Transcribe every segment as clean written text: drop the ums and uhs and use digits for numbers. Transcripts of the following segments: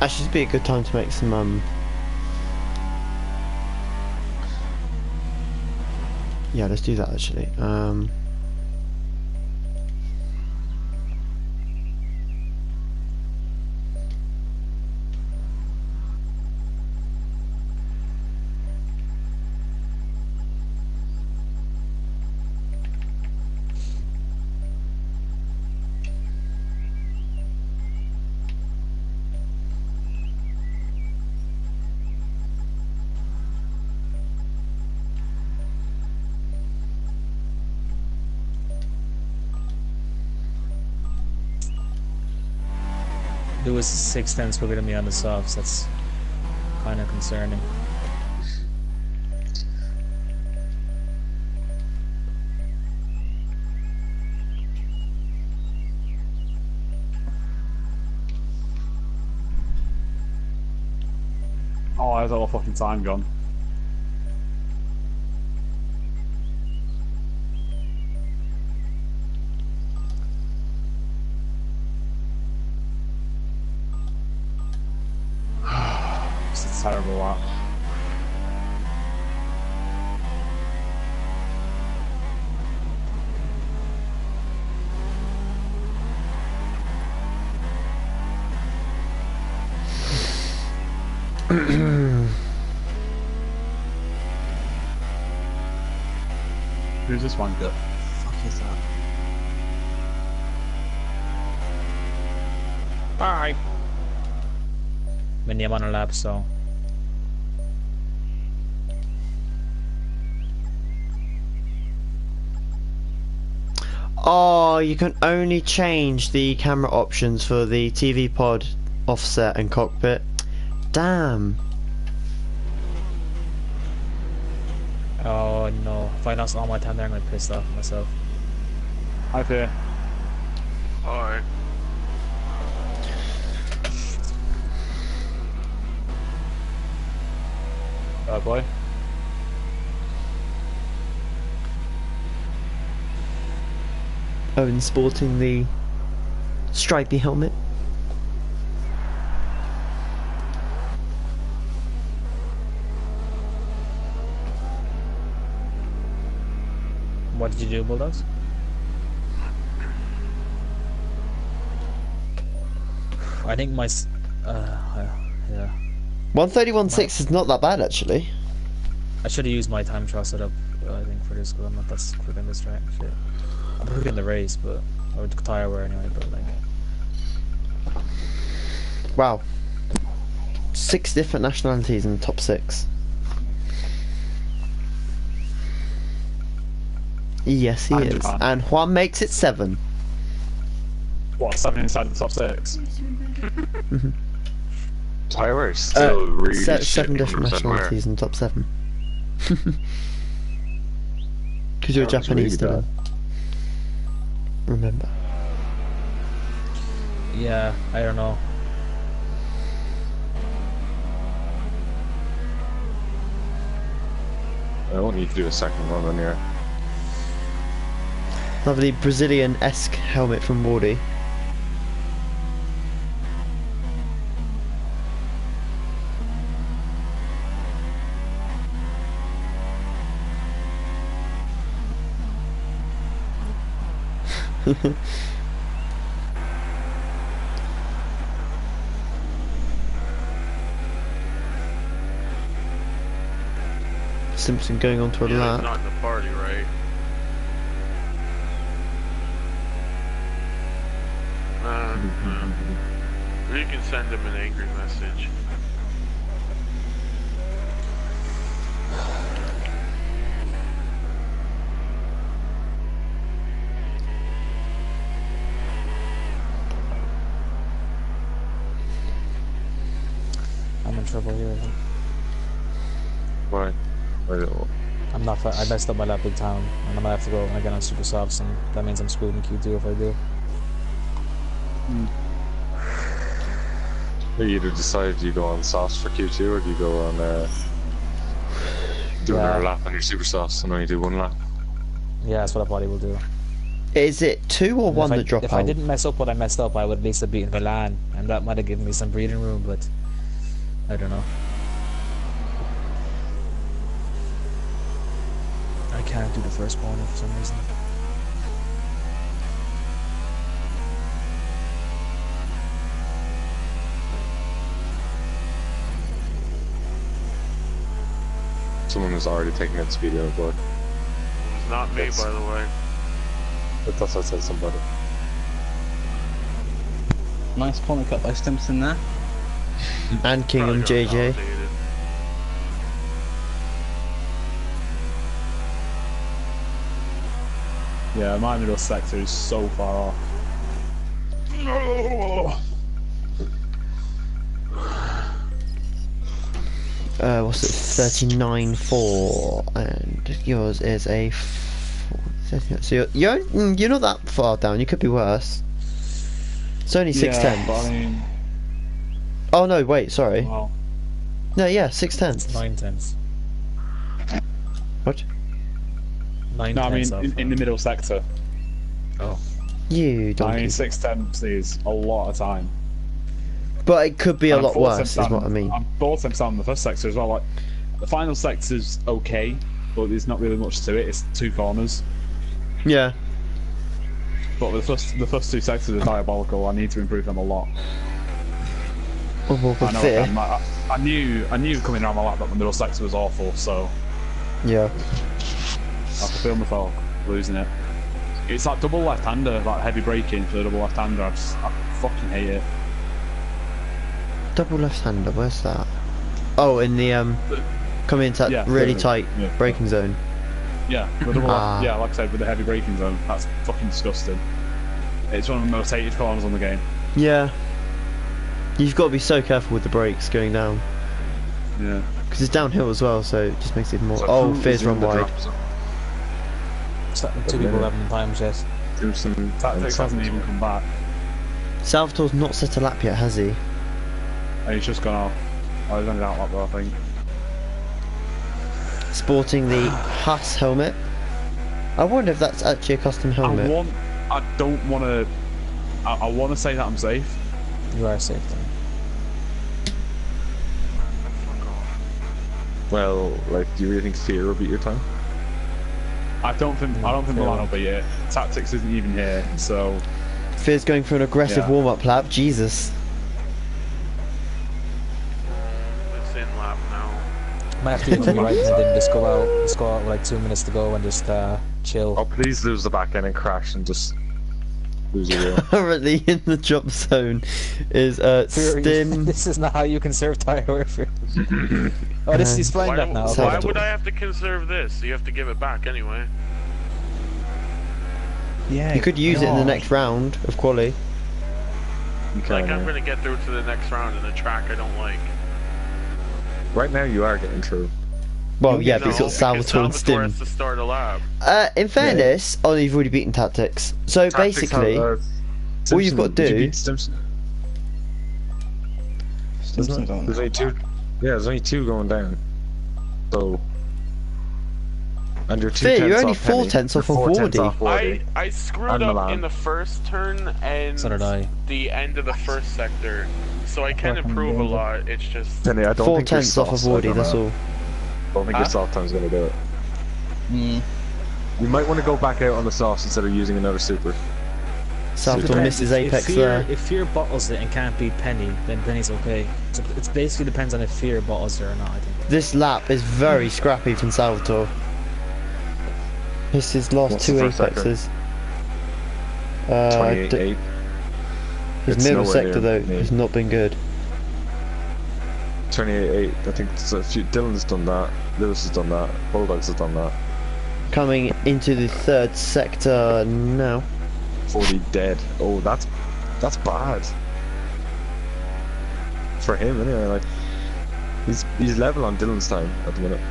Actually, it'd be a good time to make some yeah, let's do that actually. Lewis 610 quicker than me on the softs. That's kind of concerning. Oh, there's all the fucking time gone. It's a terrible lap. Who's this one? Good. Fuck is that? Bye. When I'm on a lap, so. Oh, you can only change the camera options for the TV pod, offset and cockpit. Damn. Oh no. If I lost all my time there, I'm gonna piss off myself. Hi there. Alright. Boy. Owen sporting the stripy helmet. What did you do, Bulldogs? I think my yeah. 131.6 is not that bad actually. I should have used my time trial setup. I think for this, because I'm not that quick in this track. Shit. I'm quick in the race, but or the tire wear anyway. But like, Wow. 6 different nationalities in the top 6. Yes, he is. And Juan makes it 7. What, 7 inside the top 6? Tyler's still really 7 different nationalities in the top 7. Because you're Japanese, really Dylan. Remember. yeah, I don't know. I don't need to do a second run on here. Lovely Brazilian-esque helmet from Wardy. Simpson going on to a lap. Not in the party, right? You can send him an angry message. I'm in trouble here. I think. Why? I'm not. I messed up my lap big time, and I'm gonna have to go again on super softs, and that means I'm screwed in Q2 if I do. You either decide do you go on softs for Q2 or do you go on do another lap on your super softs and only do 1 lap. Yeah, that's what I probably will do. Is it 2 or 1 that drop If out? I didn't mess up what I messed up, I would at least have beaten Milan, and that might have given me some breathing room, but I don't know. I can't do the first corner for some reason. Someone was already taking at speed overboard. It's not me, by the way. I thought I said somebody. Nice corner cut by Stimson there. And Kingham Probably got JJ. validated. Yeah, my middle sector is so far off. What's it? 39.4, and yours is a. So you're not that far down. You could be worse. It's only 6 Yeah, tenths. but I mean, Oh no, wait, sorry. well, No, yeah, 6 tenths. 9 tenths. What? 9 no, I tenths mean off. in the middle sector. Oh. You I donkey. mean 6 tenths is a lot of time. But it could be a And lot 4 worse, tenths is down- what I mean. I'm 4 tenths down in the first sector as well. Like the final sector's okay, but there's not really much to it. It's 2 corners. Yeah. But the first 2 sectors are diabolical. I need to improve them a lot. Well, I know I fear. can. I knew coming around my lap that the middle sector was awful, so Yeah. I could feel myself losing it. It's like double left-hander, like heavy braking for the double left-hander. I fucking hate it. Double left-hander, where's that? Oh, in the coming into that Yeah, really yeah, tight yeah. braking zone. Yeah, the double Ah. left, yeah, like I said, with the heavy braking zone, that's fucking disgusting. It's one of the most hated corners on the game. Yeah. You've got to be so careful with the brakes going down. Yeah. Because it's downhill as well, so it just makes it more. So Oh, who Fear's is in run the wide. drop zone? Two people having times, yes. Simpson Tactics and hasn't even come back, Salvatore's not set a lap yet, has he? and he's just gone off. Oh, he's only out like that, I think. Sporting the Haas helmet. I wonder if that's actually a custom helmet. I don't want to. I want to say that I'm safe. You are safe then. Well, like, do you really think Fear will beat your time? I don't think Milan will beat it. Tactics isn't even here, so Fear's going for an aggressive Yeah. warm-up lap. Jesus. It's in lap now. Might have to do it right and then just go out with like 2 minutes to go and just chill. Oh, please lose the back end and crash and just lose your wheel. Currently in the drop zone is Stim. This is not how you conserve tire wear. Oh, this he's flying that now. Why Salvatore. would I have to conserve this? You have to give it back anyway. Yeah. You could use it in the next round of quali. You Like, can, I'm gonna get through to the next round in a track I don't like. Right now you are getting through. Well, yeah, but No, he's got because Salvatore and Salvatore Stim. has to start a lap. In fairness, oh, you've already beaten Tactics. So basically, all you've got to do. Stimson's on There's only 2. Yeah, there's only 2 going down. So. And you're 2 Fear, tenths you're only off 4 Penny. tenths off You're of 4 tenths Wardy. off Wardy. I screwed And up Milan. in the first turn and So did I. the end of the first sector, so I can Fucking improve a loser. lot. It's just Penny, I don't 4 think your tenths off of soft- I Wardy, don't that's know. all. I don't think your soft time's gonna do it. Mm. You might want to go back out on the softs instead of using another super. Salvatore Depends. misses Apex there. If Fear bottles it and can't beat Penny, then Penny's okay. So it basically depends on if Fear bottles it or not, I think. This lap is very scrappy from Salvatore. It's his last What's 2 the first sector? Apexes. 28-8. His It's middle nowhere sector near though me. has not been good. 28-8. I think it's a few, Dylan's done that. Lewis has done that. Bulldogs has done that. Coming into the 3rd sector now. 40 dead. Oh, that's bad. For him, anyway. Like he's level on Dylan's time at the minute.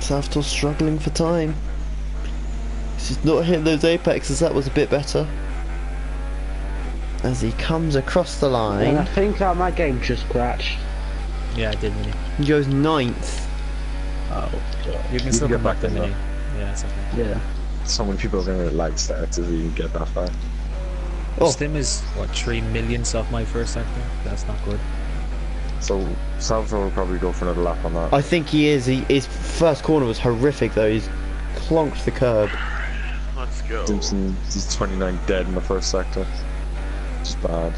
Salvatore struggling for time. He's just not hitting those Apexes, that was a bit better. As he comes across the And I line, think my game just crashed. Yeah, I did, Mini. he goes 9th. Oh, God. You can You still can come get back back to in Mini. Yeah, it's okay. Yeah. So many people are going to lag starts if you get that far. Oh. Stim is what 3 millionths off my first sector. That's not good. So Salvatore will probably go for another lap on that. I think he is. His first corner was horrific though. He's clonked the curb. Let's go. Simpson is 29 dead in the first sector. Just bad.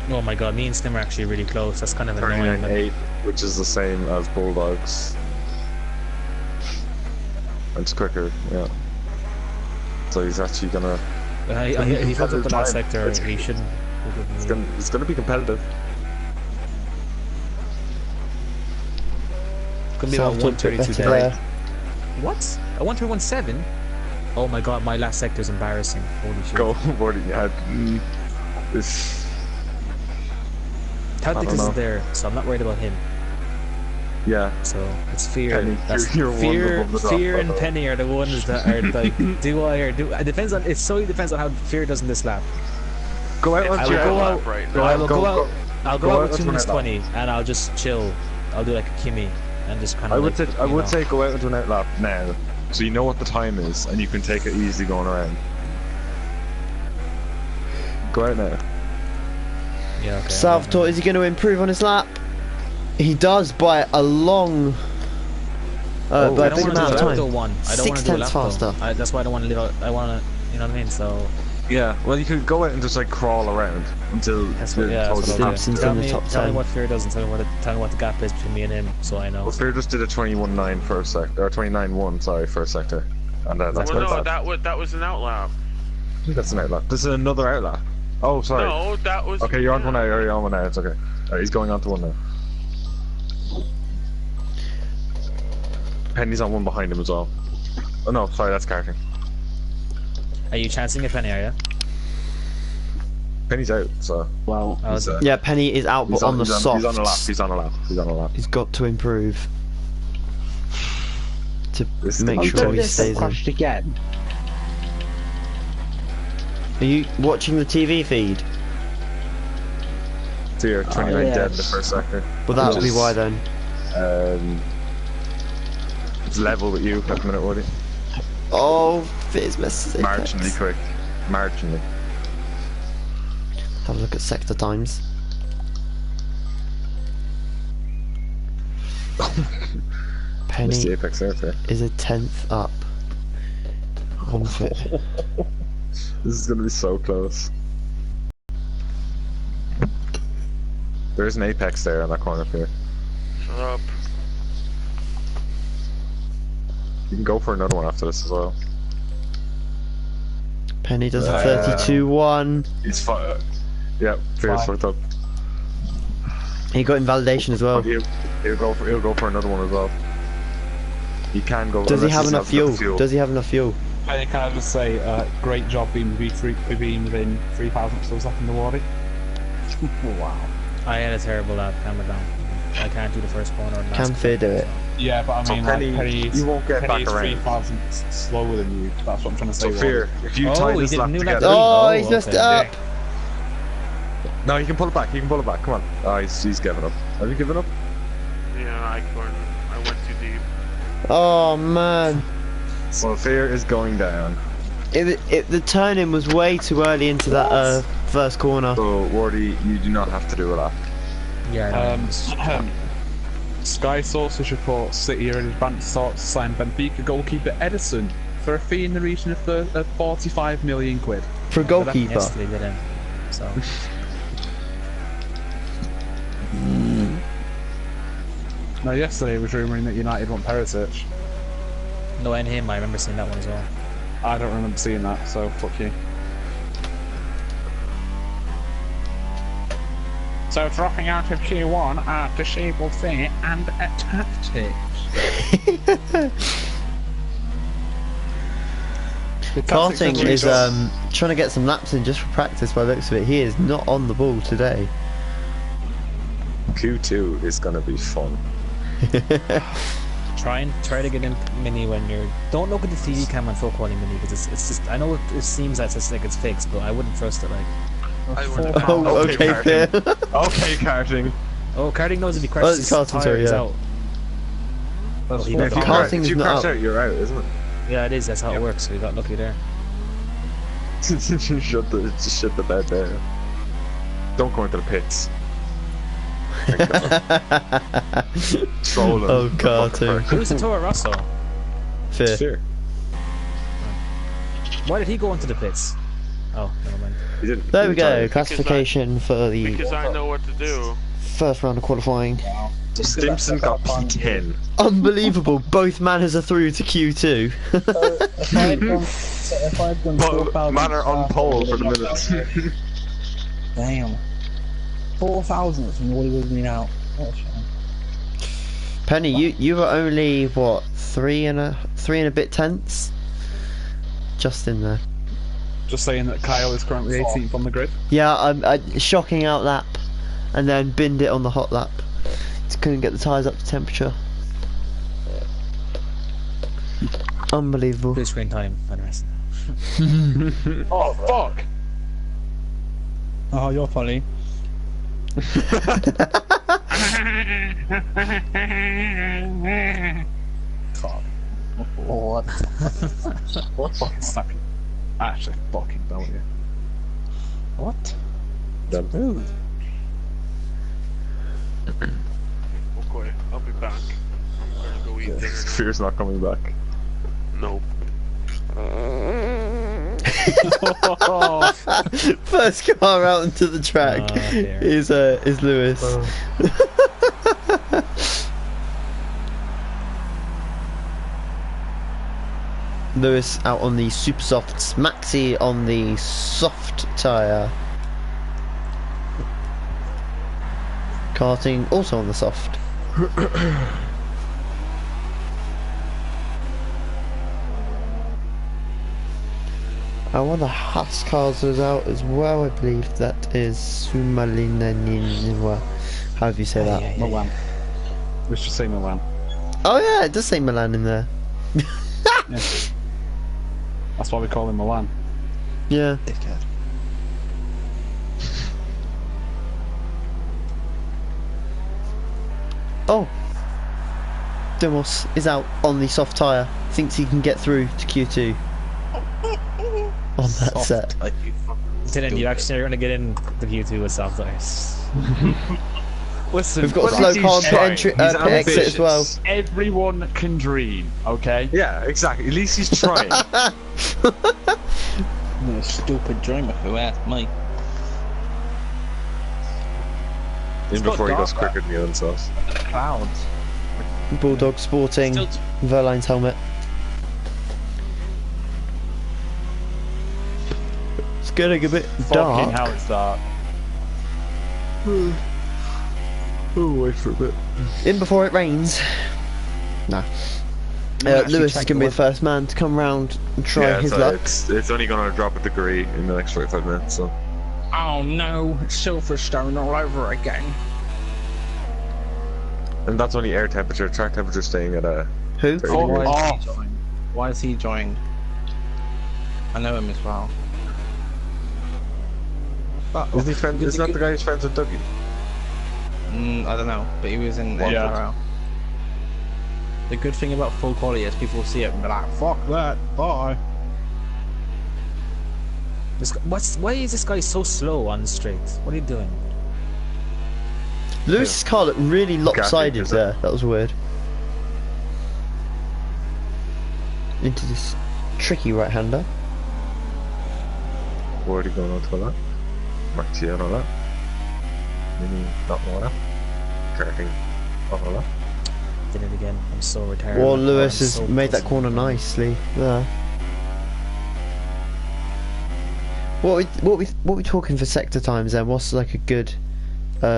Oh my god, me and Stim are actually really close. That's kind of annoying. 39.8, which is the same as Bulldogs. It's quicker, yeah. So he's actually gonna. He fucked up the last sector. He shouldn't. It's gonna be competitive. Could be about Salvatore a bit 132 better dead. there. What? A 1317? Oh my god, my last sector is embarrassing. Holy shit. Go, what you had. This. Tactics I don't isn't know. there, so I'm not worried about him. Yeah. So it's fear. Penny, That's you're one fear. above the top, Fear and brother. Penny are the ones that are like, do I or do? It depends on. It solely depends on how fear does in this lap. Go out It's onto I will your go lap. out. right Go now. I will go out. I'll go out with 2 onto minutes an outlap. 20, and I'll just chill. I'll do like a Kimmy and just kind I of. would say go out into an outlap now, so you know what the time is, and you can take it easy going around. Go out now. Yeah. Okay. Salvatore, is he going to improve on his lap? He does by a long, by I a don't big want to do amount a of lap though. time. One. I don't want 6 to do a tenths lap faster. though. That's why I don't want to live out. I want to. You know what I mean? So. Yeah, well you could go out and just like crawl around until That's you're what, yeah, towards that's the what I'll top. Simpson's do. in the top Tell me 10. what fear does and tell me what the gap is between me and him, so I know. Well, Fear just did a 21.9 first sector, or 29.1, sorry, first sector. And that's Well, Well, quite no, bad. that was an outlap. I think that's an outlap. This is another outlap. Oh, sorry. No, that was. Okay, you're on yeah. one now, you're on one now, it's okay. Alright, he's going on to one now. Penny's on one behind him as well. Oh no, sorry, that's karting. Are you chancing a Penny? Are you? Penny's out, so. Well, Oh, He's, Yeah, Penny is out, but on the soft. He's on a lap, he's on a lap, he's on a lap. He's got to improve to This is make gonna be sure tough. he This stays in. crashed again. Are you watching the TV feed? So you're 29 dead in the yes. first sector. Well, that Which would be is, why then. It's level with you at the minute, Woody. Oh, Fizz misses it. Marginally quick. Marginally. Have a look at sector times. Missed Penny the apex there, Fear. is a 10th up. On foot. This is gonna be so close. There's an apex there on that corner, Fear. Shut up. You can go for another one after this as well. Penny does a 32-1. He's fine. Yep, Fear's fucked up. He got invalidation as well. But he'll go for another one as well. He can go. Does he unless have he's enough fuel? Does he have enough fuel? Can I just say, great job being within 3,000 of a second to Wardy. wow. I had a terrible lap. Hammer down. I can't do the first corner. and Can last Fear do it? Yeah, but I So mean, Penny, like, Penny's, you won't get Penny back is around. 3,000 slower than you. That's what I'm trying to say. So Fear, if you Oh, tie he this did lap new lap together. three. Oh, Oh, he's messed okay. up. No, he can pull it back. He can pull it back. Come on. Oh, he's given up. Have you given up? Yeah, I went too deep. Oh man. Well, Fear is going down. The turn-in was way too early into that first corner. So Wardy, you do not have to do a lap. Yeah. Sky Sources reports City are in advanced talks to sign Benfica goalkeeper Edison for a fee in the region of 45 million quid. For a But goalkeeper. yesterday, didn't. So. Now, yesterday was rumouring that United want Perisic. No, and him. I remember seeing that one as well. I don't remember seeing that, so fuck you. So dropping out of Q1 are disabled fear and tactics. Karting is trying to get some laps in just for practice by the looks of it. He is not on the ball today. Q2 is gonna be fun. Try to get in mini when you're. Don't look at the TV cam on full quality mini because it's just. I know it seems that it's like it's fixed, but I wouldn't trust it. Like. I wouldn't. Oh, okay, Fear. Okay, karting. Oh, karting knows if he crashes it's his karting, tire, sorry, he's yeah. out. That's he full got time. Karting is If you not crash out. out, you're out, isn't it? Yeah, it is. That's how it works. We got lucky there. Just shut the bed there. Don't go into the pits. Trolling. Oh, cartoon. Who's the Toro Rosso? Fear. Fear. Why did he go into the pits? Oh, never mind. He didn't. There we go. Retired. Classification for the Because I know what to do. first round of qualifying. Stimson got P10. Unbelievable. Both manners are through to Q2. If I'd done 4,000 Manor on pole for the minute. minute. Damn. 4,000 from what he was been out. What a shame. Penny, you were only what three and a bit tenths, just in there. Just saying that Kyle is currently 18th on the grid. Yeah, I shocking out lap, and then binned it on the hot lap. Just couldn't get the tyres up to temperature. Unbelievable. Blue screen time. Interesting. Oh, fuck! Oh, you're funny. What? What fucking snap you? Actually, fucking don't you? What? Done. Rude. Okay, I'll be back. I'm gonna go eat dinner. Fear's not coming back. Nope. First car out into the track Oh, dear. is Lewis. Lewis out on the super softs, Maxi on the soft tyre. Karting also on the soft. And one of the Haas cars is out as well, I believe that is Sumalinaninwa. How do you say that? Milan. Let's just say Milan. Oh yeah, it does say Milan in there. Yeah. That's why we call him Milan. Yeah. Dickhead. Oh. Demos is out on the soft tyre. Thinks he can get through to Q2. On that set. Didn't you actually are going to get in the Q2 with soft tires? Listen, We've got at slow least car he's pit, trying. entry, He's pit exit as well. ambitious. Everyone can dream, okay? Yeah, exactly. At least he's trying. You're a stupid dreamer who asked me. Even before he goes quicker than the other stuff. Clouds. Bulldog sporting Verline's helmet. It's getting a bit Fucking dark. hell, it's dark. Oh, wait for a bit. In before it rains. No. Lewis is going to be the first man to come round and try his luck. It's only going to drop a degree in the next 45 minutes, so. Oh no, Silverstone all over again. And that's only air temperature. Track temperature staying at a. Who? 30 Oh, degrees. Why is he joined? Why is he joined? I know him as well. But Isn't he friends? Isn't that the guy who's friends with Dougie? I don't know, but he was in Yeah. NRL. The good thing about full quality is people see it and be like, fuck that, bye. Why is this guy so slow on the straight? What are you doing? Lewis's car looked really lopsided is it? there. That was weird. Into this tricky right-hander. Already going on to that. Maxi on that. Mini not on that. Karting on that. Did it again. I'm so retired. Well, My Lewis car is has so made that pussy. corner nicely there. What we talking for sector times then? What's like a good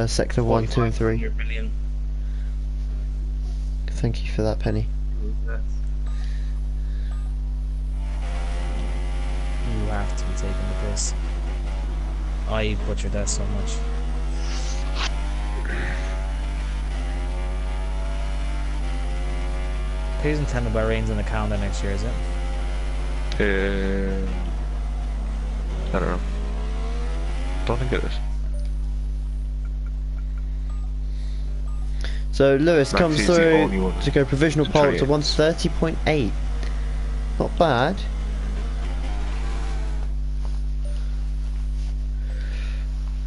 sector 1, 2 and 3? 45 million. Thank you for that, Penny. You have to be taking the piss. I butchered that so much. Please intend the Bahrain's in the calendar next year, is it? I don't know. Don't think it is. So Lewis comes Maxi's the only through one to go provisional to pole train. to 130.8. Not bad.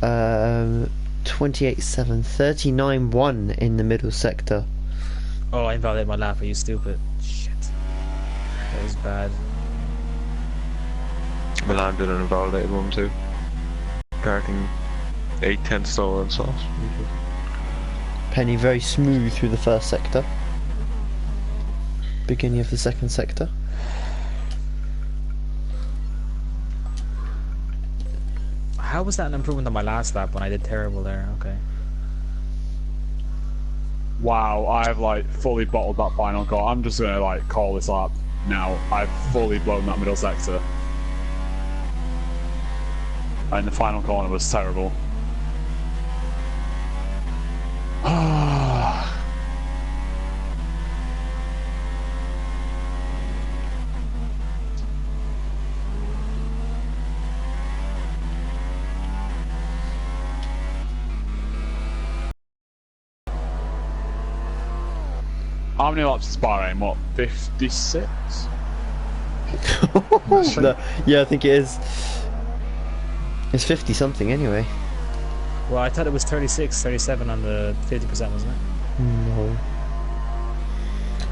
Um, 28.7, 39.1 in the middle sector. Oh, I invalidated my lap. Are you stupid? Shit. That was bad. Milan did an invalidated one too. Karting 8/10 stolen sauce. Penny very smooth through the first sector. Beginning of the second sector. How was that an improvement on my last lap when I did terrible there? Okay. Wow, I've like fully bottled that final call. I'm just gonna like call this lap now. I've fully blown that middle sector. And the final corner was terrible. How many laps is Bahrain? What, 56? No, yeah, I think it is. It's 50 something anyway. Well, I thought it was 36, 37 on the 50%, wasn't it? No.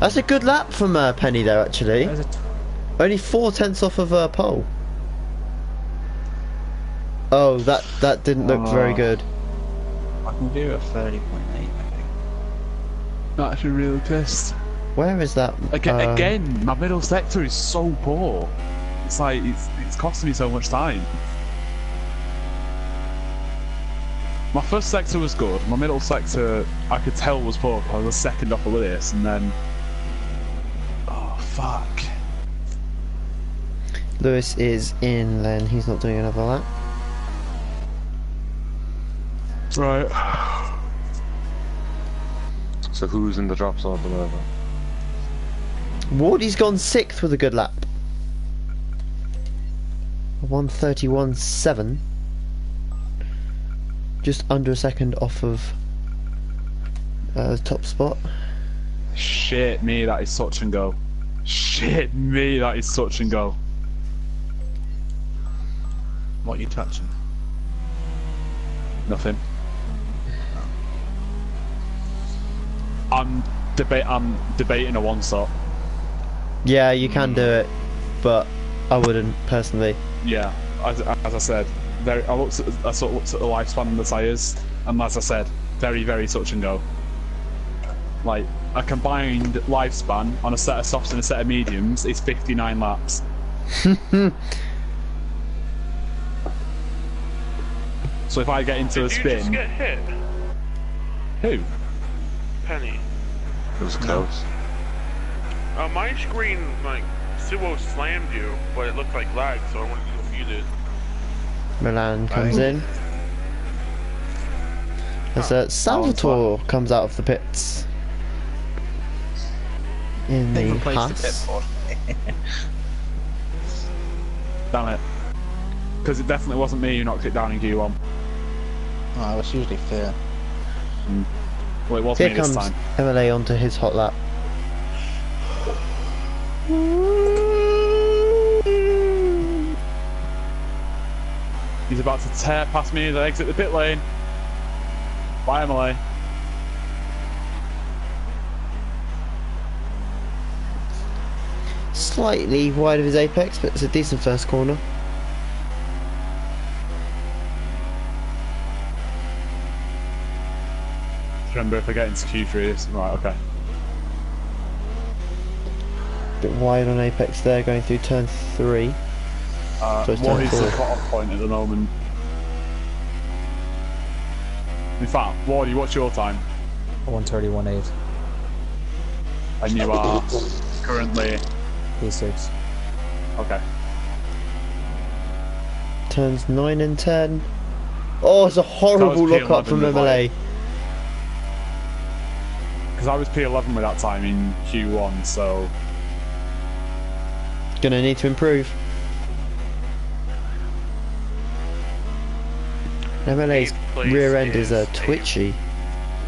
That's a good lap from Penny there, actually. That was a Only 4/10 off of pole. Oh, that didn't look very good. I can do a 30.8, I think. Not actually really pissed. Where is that? Again, my middle sector is so poor. It's like, it's costing me so much time. My first sector was good. My middle sector, I could tell was poor because I was second off of Lewis, and then... Oh, fuck. Lewis is in then, he's not doing another lap. Right. So who's in the drop zone at the moment? Wardy's gone 6th with a good lap. 1:31.7. Just under a second off of the top spot. Shit me, that is touch and go. Shit me, that is touch and go. What are you touching? Nothing. I'm debating a one stop. Yeah, you can do it, but I wouldn't personally. Yeah, as I said, I sort of looked at the lifespan of the tyres, and as I said, very, very touch and go. Like, a combined lifespan on a set of softs and a set of mediums is 59 laps. So if I get into a Did you spin... just get hit? Who? Penny. It was close. My screen, like, Siwo slammed you, but it looked like lag, so I wanted to know if you did. Milan comes in. As Salvatore comes out of the pits. In They've the replaced the pit Haas. board. Damn it. Because it definitely wasn't me who knocked it down in Q1. Oh, it's usually fair. Well, it was Here me this comes time. MLA onto his hot lap. He's about to tear past me as I exit the pit lane. Bye, MLA. Slightly wide of his apex, but it's a decent first corner. Remember, if I get into Q3, it's right. Okay. Bit wide on apex there, going through turn 3. So it's What turn is the 4. cut-off point at the moment? In fact, Wardy, what's your time? 1:31.8. And you are currently... P6. Okay. Turns 9 and 10. Oh, it's a horrible P11 look up from with MLA. Because I was P11 with that time in Q1, so... Gonna need to improve. MLA's Eighth place rear end is is twitchy.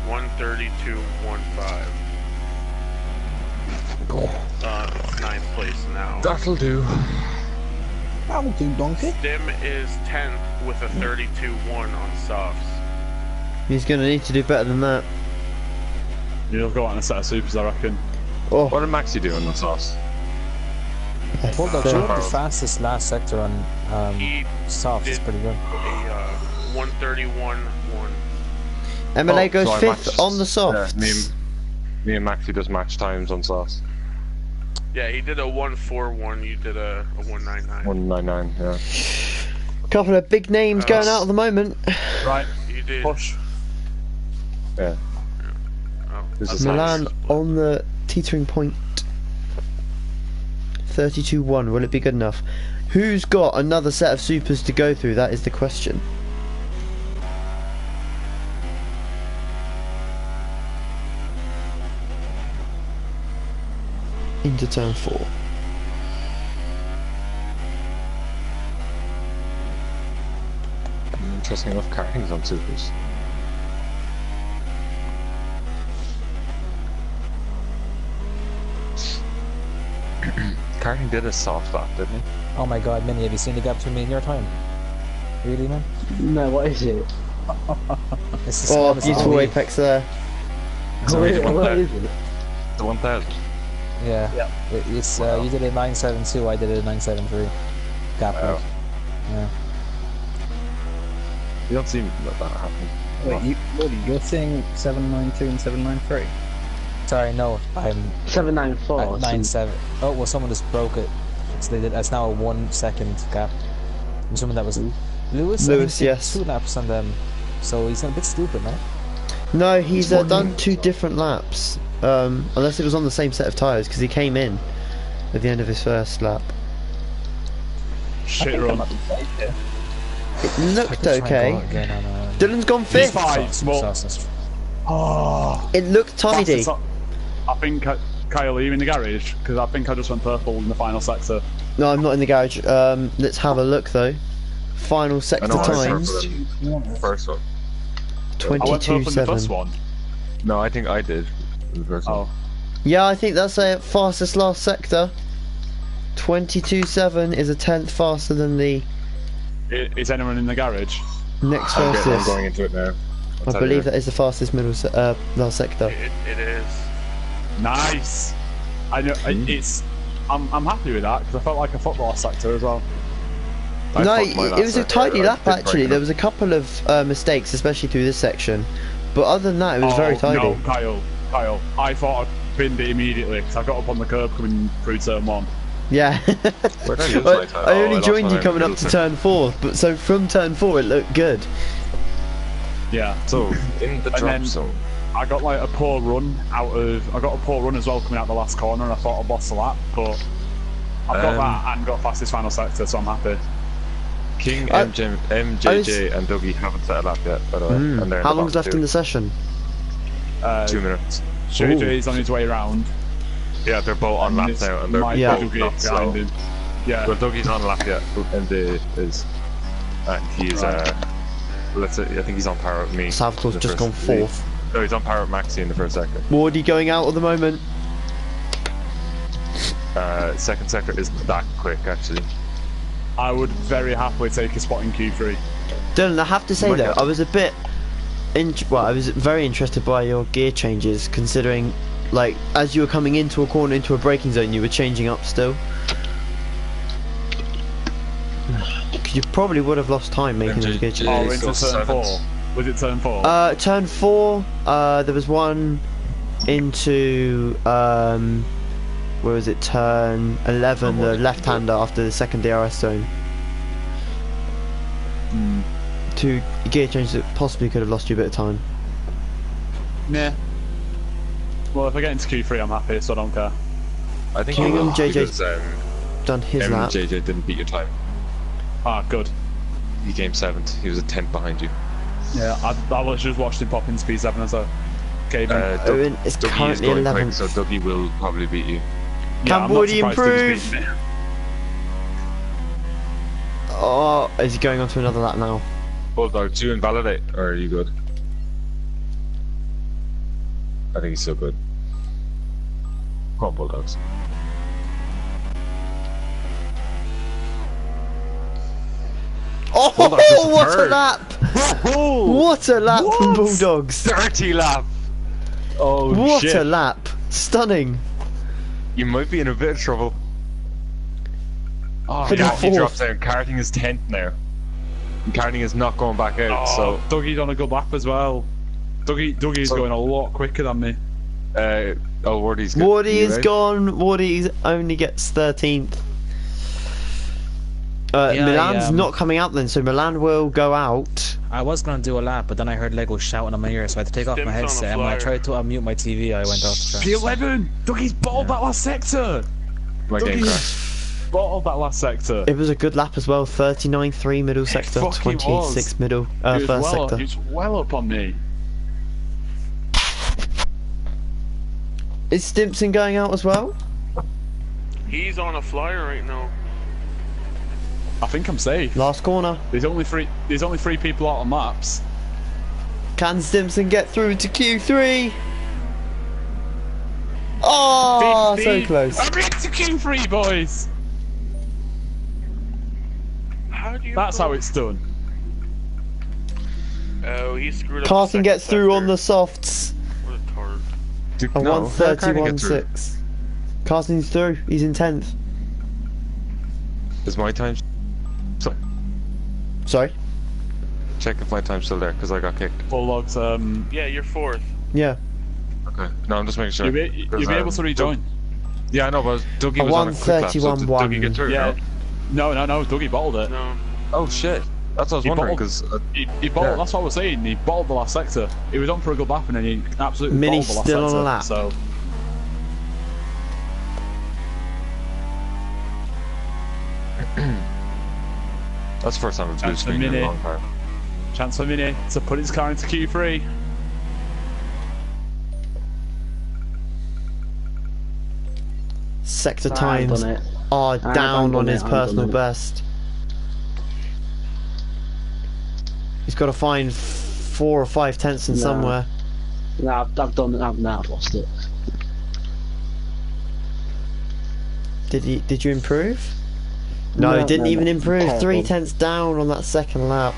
132.15. ninth place now. That'll do. That'll do, donkey. Stim is 10th with a 32-1 on softs. He's going to need to do better than that. You'll go out in a set of supers, I reckon. Oh, What did Maxi do on the sauce? Hold on, so- you have the fastest last sector on He soft. It's did pretty good. a 131-1. MLA goes so I 5th matched- on the softs. Me and Maxi does match times on sauce. Yeah, he did a 141. You did a 199. 199, yeah. Couple of big names going out at the moment. Right, You did. push. Yeah. Oh, This that's is Milan nice. on the teetering point. 32-1. Will it be good enough? Who's got another set of supers to go through? That is the question. Into turn 4. Interesting enough, karting's on supers. Karting did a soft lap, didn't he? Oh my god, Minnie, have you seen the gap between me and your time? Really, man? No, what is it? It's the Oh, smallest beautiful in the apex there. So What he's is one it? The 1000. Yeah. It's you did a 972, I did a 973. Gap. Oh. like. Yeah. You don't seem that happening. Wait, you're saying 792 and 793? Sorry, no, I'm 794. at 97. Oh well, someone just broke it. So they did. That's now a 1 second gap. And someone that was Lewis. I think, Lewis, did yes. 2 laps on them. So he's a bit stupid, man. No, he's done 2 different laps. Unless it was on the same set of tyres, because he came in at the end of his first lap. Shit run. It looked Try and okay. go again on, Dylan's gone He's 5th. fine. Well, oh, It looked tidy. I think Kyle, are you in the garage? Because I think I just went purple in the final sector. No, I'm not in the garage. Let's have a look though. Final I sector know, I was times. purple in the first one. I went purple in the first 22.7. one. No, I think I did. In the first one. Oh, Yeah, I think that's a fastest last sector. 22.7 is a 10th faster than the is anyone in the garage? next I'm fastest. going into it now. I believe that is the fastest last sector. It is. Nice. I know. It's. I'm happy with that because I felt like a football sector as well. I No, thought my it last was a sector, tidy I lap did actually. break There it. was a couple of mistakes, especially through this section. But other than that, it was very tidy. No, Kyle. I thought I binned it immediately because I got up on the curb coming through turn 1. Yeah. Where did I lose I, my time? I Oh, only lost joined my you time coming in up to middle turn 4, but so from turn 4 it looked good. Yeah. So, in the And drop then- zone. I got like a poor run as well coming out the last corner, and I thought I'd lost the lap, but I've got that and got fastest final sector, so I'm happy. King, I- MJJ, and Dougie haven't set a lap yet, by the way. And they're How in the long's bottom left in the session? 2 minutes. JJ's on his way round. Yeah, they're both on laps now, and they're Mike Yeah. Dougie not slow. behind him. Yeah. Well, Dougie's on a lap yet, and is, and he's let's say, I think he's on par with me. Salvatore's in the just gone first- 4th. No, he's on par with Maxi in the first sector. Wardy going out at the moment. Second sector isn't that quick, actually. I would very happily take a spot in Q3. Dylan, I have to say Oh my though, God. I was a bit, I was very interested by your gear changes, considering, like, as you were coming into a corner, into a braking zone, you were changing up still. 'Cause you probably would have lost time making those gear MJJ. Oh, changes. into so turn 4. seventh. Was it turn 4? Turn 4, there was one into, where was it, turn 11, the left-hander after the second DRS zone. 2 gear changes that possibly could have lost you a bit of time. Nah. Well, if I get into Q3, I'm happy, so I don't care. I think King he will, and JJ because Done his lap. MJJ didn't beat your time. Ah, good. He came 7th. He was a 10th behind you. Yeah, I was just watched him pop into P7 as a cave. Owen is Dougie currently going 11th. quick, so Dougie will probably beat you. Can Woody improve? Oh, is he going on to another lap now? Bulldog, do you invalidate, or are you good? I think he's still good. Come on, Bulldogs. Oh, Bulldogs is what a third. lap! Oh, What a lap from What? Bulldogs! 30 lap. oh What shit. a lap! Stunning. You might be in a bit of trouble. Oh, Pretty yeah. fourth. He drops down. Karting is 10th now. And Karting is not going back out, Oh, Dougie's on a good lap as well. Dougie's So- going a lot quicker than me. Wardy's good. Wardy You is right? gone. Wardy only gets 13th. Yeah, Milan's not coming out then, so Milan will go out. I was gonna do a lap, but then I heard Lego shouting on my ear, so I had to take off my Stim's on the headset. And when I flyer. tried to unmute my TV, I went off the track. P11! Dougie's bottled that last sector! My game Dougie's crashed. bottled that last sector. It was a good lap as well. 39.3 middle sector, fucking 26 middle He was first well, sector. he was well up on me. Is Stimpson going out as well? He's on a flyer right now. I think I'm safe. Last corner. There's only three people out on maps. Can Stimpson get through to Q3? Oh, so 15. close. I'm into Q3, boys! How do you? That's go? how it's done. Oh, he screwed up. Carson the gets second through on the sector. softs. What a tard. A No, how did Karting get through? 1:31.6. Carson's through. He's in 10th. Is my time... So, Sorry? check if my time's still there, because I got kicked. Bulldogs, Yeah, you're fourth. Yeah. Okay. No, I'm just making sure. you'll 'Cause, be able to rejoin. Yeah, I know, but Dougie was on a quick lap, so did 1:31.1. Dougie get through? Yeah. No? No, Dougie bottled it. No. Oh, shit. That's what I was He wondering, bottled- because... He bottled, Yeah. that's what I was saying, he bottled the last sector. He was on for a good lap and then he absolutely Mini's bottled the last still on sector. a lap. So, That's the first time I've blue Chance for screen in a Mini. long time. chance for Mini to put his car into Q3. Sector I've times done it. are I've down done on it, his I've personal done it. best. He's got to find 4 or 5 tenths in No. somewhere. No, I've done it. I've lost it. Did you improve? No, No, he didn't no, even no. improve. 3 Terrible. tenths down on that second lap.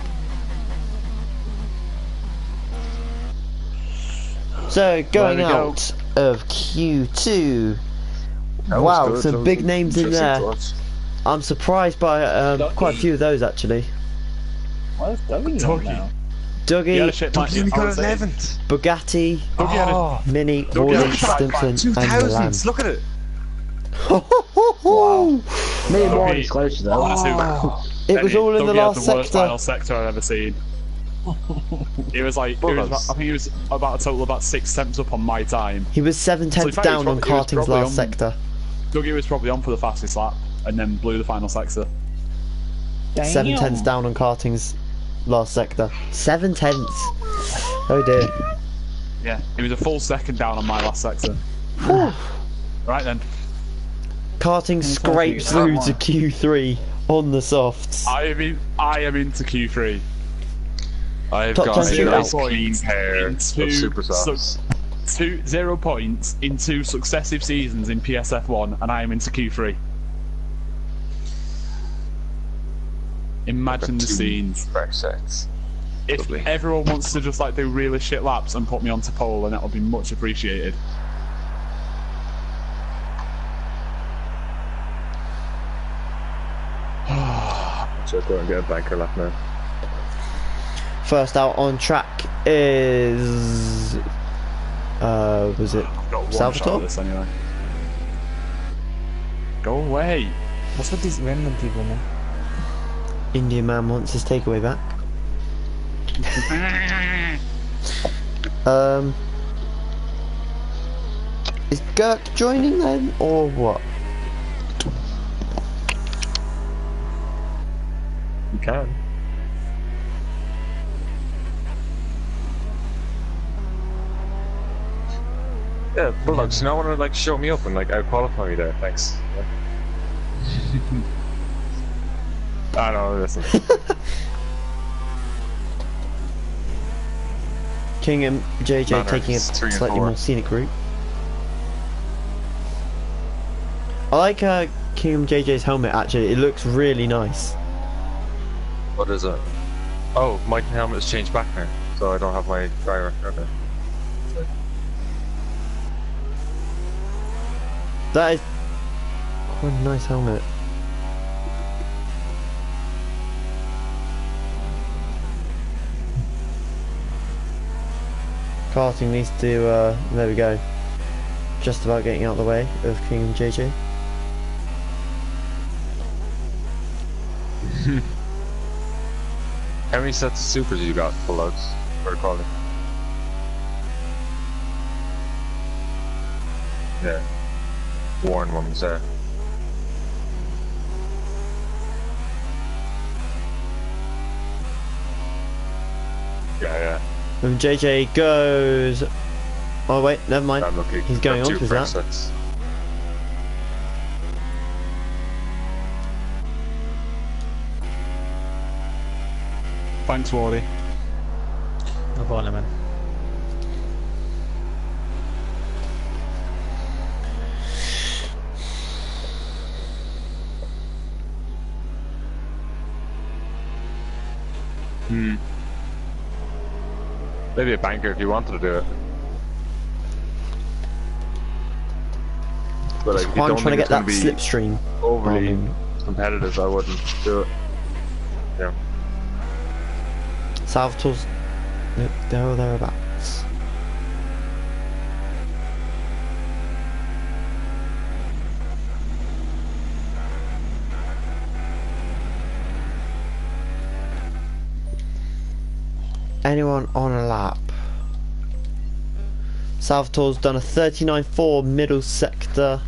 So going There we go. out of Q2. That was Wow, good. some That was big names in interesting there. to watch. I'm surprised by quite a few of those actually. What is Dougie Dougie. now? He had a Dougie, shit Dougie match. only I got would say. 11th. Bugatti, Dougie had a- Oh, Mini, Dougie Wardy, had a Stimpson, and Milan. 2000s. Look at it. Me and Okay. Warren's closer though. That's who- It was all in the Dougie had last the worst final sector. sector I've ever seen. It was like, I think he was about a total of about 6 tenths up on my time. He was 7 So in tenths fact, he down was on probably- he was karting's probably last on- sector. Dougie was probably on for the fastest lap and then blew the final sector. 7 tenths down on karting's last sector. 7 tenths. Oh dear. Yeah, he was a full second down on my last sector. Right then, Karting scrapes through to Q3 on the softs. I am into Q3. I've Top got 10 a nice shootout. clean pair of super softs. 0 points in 2 successive seasons in PSF1, and I am into Q3. Imagine the Two scenes. fresh sets. If Lovely. everyone wants to just like do really shit laps and put me onto pole, then that would be much appreciated. So go and get a banker lap now. First out on track is was it I've got one Salvatore? shot of this anyway. Go away. What's with these random people, man? Indian man wants his takeaway back. Is Gurk joining then or what? You can. Yeah, Bulldogs, you know, want to like show me up and like out qualify me there, thanks. I know, listen. King and JJ Manor taking a is 3 and slightly 4. more scenic route. I like King and JJ's helmet actually, it looks really nice. What is it? Oh, my helmet has changed back now, so I don't have my driver. Okay. That is quite a nice helmet. Karting needs to, there we go. Just about getting out of the way of King and JJ. How many sets of supers you got full outs for quality? Yeah. Worn ones there. Yeah. When JJ goes... Oh wait, never mind. I'm looking. He's going on two with fresh that. sets. Thanks, Wardy. No problem, man. Maybe a banker if you wanted to do it. But like, if you I'm don't trying to think get it's that going to be slipstream. overly Um, competitive, I wouldn't do it. Yeah. Salvatore's there or thereabouts. Anyone on a lap? Salvatore's done a 39.4 middle sector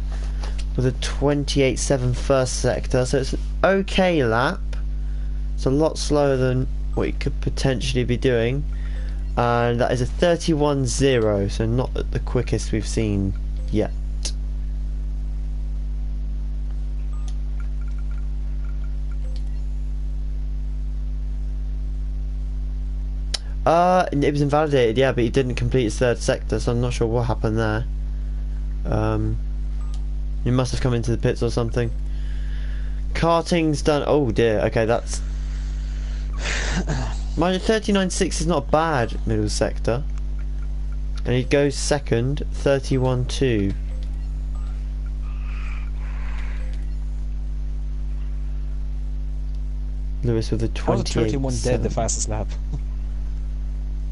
with a 28.7 first sector, so it's an okay lap. It's a lot slower than what you could potentially be doing, and that is a 31.0, so not the quickest we've seen yet. It was invalidated, yeah, but he didn't complete his third sector, so I'm not sure what happened there. He must have come into the pits or something. Karting's done. Oh dear. Okay, that's. My 39.6 is not bad middle sector, and he goes second, 31.2. Lewis with a 28. How was 31 dead the fastest lap?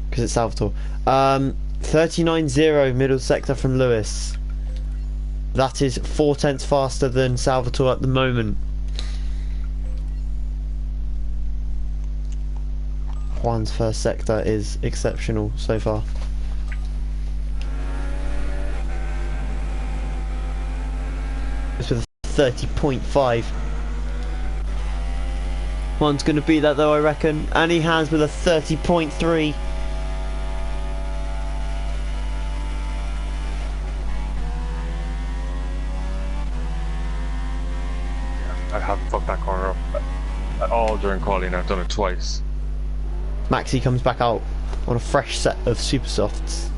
Because it's Salvatore. 39.0 middle sector from Lewis. That is 4/10 faster than Salvatore at the moment. Juan's first sector is exceptional so far. It's with a 30.5. Juan's going to beat that though, I reckon. And he has with a 30.3. I haven't fucked that corner up at all during quality, and I've done it twice. Maxi comes back out on a fresh set of super softs.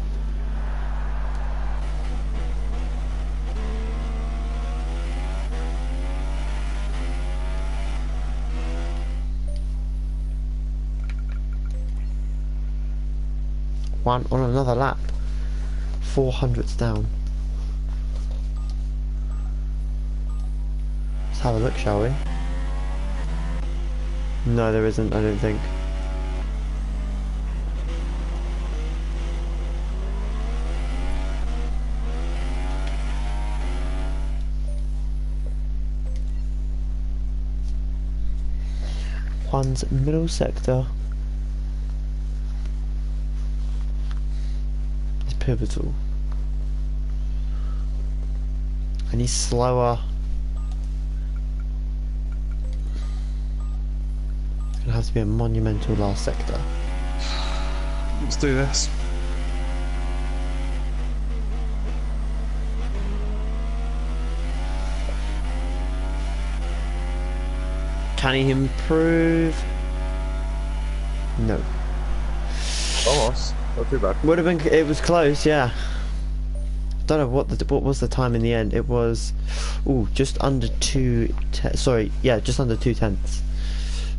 One on another lap. 400s down. Let's have a look, shall we? No, there isn't, I don't think. Juan's middle sector is pivotal, and he's slower. It's gonna have to be a monumental last sector. Let's do this. Can he improve? No. Almost. Not too bad. Would have been. It was close, yeah. Don't know what was the time in the end. It was, just under 2. Sorry, yeah, just under 2/10.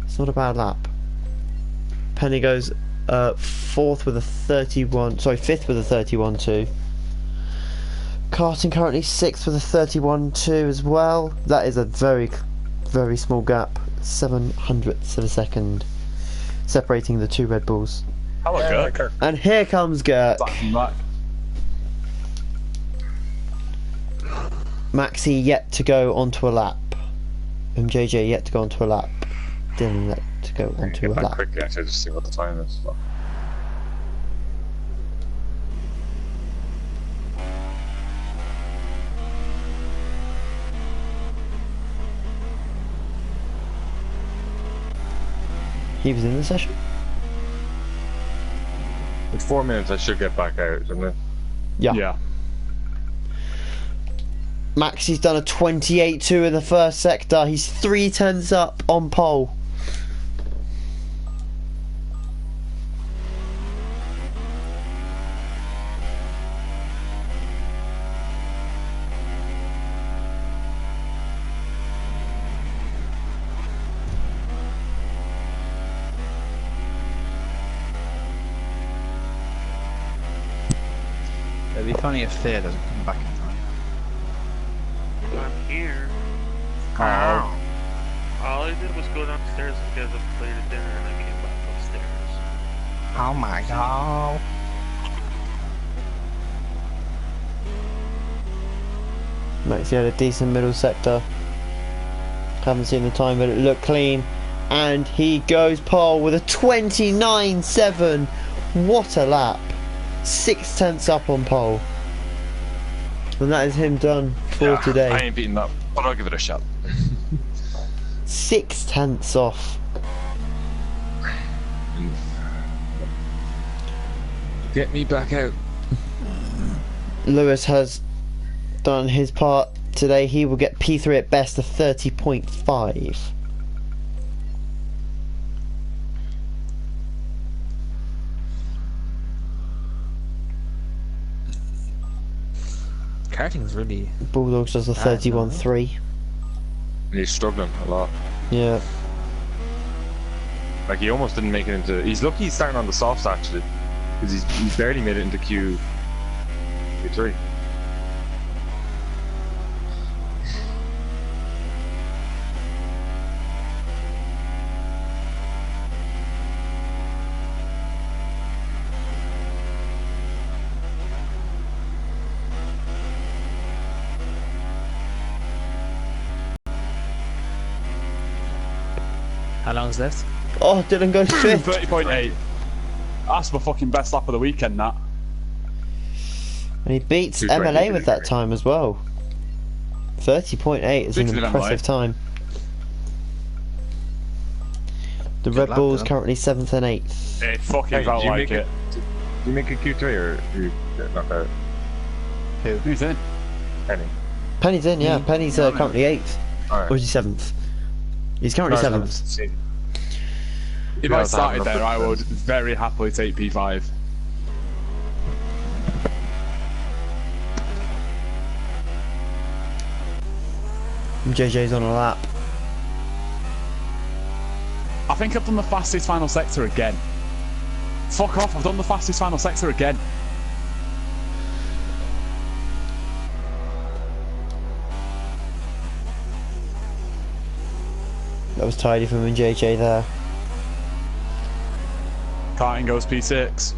It's not a bad lap. Penny goes fifth with a 31.2. Carton currently 6th with a 31.2 as well. That is a very, very small gap. 700ths of a second separating the two Red Bulls. Hello, Gurk. And here comes Gurk. Back. Maxi yet to go onto a lap. MJJ yet to go onto a lap. Dylan yet to go onto Get a back lap. quickly actually, just see what the time is. So. He was in the session? In 4 minutes I should get back out, shouldn't I? Yeah. Maxi's done a 28.2 in the first sector. He's 3/10 up on pole. It'd be funny if Thea doesn't come back in time. I'm here. Oh. All I did was go downstairs and get a plate of dinner, and I came back upstairs. Oh my god. Maxi had a decent middle sector. Haven't seen the time, but it looked clean. And he goes pole with a 29.7. What a lap. 6/10 up on pole. And that is him done for I today. ain't beating that, but I'll give it a shot. 6/10 off. Get me back out. Lewis has done his part today. He will get P3 at best, a 30.5. Karting's really... Bulldogs does a 31.3. He's struggling a lot. Yeah. Like he almost didn't make it into. He's lucky he's starting on the softs actually, because he's barely made it into Q3. How long's left? Oh, Dylan goes 5th. 30.8. That's my fucking best lap of the weekend, that. And he beats 220 MLA with that time as well. 30.8 is an Speaking of impressive MLA. time. The Good Red lap, Bulls though. currently 7th and 8th. It fucking Hey, felt did you like make it. Did you make a Q3 or you get knocked out? Who's in? Penny. Penny's in, yeah. Penny's currently 8th. Alright. Or is he 7th? He's currently 7th. If I started there, I would very happily take P5. JJ's on a lap. I think I've done the fastest final sector again. Fuck off, I've done the fastest final sector again. That was tidy from JJ there. Karting goes P6.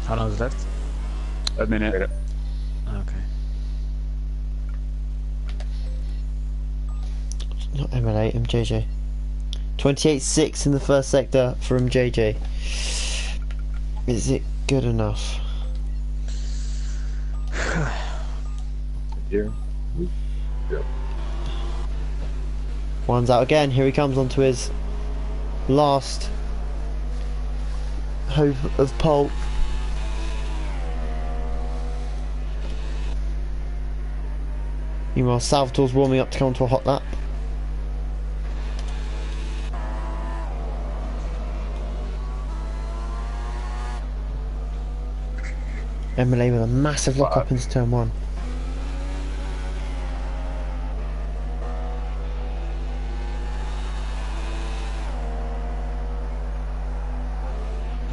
How long's left? A minute. Okay. Not MLA, MJJ. 28.6 in the first sector for MJJ. Is it good enough? Here. Yep. One's out again. Here he comes onto his last hope of pole. Meanwhile, Salvatore's warming up to come onto a hot lap. MLA with a massive lock up into turn 1.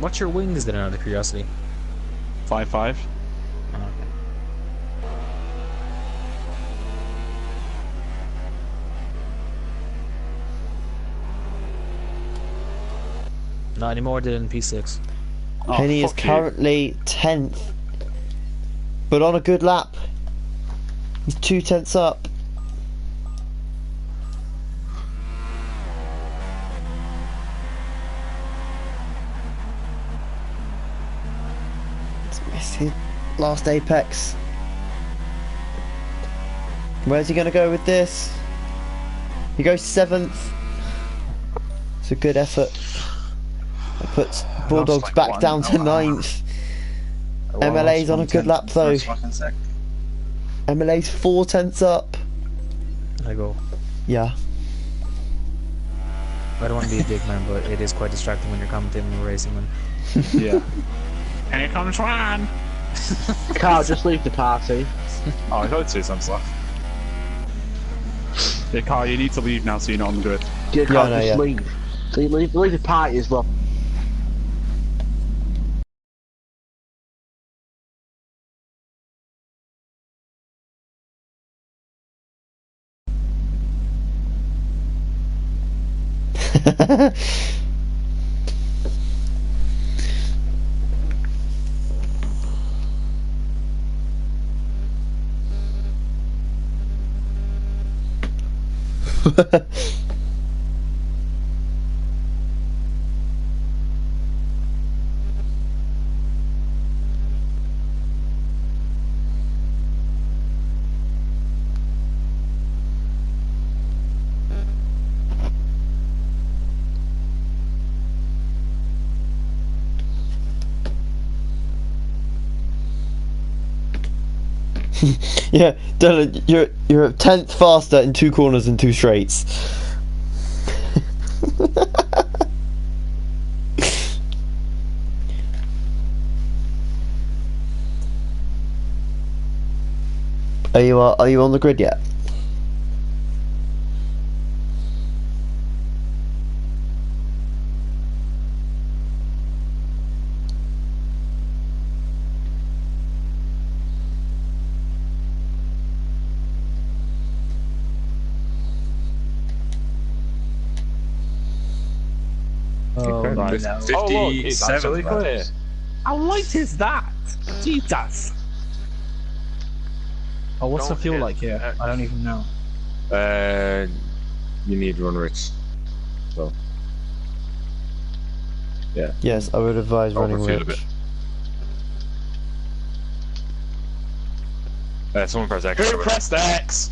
What's your wings then, out of curiosity? 5.5. Oh, okay. Not anymore, did in P6. Oh, Penny is fuck you. currently 10th, but on a good lap. He's 2/10 up. It's his last apex. Where's he going to go with this? He goes 7th. It's a good effort. That puts Bulldogs like back one down to hour. 9th. MLA's on a good lap though. MLA's 4/10 up. I go. Yeah. I don't want to be a dick man, but it is quite distracting when you're commentating and racing, man. Yeah. And here comes Ryan! Carl, just leave the party. Oh, I've got 2 cents left. Yeah, Carl, you need to leave now so you're not on the grid. Yeah, Carl, I know, just yeah. leave the party as well. Yeah, Dylan, you're 10th faster in 2 corners and 2 straights. Are you on the grid yet? Oh, Okay, no. nice. No. 57 clear. How light is that? Jesus! Oh, what's the Don't fuel hit like here? X. I don't even know. You need run rich. So. Yeah. Yes, I would advise running Overfuel a rich. bit. Someone press X. Who pressed X?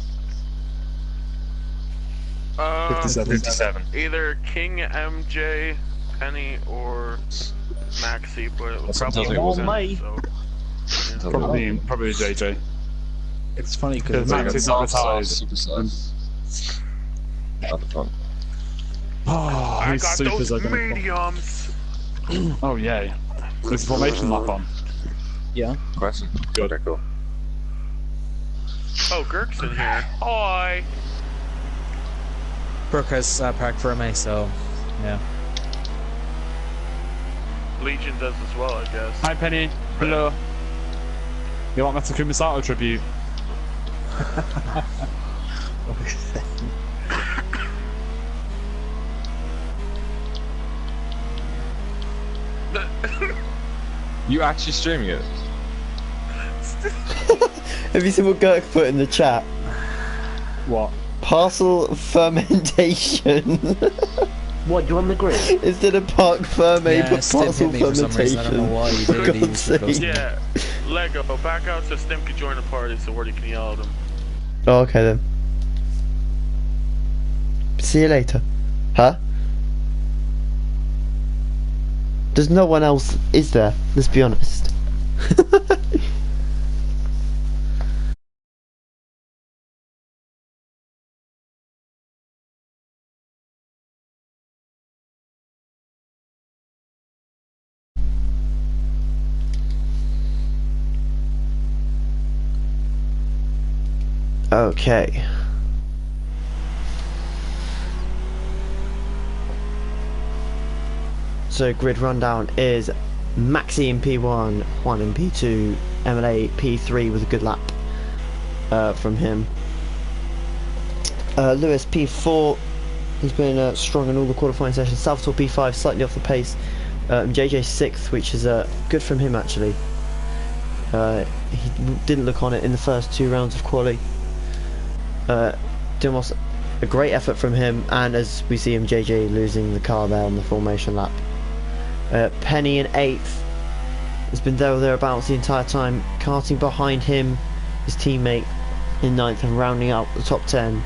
57. Either King, MJ, Penny, or Maxi, but it was That probably sounds like Zen, so, yeah. Probably JJ. It's funny Because because Max is not retired. Super soft. At the front. Oh, I his got supers those are gonna. mediums. Oh yay! There's a formation lap on. yeah. Question? Good. Okay, cool. Oh, Girk's in here. Hi. Brooke has parked for me, so yeah. Legion does as well, I guess. Hi Penny. Hello. You want Meta Kumisato tribute? You actually streaming it? Have you seen what Girk put in the chat? What? Parcel fermentation. What, do you want the grid? Instead of park ferment, Yeah, but Stim parcel hit me for some reason. I don't know fermentation. why he For did. He God's was supposed sake. to. Yeah. Lego, back out so Stim can join the party so Wardy can yell at him. Oh, okay then. See you later. Huh? There's no one else, is there? Let's be honest. Okay. So grid rundown is Maxi in P1, Juan in P2, MLA P3 with a good lap from him. Lewis P4, he's been strong in all the qualifying sessions. Salvatore P5, slightly off the pace. JJ 6th, which is good from him actually. He didn't look on it in the first 2 rounds of quali. Dumos, a great effort from him, and as we see him, JJ losing the car there on the formation lap. Penny in 8th, has been there or thereabouts the entire time. Karting behind him, his teammate in 9th, and rounding out the top 10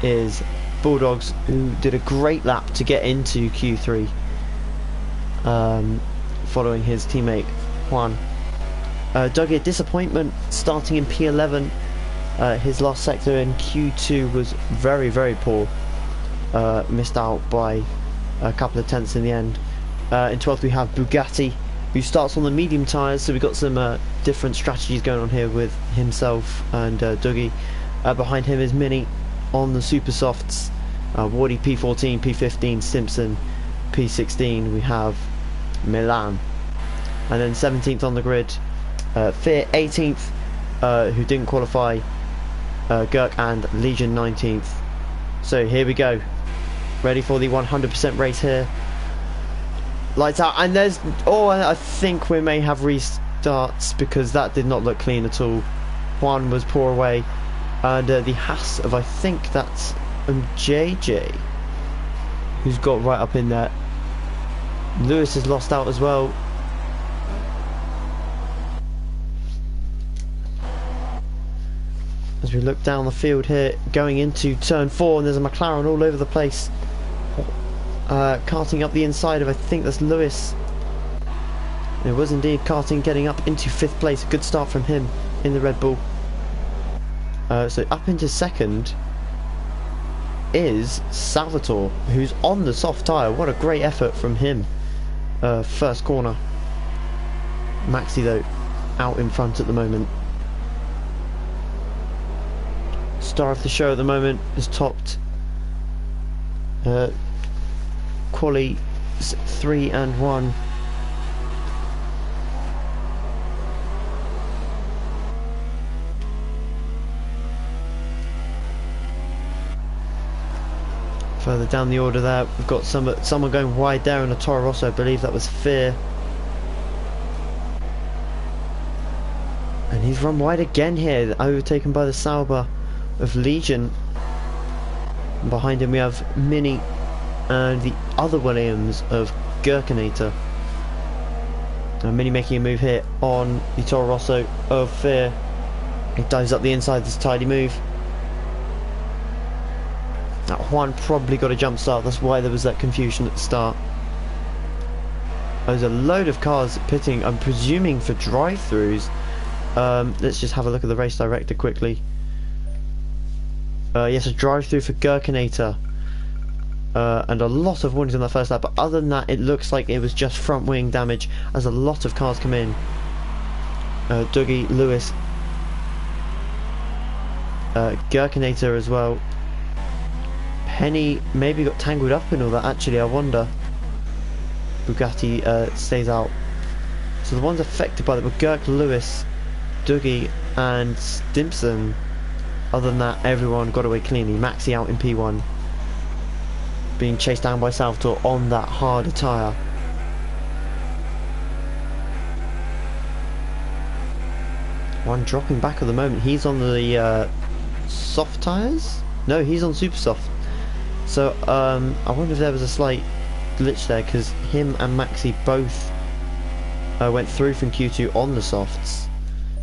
is Bulldogs, who did a great lap to get into Q3, following his teammate Juan. Dougie, a disappointment starting in P11. His last sector in Q2 was very, very poor. Missed out by a couple of tenths in the end. In 12th we have Bugatti, who starts on the medium tyres, so we've got some different strategies going on here with himself and Dougie. Behind him is Mini on the super softs. Wardy P14, P15, Simpson P16. We have Milan, and then 17th on the grid, Fear 18th, who didn't qualify. Gurk and Legion 19th. So here we go, ready for the 100% race here. Lights out, and there's, I think we may have restarts because that did not look clean at all. Juan was poor away, and the Haas of, I think that's JJ, who's got right up in there. Lewis has lost out as well. As we look down the field here, going into turn 4, and there's a McLaren all over the place. Karting up the inside of, I think that's Lewis. It was indeed karting, getting up into 5th place. A good start from him in the Red Bull. So up into 2nd is Salvatore, who's on the soft tyre. What a great effort from him. First corner. Maxi though, out in front at the moment. Star of the show at the moment is topped. Quali 3 and 1. Further down the order there, we've got someone going wide there in a Toro Rosso. I believe that was Fear. And he's run wide again here, overtaken by the Sauber of Legion. And behind him we have Mini and the other Williams of Gherkinator. And Mini making a move here on the Toro Rosso of Fear. He dives up the inside, this tidy move. Now Juan probably got a jump start, that's why there was that confusion at the start. There's a load of cars pitting, I'm presuming for drive-throughs. Let's just have a look at the race director quickly. Yes, a drive-through for Gherkinator. And a lot of warnings on that first lap, but other than that it looks like it was just front wing damage as a lot of cars come in. Dougie, Lewis, Gherkinator as well. Penny maybe got tangled up in all that, actually, I wonder. Bugatti stays out. So the ones affected by that were Gurk, Lewis, Dougie and Stimson. Other than that, everyone got away cleanly. Maxi out in P1, being chased down by Salvatore on that harder tyre. One dropping back at the moment. He's on the soft tyres? No, he's on super soft. So I wonder if there was a slight glitch there, because him and Maxi both went through from Q2 on the softs.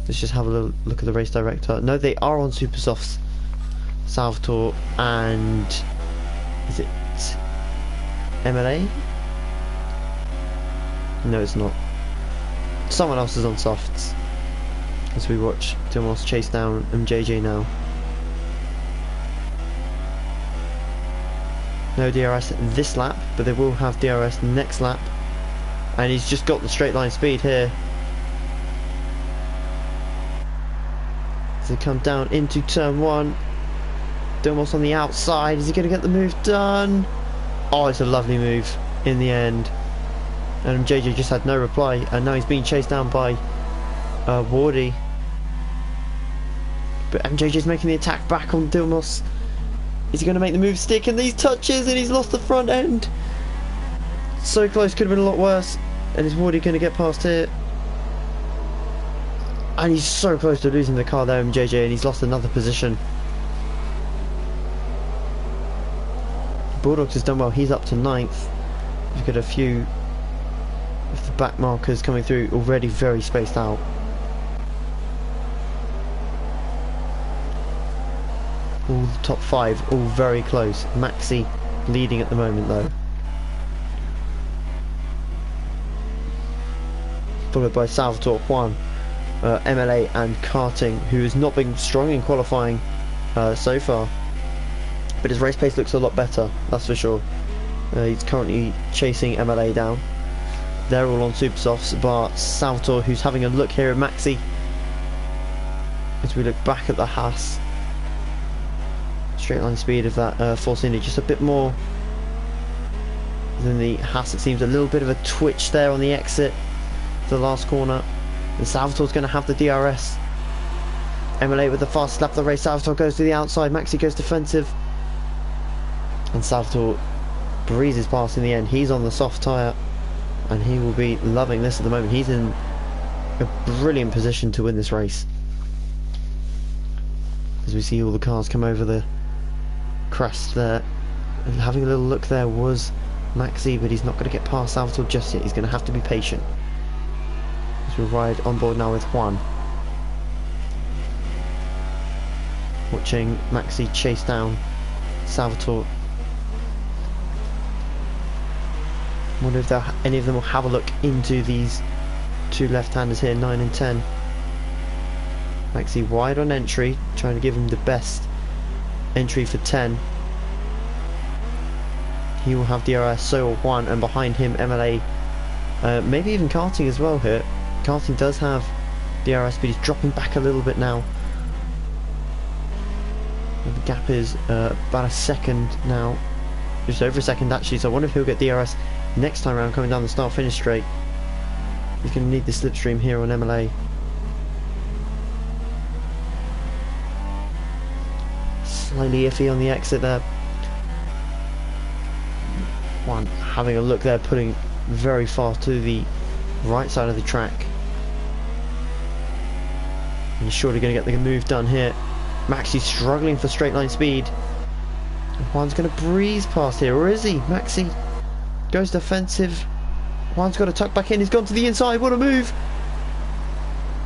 Let's just have a little look at the race director. No, they are on super softs. Salvatore and is it MLA? No, it's not. Someone else is on softs. As we watch Dilmos chase down MJJ now. No DRS this lap, but they will have DRS next lap. And he's just got the straight line speed here. As they come down into turn 1. Dilmos on the outside. Is he going to get the move done? Oh, it's a lovely move in the end. And JJ just had no reply, and now he's being chased down by Wardy. But MJJ's making the attack back on Dilmos. Is he going to make the move stick? And these touches, and he's lost the front end. So close, could have been a lot worse. And is Wardy going to get past here? And he's so close to losing the car there, MJJ, and he's lost another position. Bulldogs has done well, he's up to 9th. We've got a few of the back markers coming through, already very spaced out. All the top 5, all very close. Maxi leading at the moment though. Followed by Salvatore, Juan, MLA and Karting, who has not been strong in qualifying so far. But his race pace looks a lot better, that's for sure. He's currently chasing MLA down. They're all on super softs, but Salvatore, who's having a look here at Maxi. As we look back at the Haas. Straight line speed of that Force India, just a bit more than the Haas. It seems a little bit of a twitch there on the exit, the last corner. And Salvatore's going to have the DRS. MLA with the fast lap of the race. Salvatore goes to the outside, Maxi goes defensive. And Salvatore breezes past in the end. He's on the soft tyre, and he will be loving this at the moment. He's in a brilliant position to win this race. As we see all the cars come over the crest there. And having a little look there was Maxi, but he's not going to get past Salvatore just yet. He's going to have to be patient. As we ride on board now with Juan. Watching Maxi chase down Salvatore. Wonder if any of them will have a look into these two left-handers here, 9 and 10. Maxi wide on entry, trying to give him the best entry for 10. He will have DRS, so will Juan, and behind him MLA, maybe even Karting as well here. Karting does have DRS, but he's dropping back a little bit now. And the gap is about a second now, just over a second actually, so I wonder if he'll get DRS next time around coming down the start-finish straight. He's going to need the slipstream here on MLA. Slightly iffy on the exit there. One having a look there, putting very far to the right side of the track. And he's surely going to get the move done here. Maxi struggling for straight line speed. Juan's going to breeze past here, or is he? Maxi goes defensive. Juan's got to tuck back in. He's gone to the inside. What a move!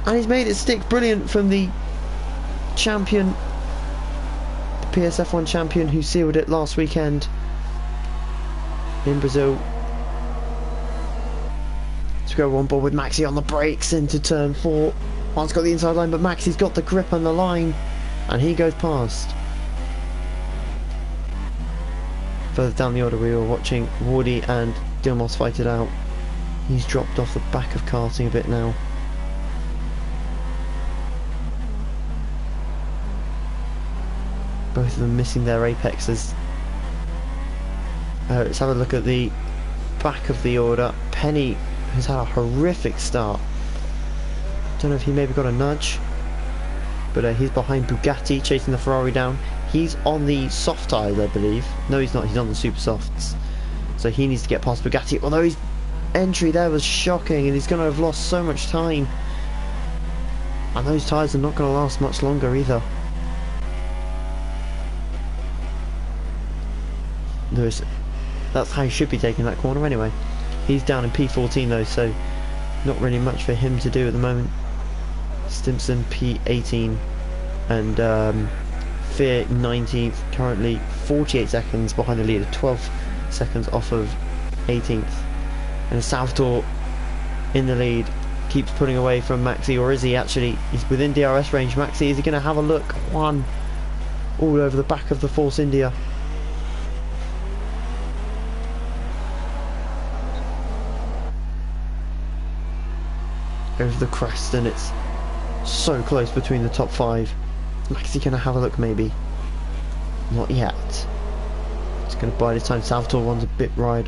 And he's made it stick. Brilliant from the champion, the PSF1 champion, who sealed it last weekend in Brazil. Let's go on board with Maxi on the brakes into turn 4. Juan's got the inside line, but Maxi's got the grip on the line, and he goes past. Further down the order, we were watching Wardy and Dilmos fight it out. He's dropped off the back of Karting a bit now. Both of them missing their apexes. Let's have a look at the back of the order. Penny has had a horrific start. Don't know if he maybe got a nudge, but he's behind Bugatti chasing the Ferrari down. He's on the soft tyres, I believe. No, he's not. He's on the super softs. So he needs to get past Bugatti. Although his entry there was shocking, and he's going to have lost so much time. And those tyres are not going to last much longer either. Lewis, that's how he should be taking that corner anyway. He's down in P14 though, so not really much for him to do at the moment. Stimson P18 and Fear 19th, currently 48 seconds behind the leader, 12 seconds off of 18th. And Salvatore in the lead, keeps putting away from Maxi, or is he actually? He's within DRS range. Maxi, is he going to have a look? One all over the back of the Force India. Over the crest, and it's so close between the top 5. Maxi gonna have a look maybe? Not yet. It's gonna bide his time. Salvatore wants a bit ride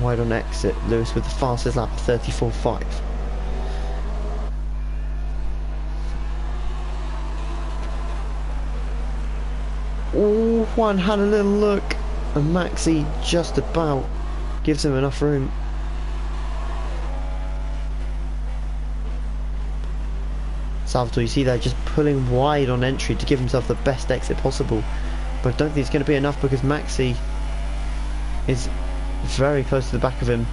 wide on exit. Lewis with the fastest lap, 34.5. Oh, Juan had a little look, and Maxi just about gives him enough room. Salvatore, you see there, just pulling wide on entry to give himself the best exit possible. But I don't think it's going to be enough because Maxi is very close to the back of him.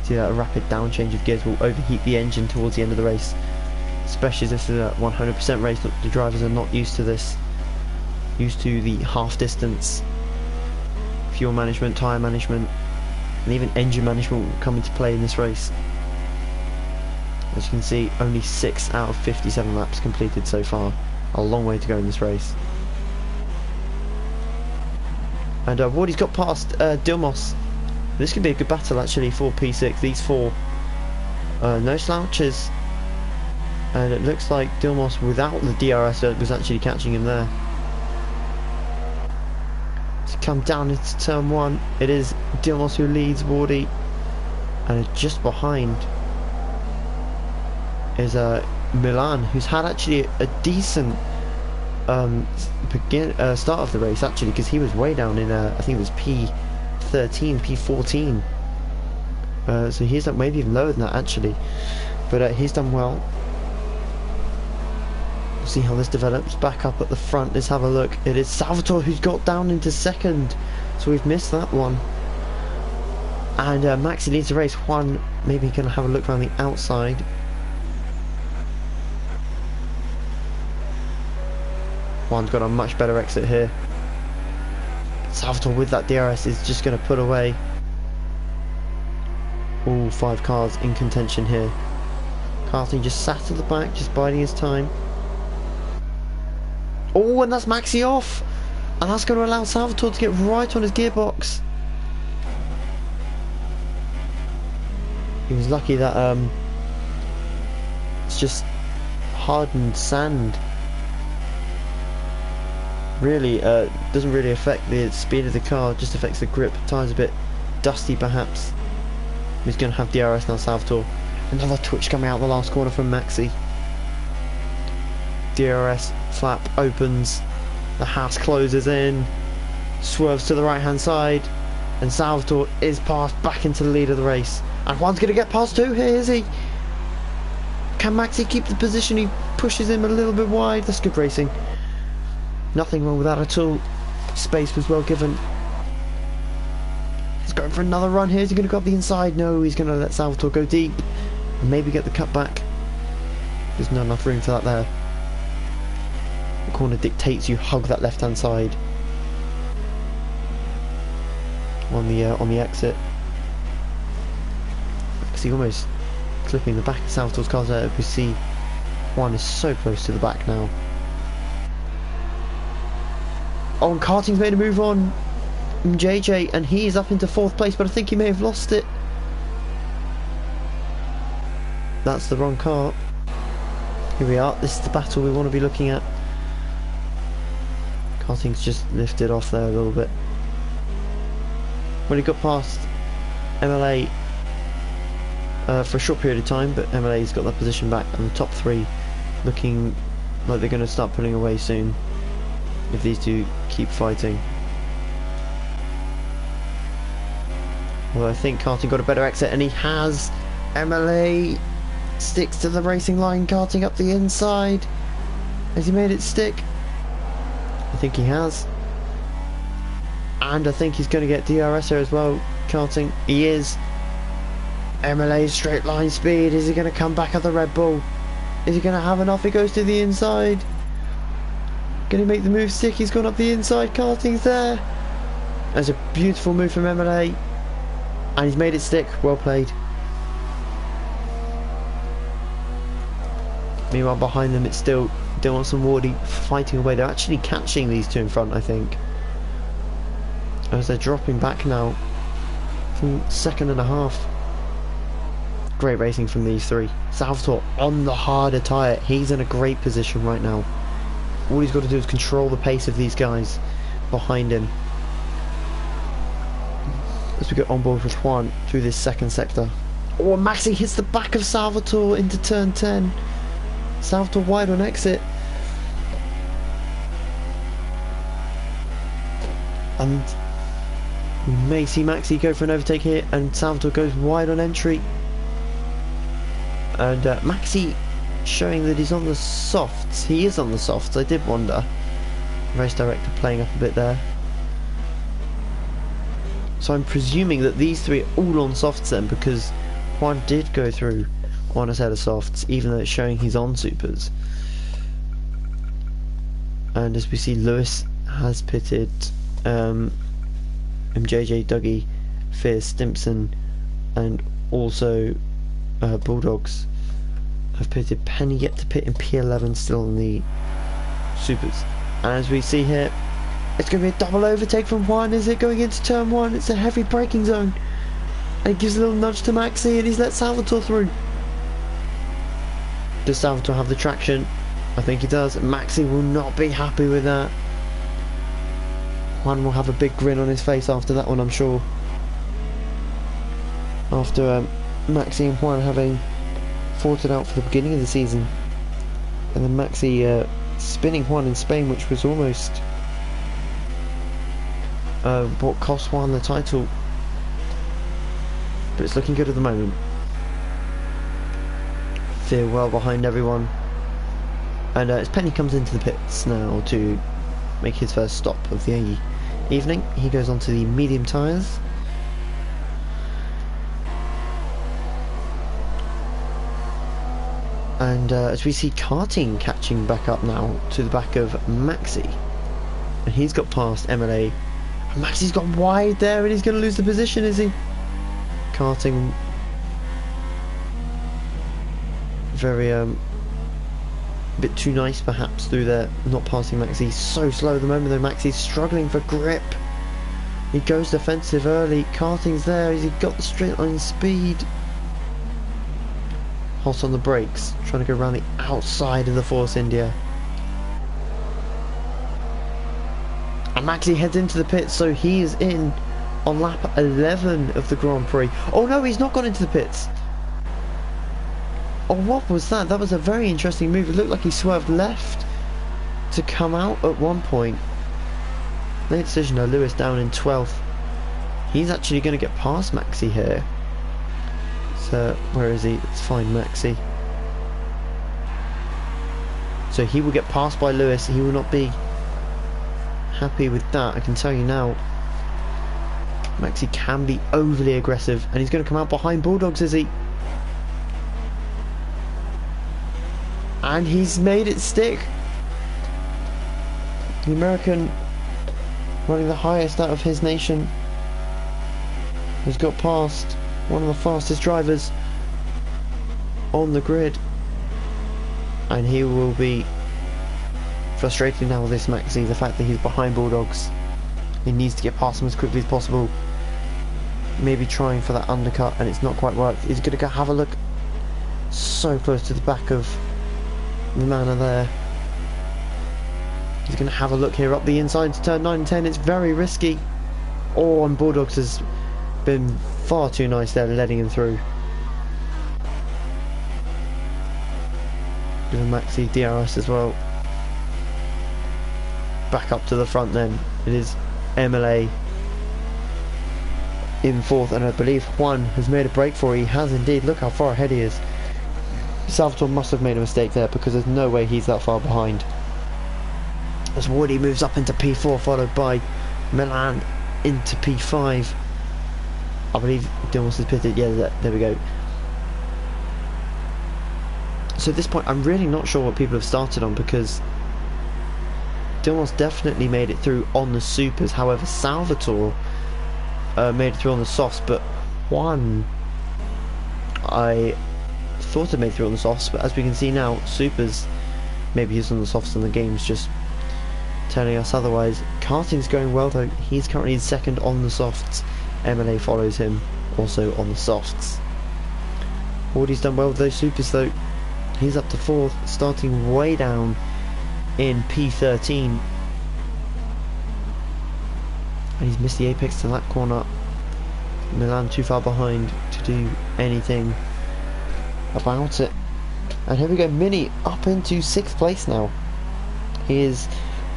See that a rapid down change of gears will overheat the engine towards the end of the race. Especially as this is a 100% race, the drivers are not used to this. Used to the half distance. Fuel management, tyre management, and even engine management will come into play in this race. As you can see, only 6 out of 57 laps completed so far. A long way to go in this race. And Wardy's got past Dilmos. This could be a good battle actually for P6. These four, no slouches. And it looks like Dilmos without the DRS was actually catching him there. To come down into turn 1, it is Dilmos who leads Wardy. And just behind is Milan, who's had actually a decent start of the race actually, because he was way down in I think it was P13, P14. So he's done maybe even lower than that actually, but he's done well. We'll see how this develops. Back up at the front, let's have a look. It is Salvatore who's got down into second, so we've missed that one. And Maxi leads the race. Juan maybe gonna have a look around the outside. Juan's got a much better exit here. Salvatore with that DRS is just going to put away all 5 cars in contention here. Karting just sat at the back, just biding his time. Oh, and that's Maxi off! And that's going to allow Salvatore to get right on his gearbox. He was lucky that it's just hardened sand. Really doesn't really affect the speed of the car, just affects the grip. Tyres a bit dusty perhaps. He's going to have DRS now, Salvatore. Another twitch coming out the last corner from Maxi. DRS flap opens, the house closes in, swerves to the right hand side, and Salvatore is passed back into the lead of the race. And Juan's going to get past too here, is he? Can Maxi keep the position? He pushes him a little bit wide. That's good racing. Nothing wrong with that at all. Space was well given. He's going for another run here. Is he going to go up the inside? No, he's going to let Salvatore go deep and maybe get the cut back. There's not enough room for that there. The corner dictates you hug that left hand side on the exit. See, almost clipping the back of Salvatore's car there. We see Juan is so close to the back now. Oh, and Karting's made a move on JJ, and he is up into 4th place, but I think he may have lost it. That's the wrong car. Here we are. This is the battle we want to be looking at. Karting's just lifted off there a little bit. Well, he got past MLA for a short period of time, but MLA's got that position back, and the top 3 looking like they're going to start pulling away soon if these two keep fighting. Well, I think Karting got a better exit, and he has. MLA sticks to the racing line. Karting up the inside. Has he made it stick? I think he has. And I think he's going to get DRS here as well. Karting, he is. MLA's straight line speed. Is he going to come back at the Red Bull? Is he going to have enough? He goes to the inside. Going to make the move stick. He's gone up the inside. Karting's there. That's a beautiful move from MLA. And he's made it stick. Well played. Meanwhile, behind them, it's still Dilmos and Wardy fighting away. They're actually catching these two in front, I think, as they're dropping back now from 2nd and a half. Great racing from these 3. Salvatore on the harder tyre. He's in a great position right now. All he's got to do is control the pace of these guys. behind him. As we go on board with Juan through this second sector. Oh, Maxi hits the back of Salvatore into turn 10. Salvatore wide on exit. And we may see Maxi go for an overtake here, and Salvatore goes wide on entry. And Maxi showing that he's on the softs. He is on the softs, I did wonder. Race director playing up a bit there. So I'm presuming that these three are all on softs then, because Juan did go through on a set of softs, even though it's showing he's on supers. And as we see, Lewis has pitted, MJJ, Dougie, Fierce, Stimpson, and also Bulldogs have pitted. Penny yet to pit in P11, still in the supers. And as we see here, it's going to be a double overtake from Juan. Is it going into turn 1? It's a heavy braking zone. And it gives a little nudge to Maxi, and he's let Salvatore through. Does Salvatore have the traction? I think he does. Maxi will not be happy with that. Juan will have a big grin on his face after that one, I'm sure. After Maxi and Juan having fought it out for the beginning of the season. And then Maxi spinning Juan in Spain, which was almost what cost Juan the title. But it's looking good at the moment. Feel well behind everyone. And as Penny comes into the pits now to make his first stop of the evening, he goes onto the medium tyres. And as we see karting catching back up now to the back of Maxi, and he's got past MLA, and Maxi's gone wide there, and he's going to lose the position, is he? Karting very a bit too nice perhaps through there, not passing Maxi. So slow at the moment though. Maxi's struggling for grip. He goes defensive early. Karting's there. Has he got the straight line speed? Hot on the brakes, trying to go around the outside of the Force India. And Maxi heads into the pits, so he is in on lap 11 of the Grand Prix. Oh no, he's not gone into the pits. Oh, what was that? That was a very interesting move. It looked like he swerved left to come out at one point. Late decision though, Lewis down in 12th. He's actually going to get past Maxi here. So, where is he? Let's find Maxi. So he will get passed by Lewis. He will not be happy with that, I can tell you now. Maxi can be overly aggressive, and he's going to come out behind Bulldogs, is he? And he's made it stick. The American, running the highest out of his nation, has got past one of the fastest drivers on the grid, and he will be frustrated now with this Maxi, the fact that he's behind Bulldogs. He needs to get past him as quickly as possible. Maybe trying for that undercut, and it's not quite worked. He's going to go have a look. So close to the back of the man there. He's going to have a look here up the inside to turn 9 and 10. It's very risky. Oh, and Bulldogs has been far too nice there, letting him through. Giving Maxi DRS as well. Back up to the front then. It is MLA in 4th, and I believe Juan has made a break for it. He has indeed. Look how far ahead he is. Salvatore must have made a mistake there, because there's no way he's that far behind. As Woody moves up into P4, followed by Milan into P5. I believe Dilmas has pitted. Yeah, there we go. So at this point, I'm really not sure what people have started on, because Dilmas definitely made it through on the supers. However, Salvatore made it through on the softs, but Juan, I thought had made through on the softs, but as we can see now, supers, maybe he's on the softs and the game's just telling us otherwise. Karting's going well though. He's currently in 2nd on the softs. MLA follows him, also on the softs. Wardy's done well with those supers though. He's up to 4th, starting way down in P13. And he's missed the apex to that corner. Milan too far behind to do anything about it. And here we go, Mini up into 6th place now. He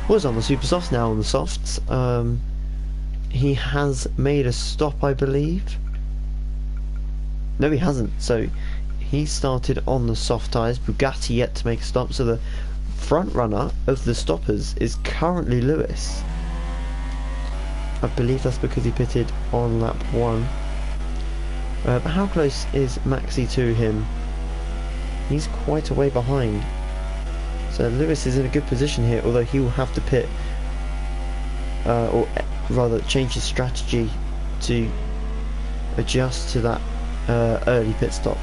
was on the super softs, now on the softs. He has made a stop, I believe. No, he hasn't. So he started on the soft tyres. Bugatti yet to make a stop. So the front runner of the stoppers is currently Lewis. I believe that's because he pitted on lap 1. But how close is Maxi to him? He's quite a way behind. So Lewis is in a good position here, although he will have to pit, or rather change his strategy to adjust to that early pit stop.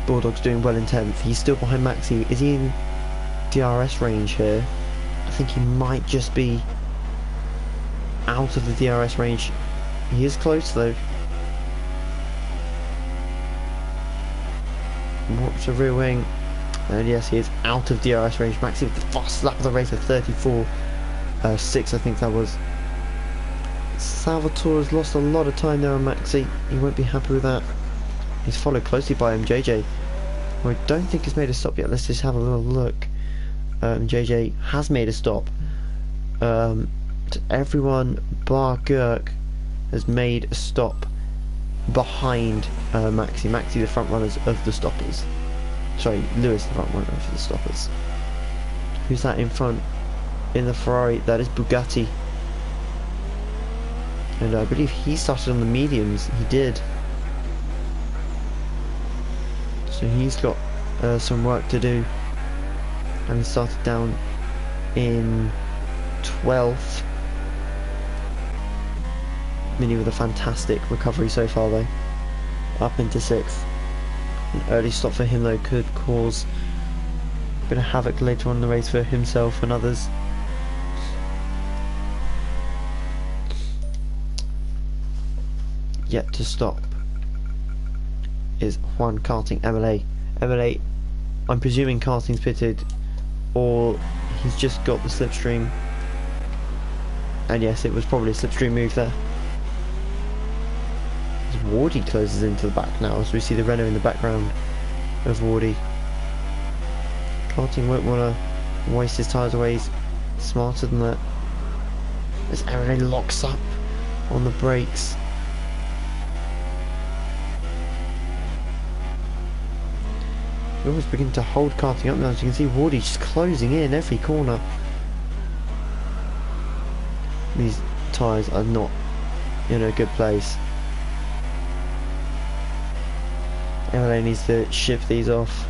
Bulldog's doing well in 10th. He's still behind Maxi. Is he in DRS range here? I think he might just be out of the DRS range. He is close though. Watch the rear wing. And yes, he is out of DRS range. Maxi with the fast lap of the race at 34.6, I think that was. Salvatore's lost a lot of time there on Maxi. He won't be happy with that. He's followed closely by JJ, who I don't think has made a stop yet. Let's just have a little look. JJ has made a stop. Everyone bar Gurk has made a stop behind Maxi. Maxi, the front runners of the stoppers. Sorry, Lewis, the front runner of the stoppers. Who's that in front? In the Ferrari, that is Bugatti. And I believe he started on the mediums. He did. So he's got some work to do. And he started down in 12th. Mini with a fantastic recovery so far though. Up into 6th. An early stop for him though could cause a bit of havoc later on in the race for himself and others. Yet to stop is Juan Karting MLA. MLA, I'm presuming Karting's pitted, or he's just got the slipstream. And yes, it was probably a slipstream move there. Wardy closes into the back now as we see the Renault in the background of Wardy. Karting won't want to waste his tyres away, he's smarter than that. As Aaron locks up on the brakes. We almost begin to hold Karting up now, as you can see Wardy just closing in every corner. These tyres are not in a good place. MLA needs to ship these off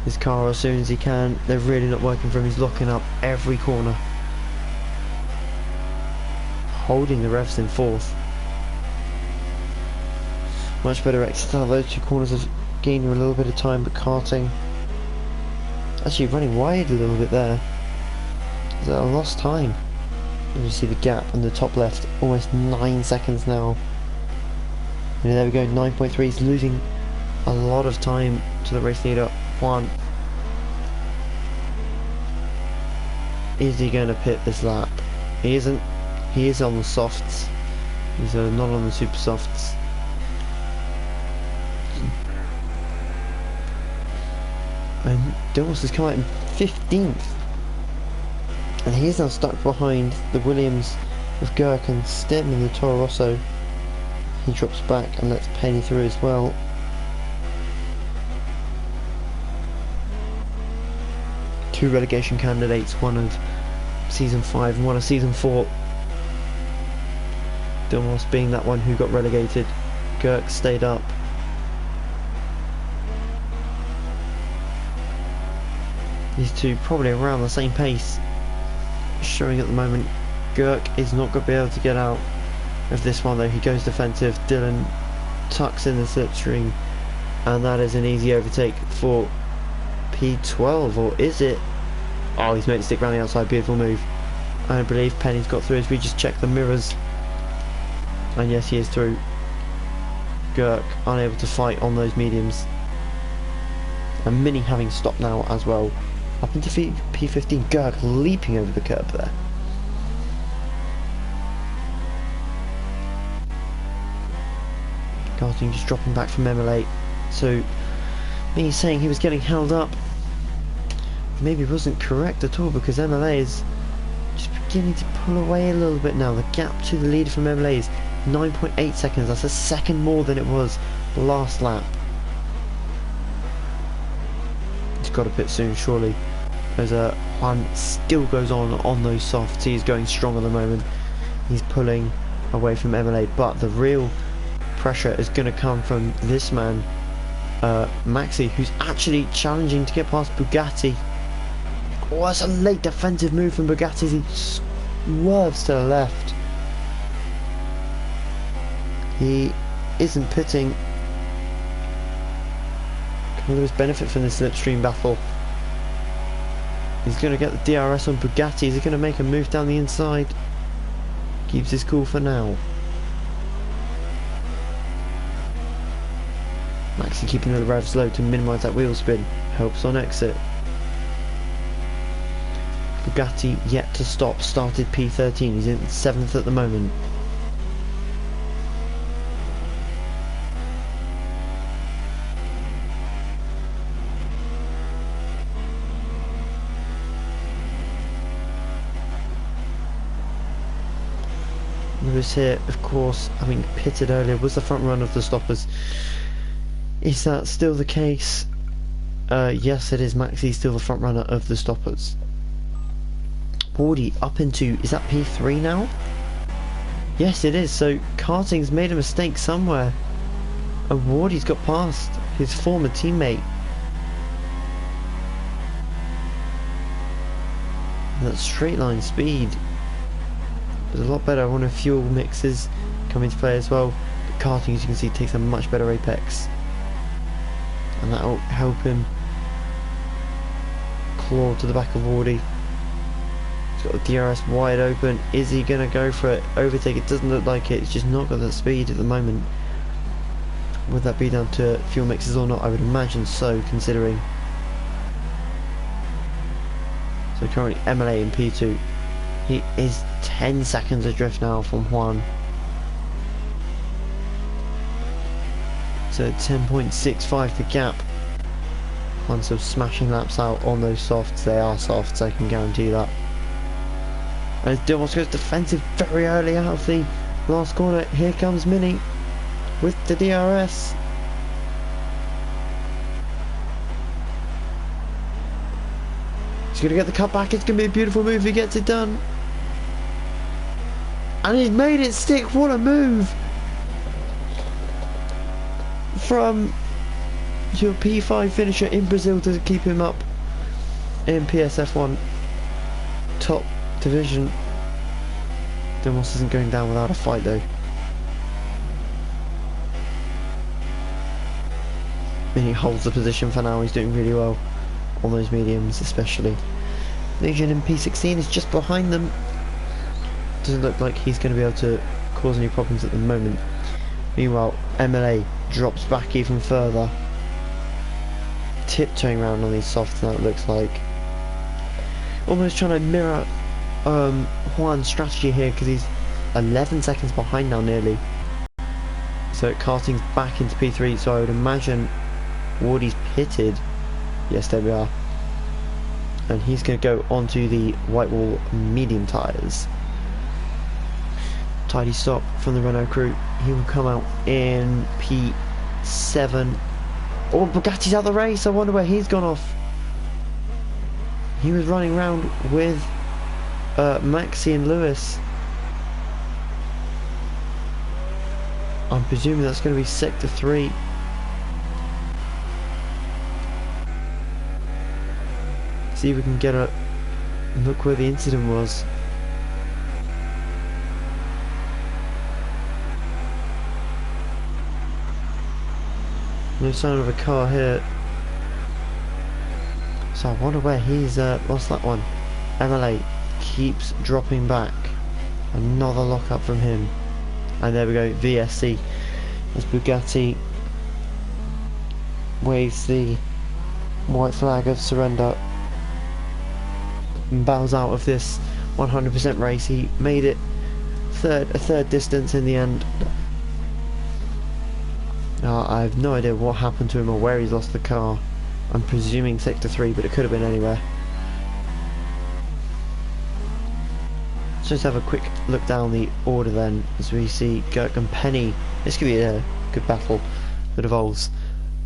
his car as soon as he can. They're really not working for him. He's locking up every corner. Holding the revs in 4th. Much better exit out of those two corners have gained him a little bit of time, but Karting actually running wide a little bit there. Is that a lost time? You see the gap in the top left, almost 9 seconds now. And there we go, 9.3. He's losing a lot of time to the race leader, Juan. Is he going to pit this lap? He isn't. He is on the softs. He's not on the super softs. And Dawes has come out in 15th. And he is now stuck behind the Williams of Gurk and Stem in the Toro Rosso. He drops back and lets Penny through as well. Two relegation candidates, one of season 5 and one of season 4. Dilmos being that one who got relegated. Gurk stayed up. These two probably around the same pace. Showing at the moment Gurk is not going to be able to get out of this one though. He goes defensive. Dylan tucks in the slipstream, and that is an easy overtake for P12, or is it? Oh, he's made it stick around the outside. Beautiful move. I believe Penny's got through as we just check the mirrors. And yes, he is through. Gurk unable to fight on those mediums. And Mini having stopped now as well. Up into P15, Gurk leaping over the curb there. Karting just dropping back from MLA. So me saying he was getting held up maybe wasn't correct at all, because MLA is just beginning to pull away a little bit now. The gap to the lead from MLA is 9.8 seconds. That's a second more than it was last lap. He's got to pit soon, surely. As Juan still goes on those softs. He's going strong at the moment. He's pulling away from MLA, but the real pressure is going to come from this man, Maxi, who's actually challenging to get past Bugatti. Oh, that's a late defensive move from Bugatti. He swerves to the left. He isn't pitting. Can Lewis benefit from this slipstream battle? He's going to get the DRS on Bugatti. Is he going to make a move down the inside? Keeps his cool for now. Maxi keeping the revs low to minimise that wheel spin. Helps on exit. Bugatti yet to stop. Started P13. He's in 7th at the moment. Lewis here, of course, having pitted earlier, was the front runner of the stoppers. Is that still the case? Yes, it is. Maxi still the front runner of the stoppers. Wardy up into, is that P3 now? Yes, it is. So Karting's made a mistake somewhere, and Wardy's got past his former teammate. That straight line speed was a lot better. One of fuel mixes come into play as well. But Karting, as you can see, takes a much better apex, and that will help him claw to the back of Wardy. He's got the DRS wide open. Is he going to go for it? Overtake? It doesn't look like it. It's just not got that speed at the moment. Would that be down to fuel mixes or not? I would imagine so, considering. So currently MLA in P2. He is 10 seconds adrift now from Juan. So 10.65 the gap. Juan's still smashing laps out on those softs. They are softs, I can guarantee that. And as Dilmos goes defensive very early out of the last corner. Here comes Mini with the DRS. He's going to get the cut back. It's going to be a beautiful move if he gets it done. And he's made it stick. What a move from your P5 finisher in Brazil to keep him up in PSF1 top division. Dilmos isn't going down without a fight though. And he holds the position for now. He's doing really well on those mediums, especially. Legion in P16 is just behind them. Doesn't look like he's going to be able to cause any problems at the moment. Meanwhile, MLA drops back even further, tiptoeing around on these softs now, it looks like. Almost trying to mirror Juan's strategy here, because he's 11 seconds behind now nearly. So Karting's back into P3, so I would imagine Wardy's pitted. Yes, there we are. And he's going to go onto the white wall medium tyres. Tidy stop from the Renault crew. He will come out in P7. Oh, Bugatti's out the race. I wonder where he's gone off. He was running around with Maxi and Lewis. I'm presuming that's going to be sector 3. See if we can get a look where the incident was. No sign of a car here. So I wonder where he's lost that one. MLA keeps dropping back. Another lockup from him. And there we go, VSC. As Bugatti waves the white flag of surrender and bows out of this 100% race. He made it a third distance in the end. I have no idea what happened to him or where he's lost the car. I'm presuming sector 3, but it could have been anywhere. Let's just have a quick look down the order then, as we see Girk and Penny. This could be a good battle that evolves.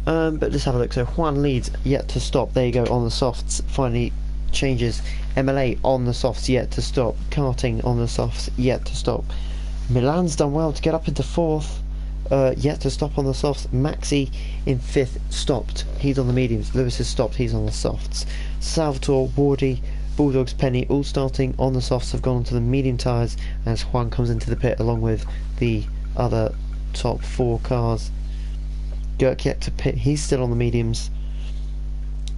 But let's have a look. So Juan leads, yet to stop. There you go, on the softs. Finally changes. MLA on the softs, yet to stop. Karting on the softs, yet to stop. Milan's done well to get up into 4th. Yet to stop on the softs. Maxi in 5th, stopped. He's on the mediums. Lewis has stopped. He's on the softs. Salvatore, Wardy, Bulldogs, Penny, all starting on the softs, have gone onto the medium tyres as Juan comes into the pit along with the other top 4 cars. Girk yet to pit. He's still on the mediums.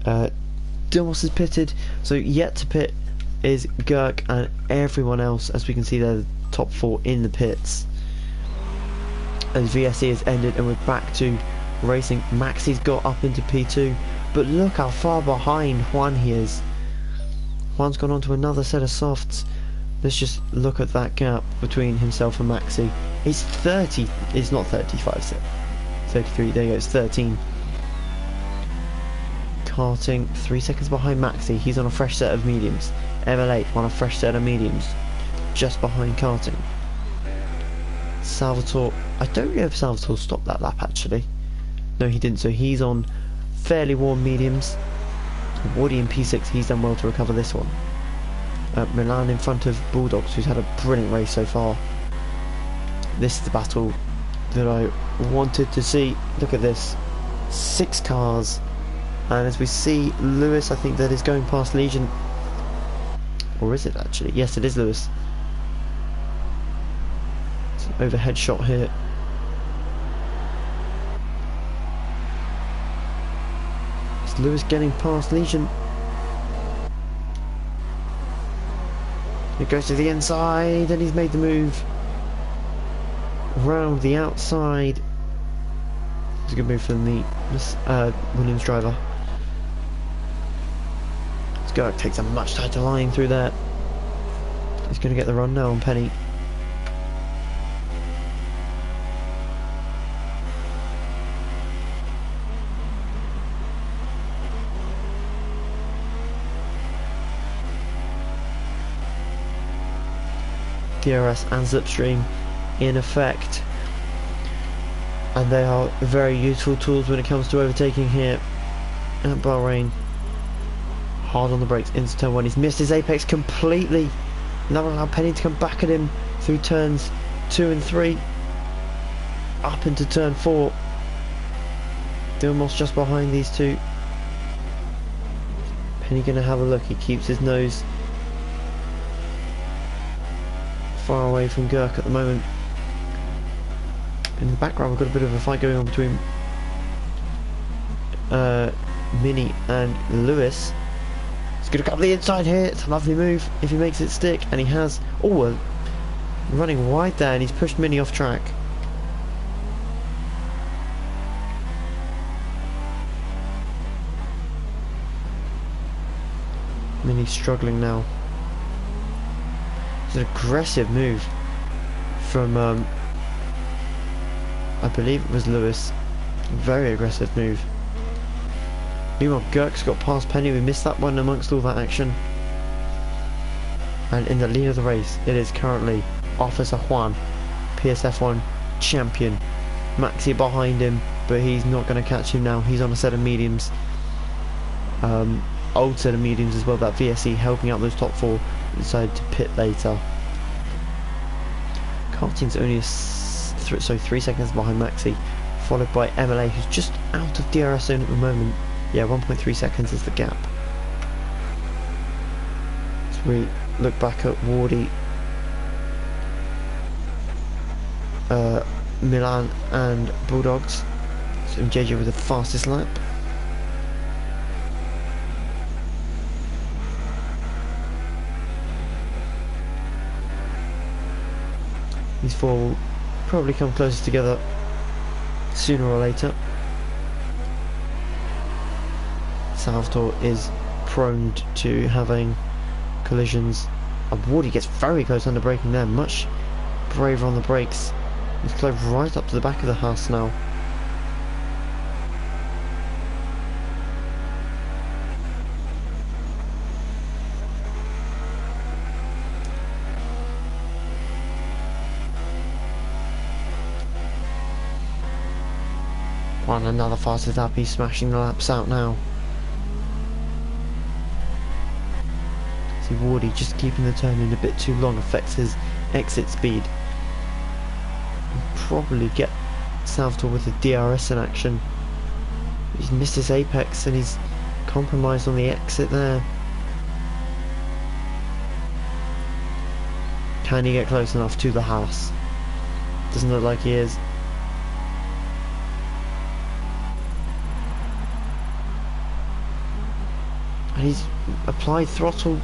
Dilmos is pitted. So yet to pit is Girk and everyone else. As we can see, they're the top 4 in the pits. As VSE has ended and we're back to racing. Maxi's got up into P2, but look how far behind Juan he is. Juan's gone on to another set of softs. Let's just look at that gap between himself and Maxi. It's 30, it's not 35, 33, there you go, it's 13. Karting 3 seconds behind Maxi. He's on a fresh set of mediums. ML8 on a fresh set of mediums, just behind Karting. Salvatore, I don't know if Salvatore stopped that lap actually. No, he didn't, so he's on fairly warm mediums. Woody in P6, he's done well to recover this one. Milan in front of Bulldogs, who's had a brilliant race so far. This is the battle that I wanted to see. Look at this, 6 cars, and as we see Lewis, I think that is going past Legion, or is it actually? Yes, it is Lewis. It's an overhead shot here. Is Lewis getting past Legion? It goes to the inside and he's made the move round the outside. It's a good move from the Williams driver. Girk takes a much tighter line through there. He's going to get the run now on Penny. DRS and slipstream in effect, and they are very useful tools when it comes to overtaking here at Bahrain. Hard on the brakes into turn 1. He's missed his apex completely. Not allowed Penny to come back at him through turns 2 and 3. Up into turn 4. Dilmos just behind these two. Penny gonna have a look. He keeps his nose far away from Girk at the moment. In the background we've got a bit of a fight going on between Mini and Lewis. He's going to come to the inside here. It's a lovely move if he makes it stick, and he has. Oh, running wide there, and he's pushed Mini off track. Mini's struggling now. It's an aggressive move from I believe it was Lewis. Very aggressive move. Meanwhile, Girk's got past Penny. We missed that one amongst all that action. And in the lead of the race, it is currently Officer Juan, PSF1 champion. Maxi behind him, but he's not going to catch him now. He's on a set of mediums. Old set of mediums as well. That VSE helping out those top 4. Decided to pit later. Karting's only 3 seconds behind Maxi, followed by MLA, who's just out of DRS zone at the moment. Yeah, 1.3 seconds is the gap. As we look back at Wardy, Milan and Bulldogs. So JJ with the fastest lap. These 4 will probably come closer together sooner or later. Salvatore is prone to having collisions. Wardy gets very close under braking there, much braver on the brakes. He's close right up to the back of the Haas now. on another fastest lap. He's smashing the laps out now. See Wardy just keeping the turn in a bit too long affects his exit speed. Probably get Salvatore with the DRS in action. He's missed his apex and he's compromised on the exit there. Can he get close enough to the house? Doesn't look like he is. And he's applied throttle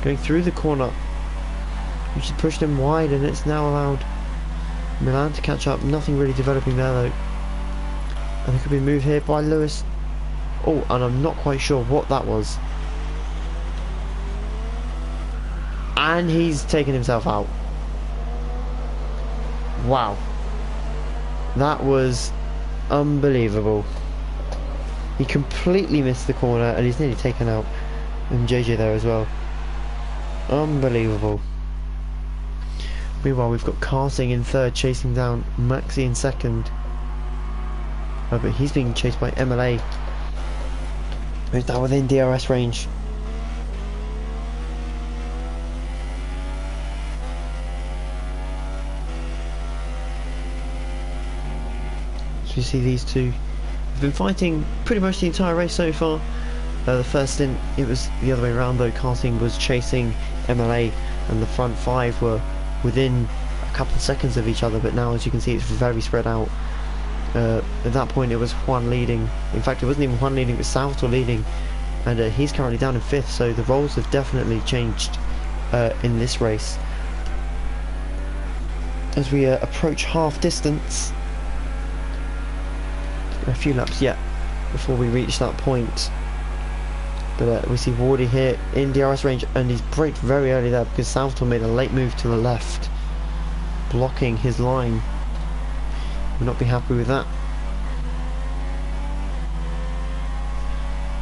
going through the corner, which has pushed him wide, and it's now allowed Milan to catch up. Nothing really developing there though. And there could be a move here by Lewis. Oh, and I'm not quite sure what that was. And he's taken himself out. Wow. That was unbelievable. He completely missed the corner and he's nearly taken out JJ there as well. Unbelievable. Meanwhile, we've got Karting in third, chasing down Maxi in second. Oh, but he's being chased by MLA, who's now within DRS range. So you see these two have been fighting pretty much the entire race so far. The first stint, it was the other way around though. Karting was chasing MLA and the front five were within a couple of seconds of each other, but now as you can see it's very spread out. At that point it was Juan leading. In fact, it wasn't even Juan leading, it was Salvatore leading, and he's currently down in fifth, so the roles have definitely changed in this race. As we approach half distance, a few laps yet before we reach that point. But we see Wardy here in DRS range, and he's braked very early there because Salvatore made a late move to the left, blocking his line. Will not be happy with that.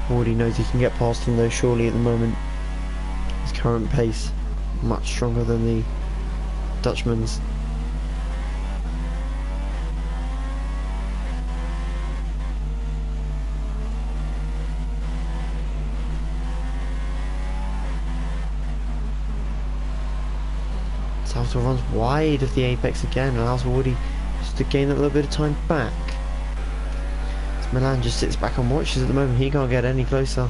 Wardy knows he can get past him though, surely at the moment. His current pace much stronger than the Dutchman's. Salvatore runs wide of the apex again, allows Wardy just to gain a little bit of time back. As Milan just sits back and watches at the moment, he can't get any closer.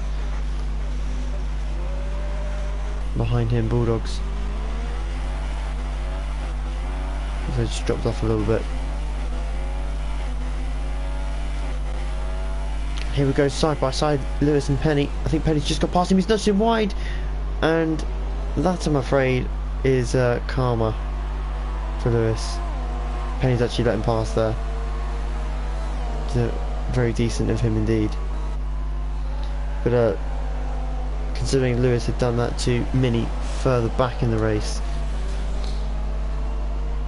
Behind him, Bulldogs. So just dropped off a little bit. Here we go, side by side, Lewis and Penny. I think Penny's just got past him, he's nudged him wide, and that, I'm afraid, is karma for Lewis. Penny's actually let him pass there. Very decent of him indeed. But considering Lewis had done that to Mini further back in the race,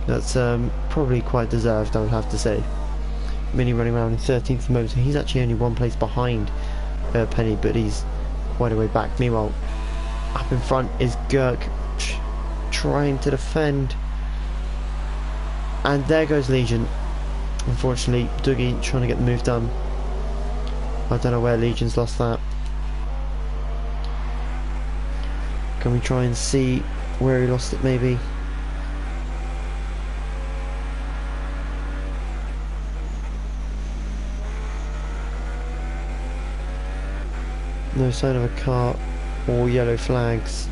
that's probably quite deserved, I would have to say. Mini running around in 13th at the moment, so he's actually only one place behind Penny, but he's quite a way back. Meanwhile, up in front is Gurk, trying to defend, and there goes Legion. Unfortunately, Dougie trying to get the move done. I don't know where Legion's lost that. Can we try and see where he lost it maybe? No sign of a car or yellow flags.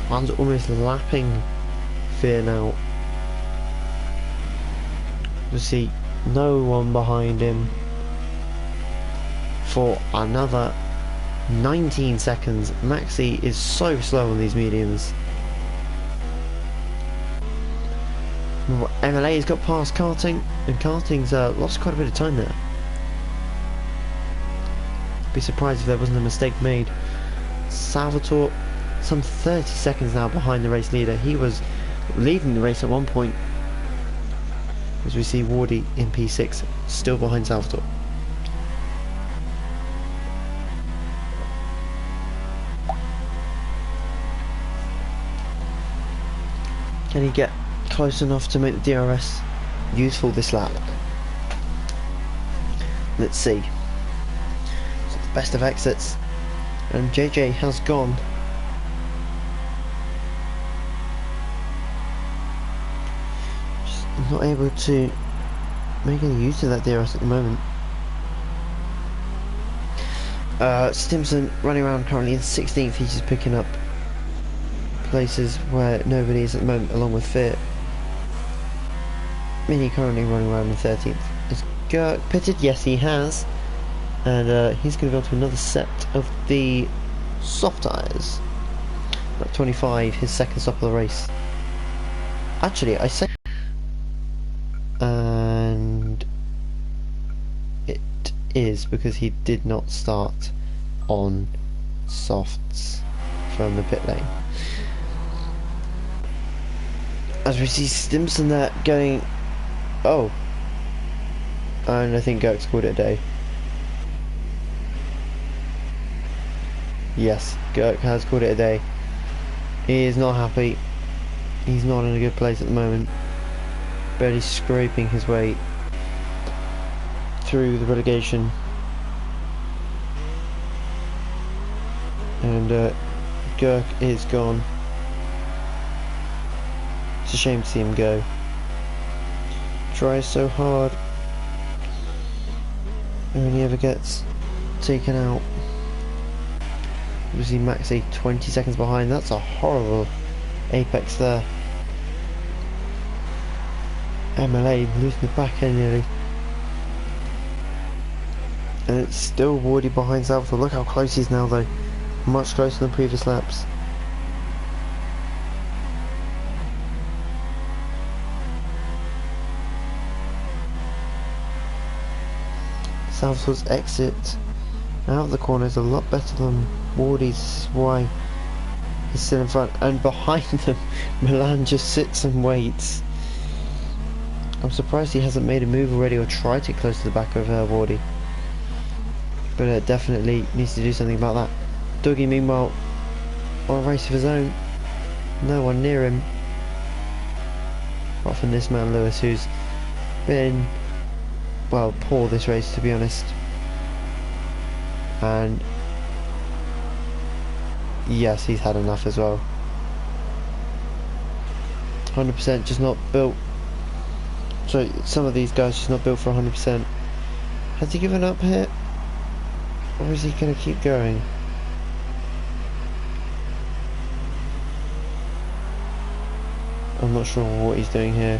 One's almost lapping Fear now. You see no one behind him for another 19 seconds. Maxi is so slow on these mediums. MLA has got past Karting, and Karting's lost quite a bit of time there. Be surprised if there wasn't a mistake made. Salvatore, some 30 seconds now behind the race leader. He was leading the race at one point. As we see Wardy in P6, still behind Salvatore. Can he get close enough to make the DRS useful this lap. Let's see. So the best of exits, and JJ has gone. Just not able to make any use of that DRS at the moment. Stimson running around currently in 16th. He's just picking up places where nobody is at the moment, along with Fit. Mini currently running around in 13th. Is Gurk pitted? Yes, he has. And he's going to go to another set of the soft tyres. At 25, his second stop of the race. Actually, I say... And... it is, because he did not start on softs from the pit lane. As we see Stimson there going... Oh. And I think Gurk's called it a day. Yes, Gurk has called it a day. He is not happy. He's not in a good place at the moment. Barely scraping his way through the relegation. And Gurk is gone. It's a shame to see him go. Tries so hard. Only ever gets taken out. We see Maxi 20 seconds behind. That's a horrible apex there. MLA losing the back end nearly. And it's still Wardy behind Salvatore. Look how close he is now though. Much closer than previous laps. Salvatore's exit out of the corner is a lot better than Wardy's. This is why he's still in front. And behind them, Milan just sits and waits. I'm surprised he hasn't made a move already or tried to close to the back of Wardy. But definitely needs to do something about that. Dougie, meanwhile, on a race of his own. No one near him. Apart from this man, Lewis, who's been, well, poor this race, to be honest. And yes, he's had enough as well. 100% just not built. So some of these guys just not built for 100%. Has he given up here? Or is he going to keep going? I'm not sure what he's doing here.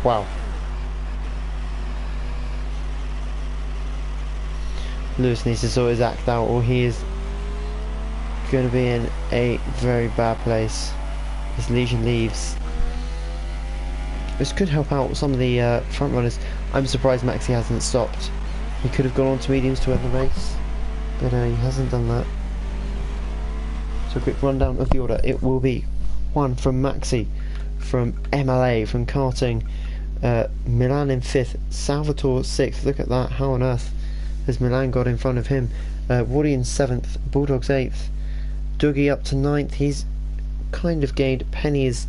Wow. Lewis needs to sort his act out or he is going to be in a very bad place. His Legion leaves. This could help out some of the front runners. I'm surprised Maxi hasn't stopped. He could have gone on to mediums to win the race, but he hasn't done that. So a quick rundown of the order. It will be 1 from Maxi, from MLA, from karting, Milan in 5th, Salvatore 6th. Look at that, how on earth has Milan got in front of him? Woody in 7th, Bulldogs 8th, Dougie up to 9th. He's kind of gained. Penny has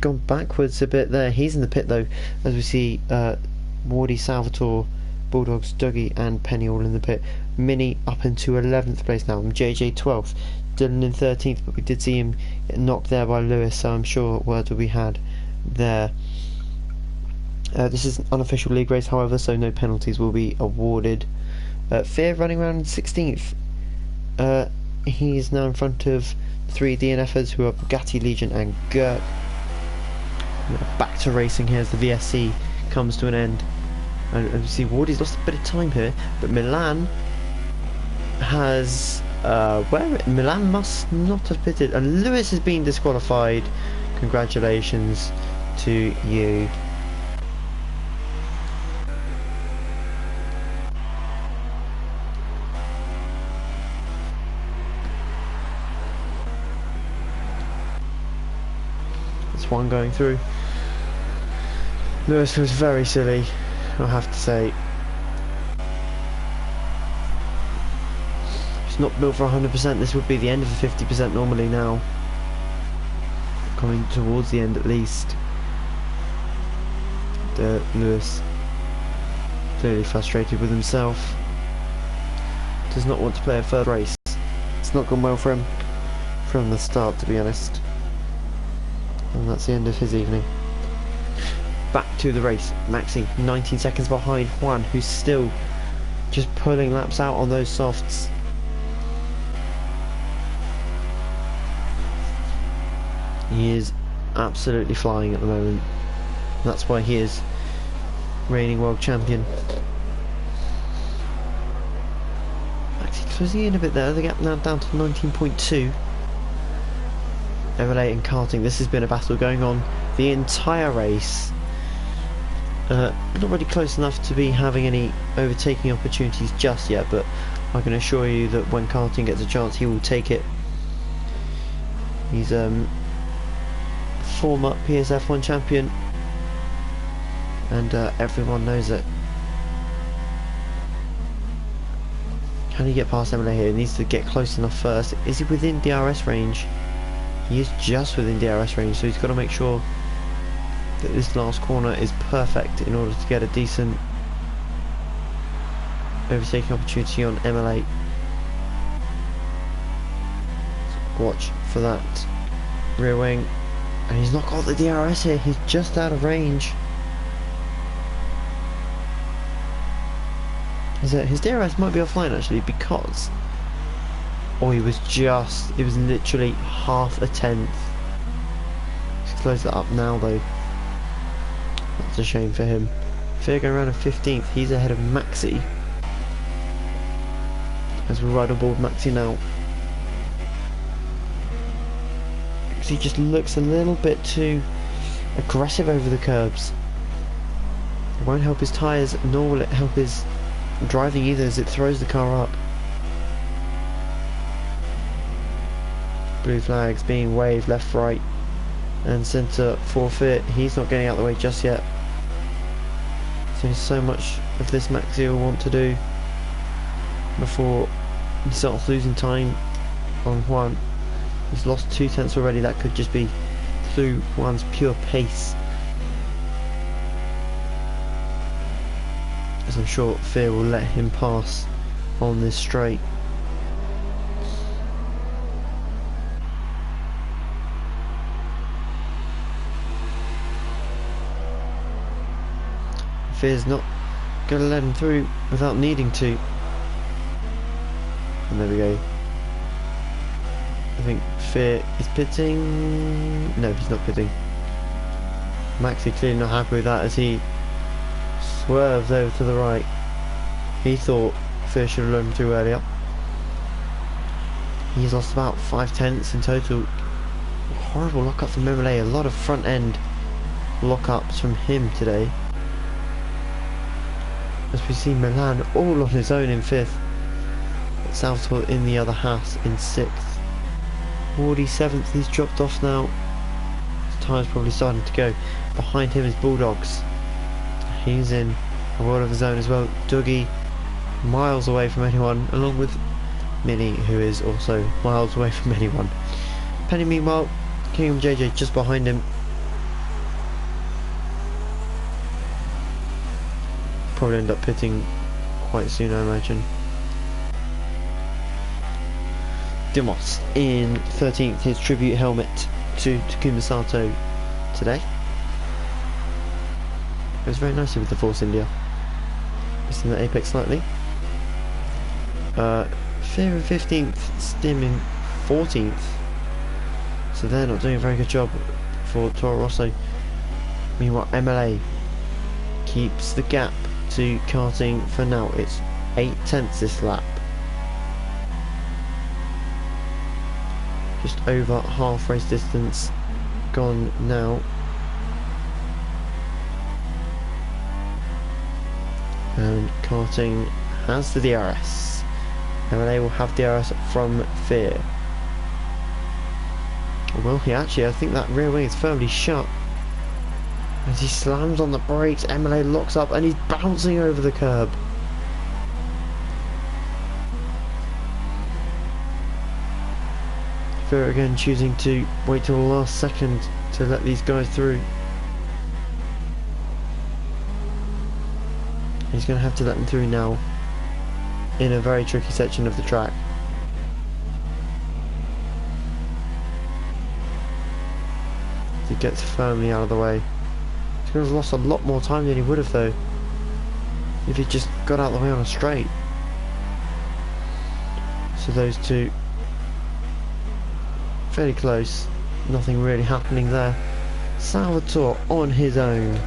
gone backwards a bit there. He's in the pit though, as we see Wardy, Salvatore, Bulldogs, Dougie and Penny all in the pit. Mini up into 11th place now, and JJ 12th, Dylan in 13th, but we did see him get knocked there by Lewis, so I'm sure words will be had there. This is an unofficial league race however, so no penalties will be awarded. Fear running around in 16th. He is now in front of 3 DNFers who are Bugatti, Legion and Gurk. Back to racing here as the VSC comes to an end. And you see Wardy's lost a bit of time here, but Milan has Milan must not have pitted, and Lewis has been disqualified. Congratulations to you. That's one going through. Lewis was very silly, I have to say. It's not built for 100%. This would be the end of the 50% normally now. Coming towards the end at least. Lewis, clearly frustrated with himself, does not want to play a third race. It's not gone well for him from the start, to be honest. And that's the end of his evening. Back to the race. Maxi 19 seconds behind Juan, who's still just pulling laps out on those softs. He is absolutely flying at the moment. That's why he is reigning world champion. Actually closing in a bit there. The gap now down to 19.2. MLA and karting. This has been a battle going on the entire race. Not really close enough to be having any overtaking opportunities just yet, but I can assure you that when karting gets a chance, he will take it. He's former PSF1 champion, and everyone knows it. Can he get past MLA here? He needs to get close enough first. Is he within DRS range? He is just within DRS range, so he's got to make sure that this last corner is perfect in order to get a decent overtaking opportunity on MLA. Watch for that rear wing, and he's not got the DRS here. He's just out of range. His DRS might be offline actually, because it was literally half a tenth. Let's close that up now though. That's a shame for him. Fear going around in 15th, he's ahead of Maxi. As we ride on board Maxi now. He just looks a little bit too aggressive over the curbs. It won't help his tyres, nor will it help his driving either, as it throws the car up. Blue flags being waved left, right and centre. Forfeit. He's not getting out of the way just yet. So there's so much of this Maxi will want to do before he starts losing time on Juan. He's lost 2 tenths already. That could just be through Juan's pure pace, as I'm sure Fear will let him pass on this straight. Fear's not going to let him through without needing to. And there we go. I think Fear is pitting. No, he's not pitting. Maxi clearly not happy with that as he swerves over to the right. He thought Fear should have let him through earlier. He's lost about 5 tenths in total. Horrible lock-up from MLA. A lot of front end lock-ups from him today. As we see Milan all on his own in 5th. Salvatore in the other half in 6th. Wardy 7th, he's dropped off now. His tyre's probably starting to go. Behind him is Bulldogs. He's in a world of his own as well. Dougie miles away from anyone, along with Minnie, who is also miles away from anyone. Penny meanwhile, Kingdom JJ just behind him. Probably end up pitting quite soon, I imagine. Dimos in 13th, his tribute helmet to Takuma Sato today. It was very nicely with the Force India. Missing the apex slightly. Fear in 15th, Stim in 14th. So they're not doing a very good job for Toro Rosso. Meanwhile, MLA keeps the gap to karting for now. It's 8 tenths this lap. Just over half race distance gone now. And karting has the DRS. MLA will have DRS from Fear. Well, he actually, I think that rear wing is firmly shut. As he slams on the brakes, MLA locks up and he's bouncing over the curb. Fear again choosing to wait till the last second to let these guys through. He's going to have to let them through now in a very tricky section of the track. He gets firmly out of the way. He's going to have lost a lot more time than he would have though if he just got out of the way on a straight. So those two fairly close, nothing really happening there. Salvatore on his own.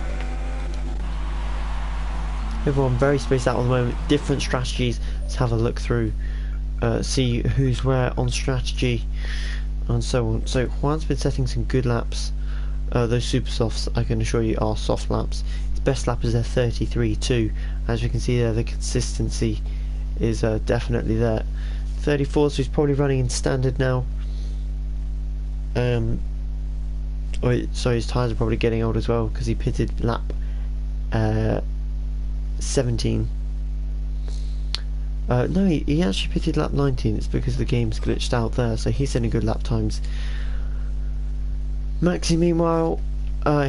Everyone very spaced out at the moment, different strategies. Let's have a look through, see who's where on strategy and so on. So Juan's been setting some good laps. Those super softs I can assure you are soft laps. His best lap is a 33.2. As you can see there, the consistency is definitely there. 34, so he's probably running in standard now. Sorry, his tyres are probably getting old as well because he pitted lap 17. No, he actually pitted lap 19. It's because the game's glitched out there, so he's setting good lap times. Maxi, meanwhile,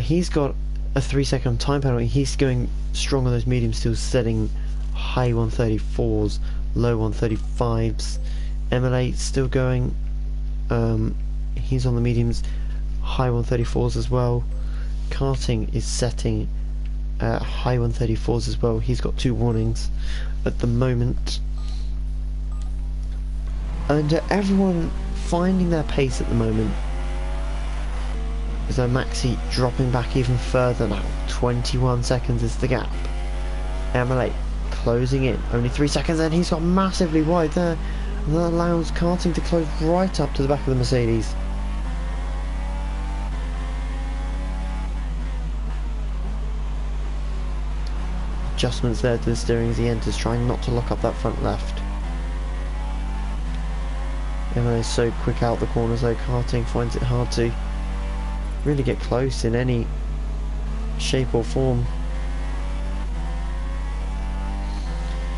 he's got a 3-second time penalty. He's going strong on those mediums, still setting high 134s, low 135s. MLA still going. He's on the mediums, high 134s as well. Karting is setting high 134s as well. He's got 2 warnings at the moment. And everyone finding their pace at the moment. So Maxi dropping back even further now. 21 seconds is the gap. MLA closing in. Only 3 seconds and he's got massively wide there. And that allows Karting to close right up to the back of the Mercedes. Adjustments there to the steering as he enters, trying not to lock up that front left. MLA is so quick out the corners though, Karting finds it hard to really get close in any shape or form.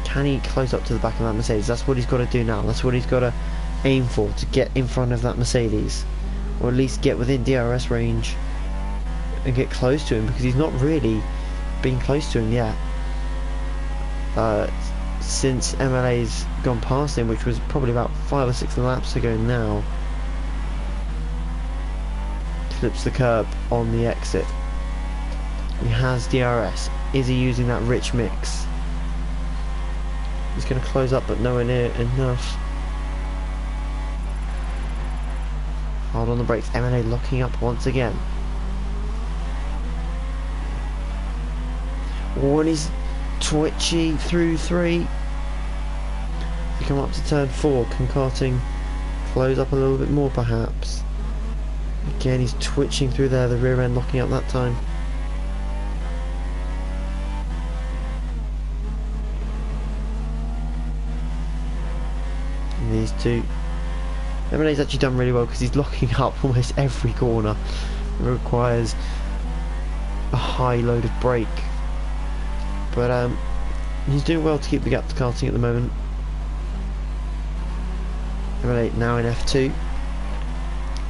Can he close up to the back of that Mercedes? That's what he's got to do now. That's what he's got to aim for, to get in front of that Mercedes, or at least get within DRS range and get close to him, because he's not really been close to him yet since MLA's gone past him, which was probably about 5 or 6 laps ago now. Flips the curb on the exit. He has DRS. Is he using that rich mix? He's going to close up, but nowhere near enough. Hold on the brakes. MLA locking up once again. Oh, and he's twitchy through 3. You come up to turn 4. Can Karting close up a little bit more, perhaps? Again, he's twitching through there. The rear end locking up that time. And these two. MLA's actually done really well because he's locking up almost every corner. It requires a high load of brake. But he's doing well to keep the gap to Karting at the moment. MLA now in F2.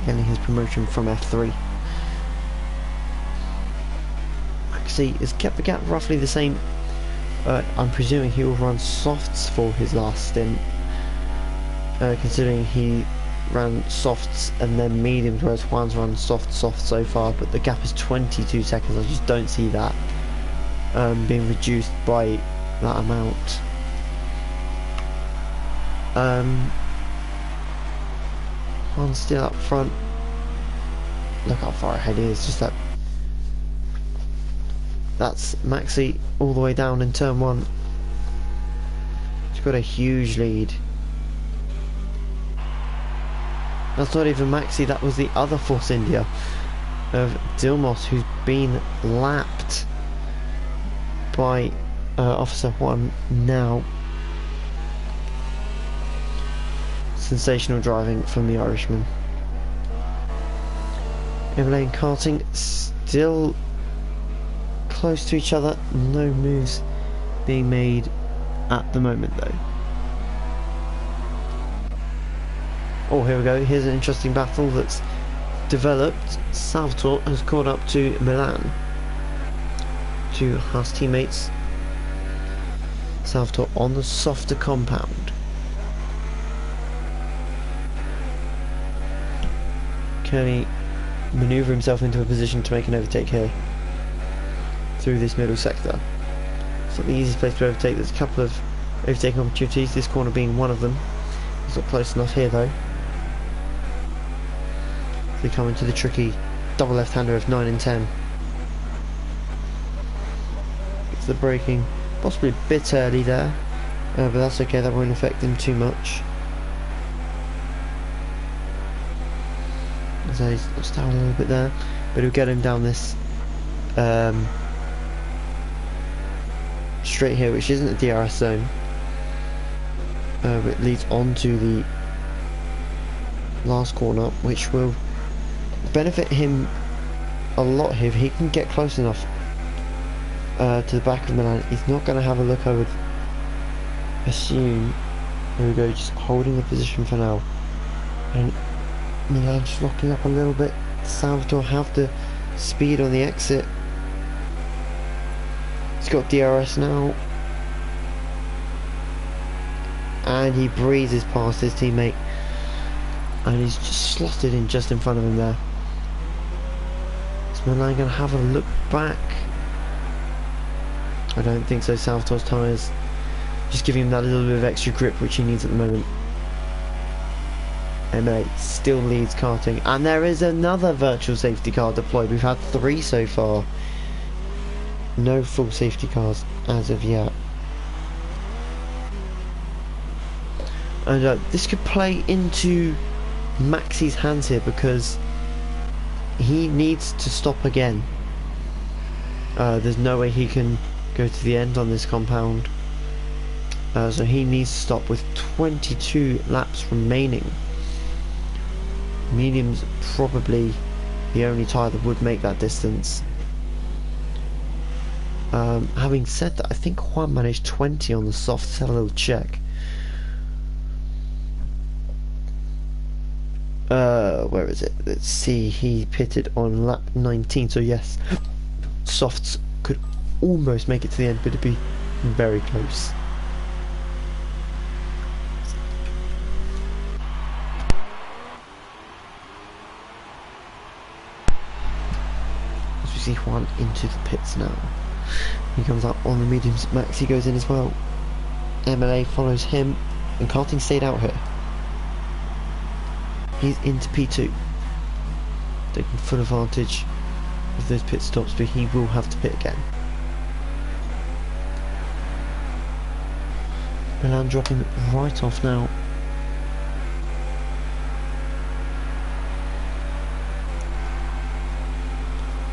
Getting his promotion from F3. Maxi has kept the gap roughly the same. I'm presuming he will run softs for his last stint, considering he ran softs and then mediums, whereas Juan's run soft so far, but the gap is 22 seconds. I just don't see that being reduced by that amount. Juan's still up front. Look how far ahead he is. Just that. That's Maxi all the way down in turn 1. He's got a huge lead. That's not even Maxi, that was the other Force India of Dilmos, who's been lapped by Officer 1 now. Sensational driving from the Irishman. MLA and Karting still close to each other. No moves being made at the moment though. Oh, here we go. Here's an interesting battle that's developed. Salvatore has caught up to Milan. Two Haas teammates. Salvatore on the softer compound. Can he manoeuvre himself into a position to make an overtake here through this middle sector? It's not the easiest place to overtake. There's a couple of overtaking opportunities, this corner being one of them. He's not close enough here though. They come into the tricky double left-hander of 9 and 10. It's the braking, possibly a bit early there, but that's okay, that won't affect him too much. So he's lost down a little bit there, but he'll get him down this straight here, which isn't a DRS zone, but it leads on to the last corner, which will benefit him a lot here if he can get close enough to the back of Milan. He's not going to have a look, I would assume. There we go, just holding the position for now, and Milan just locking up a little bit. Salvatore have the speed on the exit. He's got DRS now, and he breezes past his teammate, and he's just slotted in just in front of him there. Is Milan going to have a look back? I don't think so. Salvatore's tyres just giving him that little bit of extra grip which he needs at the moment. M8 still leads karting, and there is another virtual safety car deployed. We've had 3 so far. No full safety cars as of yet. And this could play into Maxi's hands here, because he needs to stop again. There's no way he can go to the end on this compound, so he needs to stop with 22 laps remaining. Medium's probably the only tyre that would make that distance. Having said that, I think Juan managed 20 on the soft. Let's have a little check. Where is it? Let's see, he pitted on lap 19, so yes, softs could almost make it to the end, but it'd be very close. As we see Juan into the pits now. He comes up on the mediums. Maxi goes in as well. MLA follows him, and karting stayed out here. He's into P2, taking full advantage of those pit stops, but he will have to pit again. Milan dropping right off now.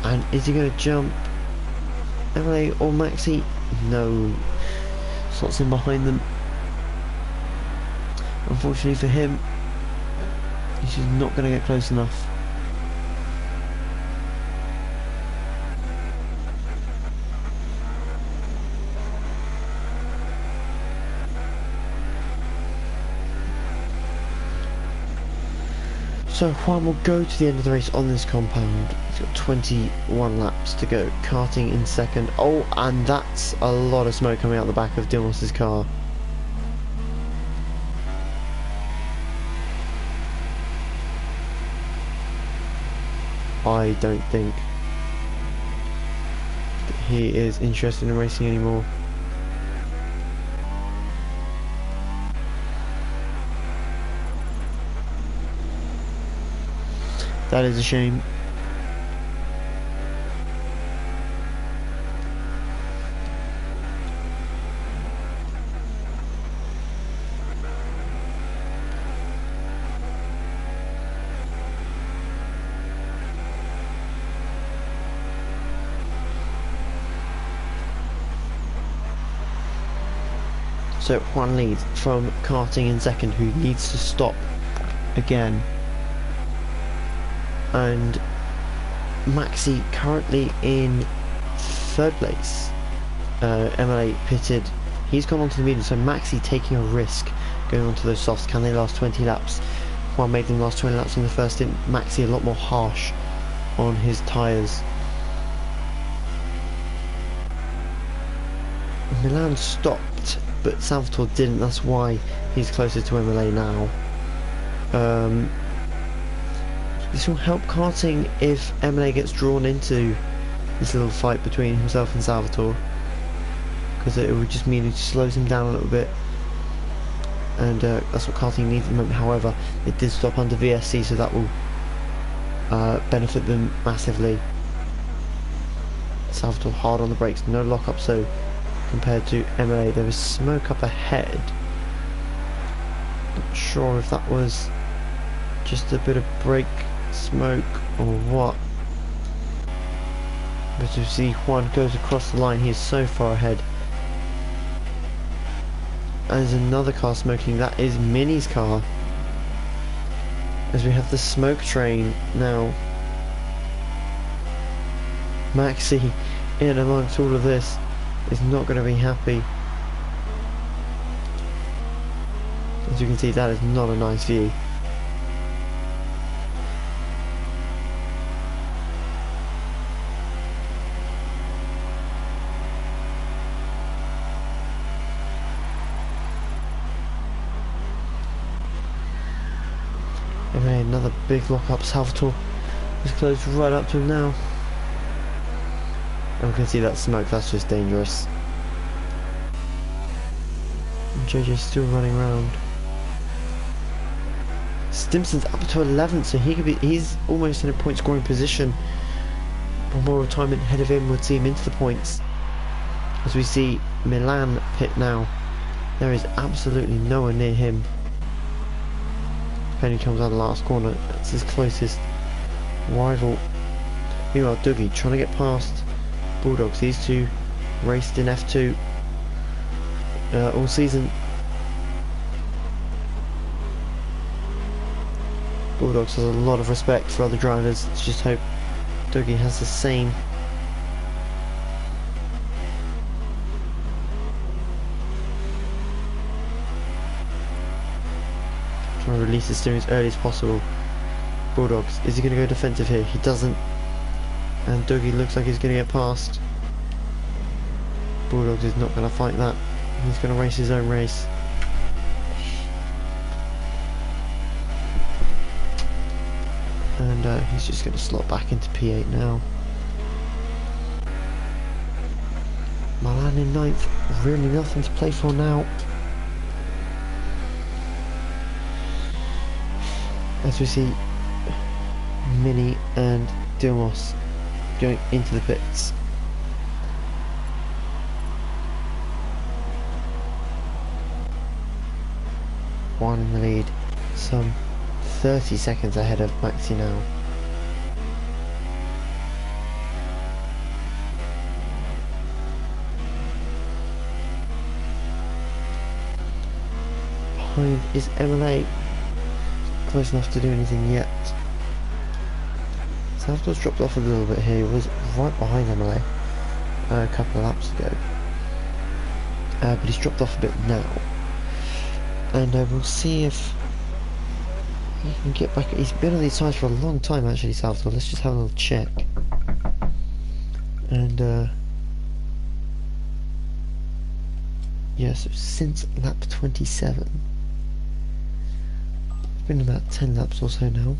And is he going to jump MLA or Maxi? No. Slots in behind them. Unfortunately for him, he's just not going to get close enough. So Juan will go to the end of the race on this compound. He's got 21 laps to go. Karting in second. Oh, and that's a lot of smoke coming out the back of Dilmos's car. I don't think that he is interested in racing anymore. That is a shame. So Juan leads from karting in second, who needs to stop again. And Maxi currently in third place. MLA pitted. He's gone onto the medium, so Maxi taking a risk going onto those softs. Can they last 20 laps? F1 made them last 20 laps in the first stint. Maxi a lot more harsh on his tyres. Milan stopped, but Salvatore didn't. That's why he's closer to MLA now. This will help karting if MLA gets drawn into this little fight between himself and Salvatore, because it would just mean it slows him down a little bit, and that's what karting needs at the moment. However, it did stop under VSC, so that will benefit them massively. Salvatore hard on the brakes, no lock-up, so compared to MLA there was smoke up ahead. Not sure if that was just a bit of brake smoke or what, but you see Juan goes across the line. He is so far ahead. There's another car smoking. That is Mini's car, as we have the smoke train now. Maxi in amongst all of this is not going to be happy. As you can see, that is not a nice view. Okay, another big lock up. Salvatore is close right up to him now. And we can see that smoke, that's just dangerous. And JJ's still running around. Stimson's up to 11th, so he's almost in a point scoring position. One more retirement ahead of him would see him into the points. As we see Milan pit now, there is absolutely no one near him. Penny comes out of the last corner, that's his closest rival. Meanwhile, Dougie trying to get past Bulldogs. These two raced in F2 all season. Bulldogs has a lot of respect for other drivers. Let's just hope Dougie has the same. Trying to release the steering as early as possible. Bulldogs, is he going to go defensive here? He doesn't. And Dougie looks like he's going to get past. Bulldogs is not going to fight that. He's going to race his own race. And he's just going to slot back into P8 now. Milan in 9th. Really nothing to play for now. As we see Mini and Dilmos going into the pits. One in the lead, some 30 seconds ahead of Maxi now. Behind is MLA, close enough to do anything yet. Salvatore's dropped off a little bit here. He was right behind MLA a couple of laps ago, but he's dropped off a bit now, and we'll see if he can get back. He's been on these tyres for a long time actually, Salvatore. Let's just have a little check. And yeah, so since lap 27, it's been about 10 laps or so now.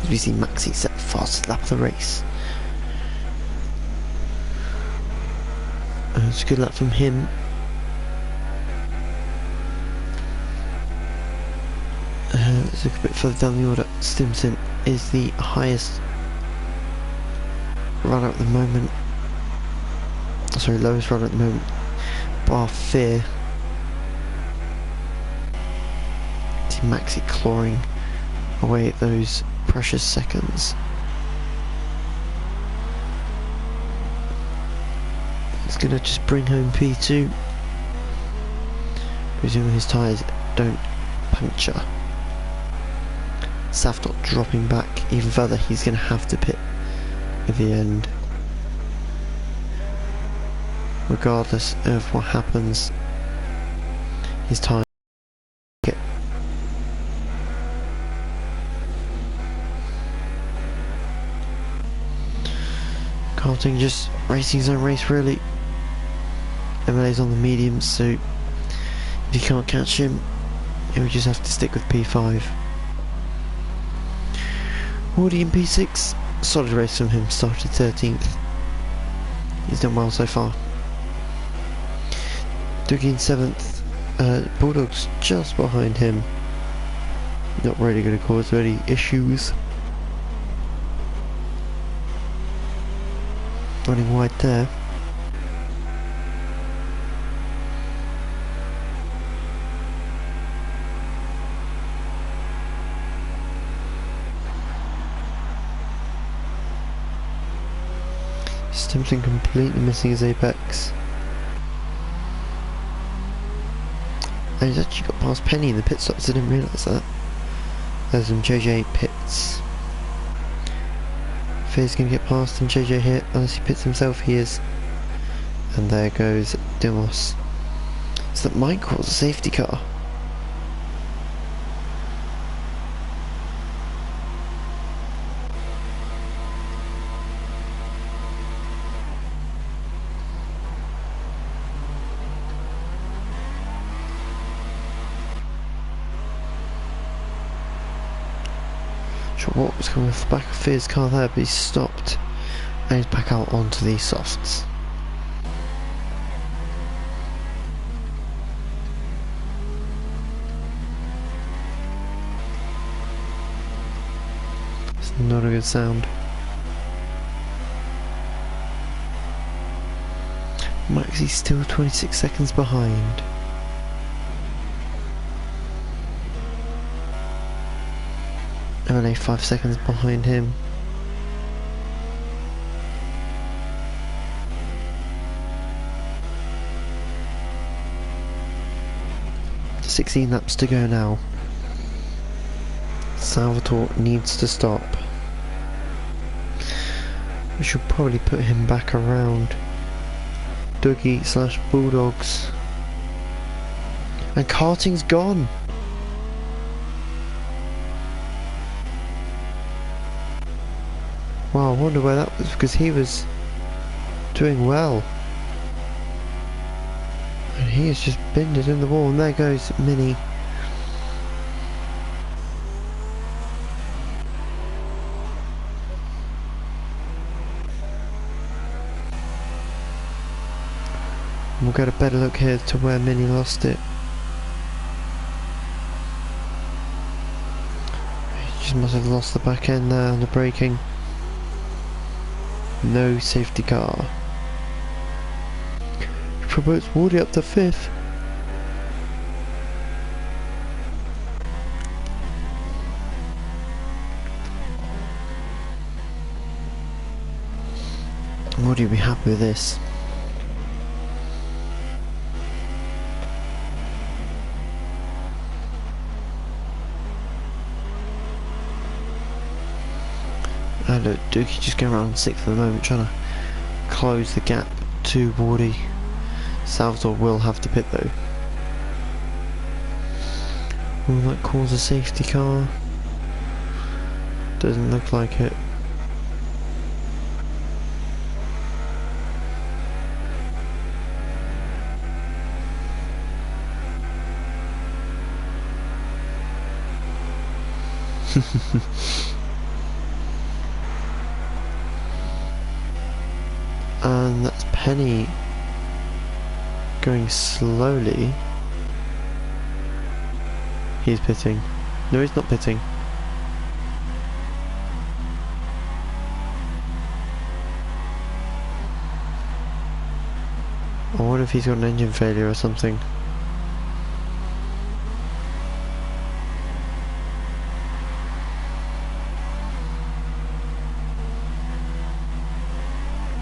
As we see Maxi set the fastest lap of the race. It's a good lap from him. Let's look a bit further down the order. Stimson is the highest runner at the moment. Sorry, lowest runner at the moment. Bar Fear. See Maxi clawing away at those precious seconds. It's gonna just bring home P2, presuming his tyres don't puncture. Salvatore dropping back even further. He's gonna have to pit at the end. Regardless of what happens, his tyre get Carting just racing his own race really. MLA's on the mediums, so if you can't catch him, you'll just have to stick with P5. Woody in P6, solid race from him, started 13th. He's done well so far. Dougie in 7th, Bulldog's just behind him. Not really going to cause any issues. Running wide there. Stimson completely missing his apex. And he's actually got past Penny in the pit stops, I didn't realise that. There's some JJ pits. Fear's going to get past him, JJ hit, unless he pits himself, he is. And there goes Dimos. So that might cause a safety car. What was coming off the back of Fear's car there, but he's stopped and he's back out onto these softs. It's not a good sound. Maxie's still 26 seconds behind. Only 5 seconds behind him. "16 laps to go now. Salvatore needs to stop. We should probably put him back around Dougie / Bulldogs. And karting's gone. Wow, I wonder where that was, because he was doing well. And he has just bended in the wall, and there goes Mini. We'll get a better look here to where Mini lost it. He just must have lost the back end there on the braking. No safety car. Promotes Woody up to 5th. Woody will be happy with this. Look, Dookie just going around 6th at the moment, trying to close the gap to Wardy. Salvatore will have to pit though. Will that cause a safety car? Doesn't look like it. And that's Penny going slowly. He's pitting. No, he's not pitting. I wonder if he's got an engine failure or something.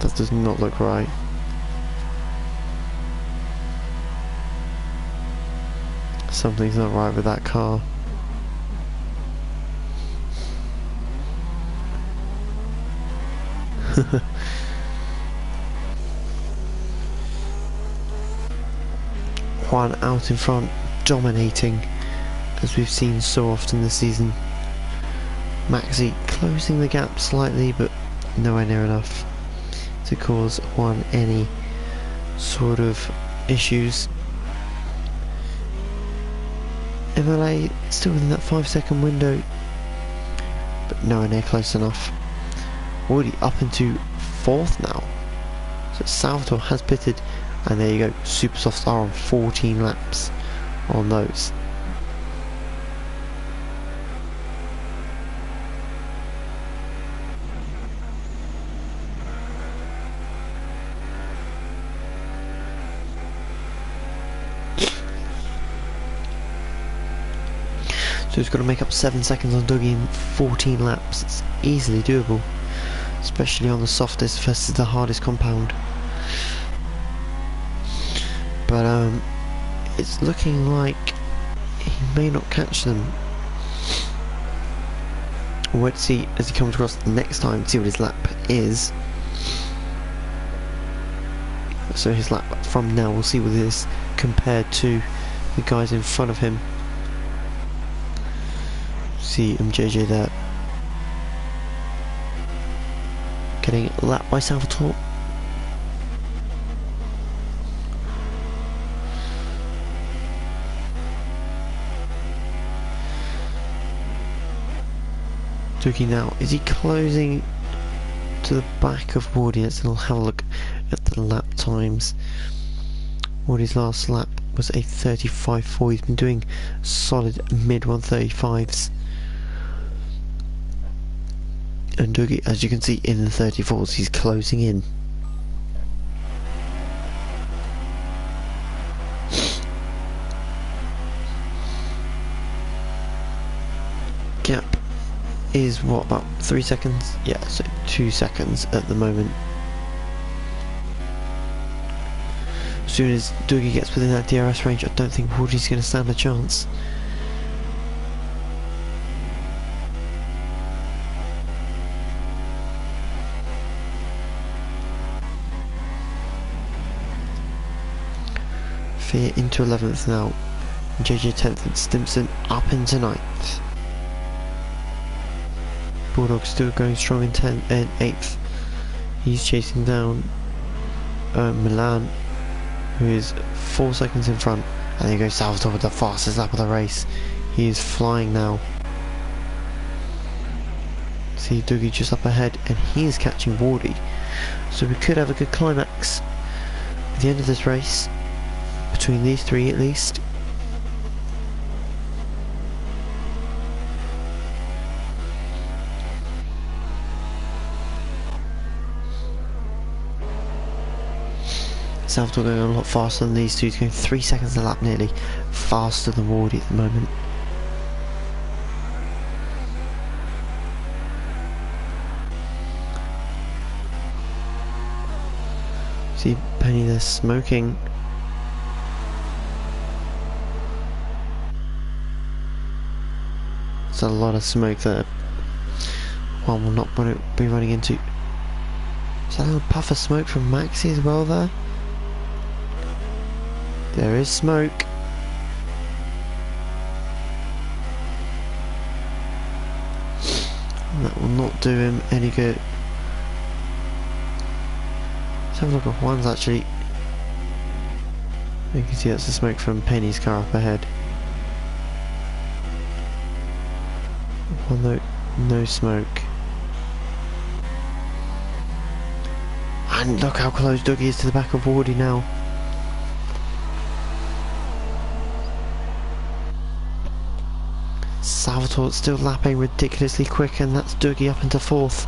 That does not look right. Something's not right with that car. Juan out in front, dominating, as we've seen so often this season. Maxi closing the gap slightly, but nowhere near enough. to cause Juan any sort of issues. MLA still within that 5-second window, but nowhere near close enough. Already up into 4th now. So Salvatore has pitted, and there you go. Super Softs are on 14 laps on those. So he's got to make up 7 seconds on Dougie in 14 laps. It's easily doable, especially on the softest versus the hardest compound. But it's looking like he may not catch them. We'll wait to see as he comes across the next time to see what his lap is. So his lap from now, we'll see what it is compared to the guys in front of him. See JJ there getting lapped by Salvatore. Dougie now, is he closing to the back of Wardy? Let's have a look at the lap times. Wardy's last lap was a 35.4. He's been doing solid mid 135s. And Dougie, as you can see, in the 34s, he's closing in. Gap is what, about 3 seconds? Yeah, so 2 seconds at the moment. As soon as Dougie gets within that DRS range, I don't think Wardy's going to stand a chance. Fear into 11th now. JJ 10th and Stimson up into 9th. Bulldog still going strong in 10th and 8th. He's chasing down Milan, who is 4 seconds in front. And there goes Salvatore with the fastest lap of the race. He is flying now. See Dougie just up ahead, and he is catching Wardy. So we could have a good climax at the end of this race, between these three at least. Salvatore going a lot faster than these two. He's going 3 seconds a lap nearly faster than Wardy at the moment. See Penny there smoking. There's a lot of smoke there. One will not be running into. Is that a little puff of smoke from Maxi as well there? There is smoke. That will not do him any good. Let's have a look at Juan's actually. You can see that's the smoke from Penny's car up ahead. Juan, no smoke. And look how close Dougie is to the back of Wardy now. Salvatore still lapping ridiculously quick, and that's Dougie up into 4th.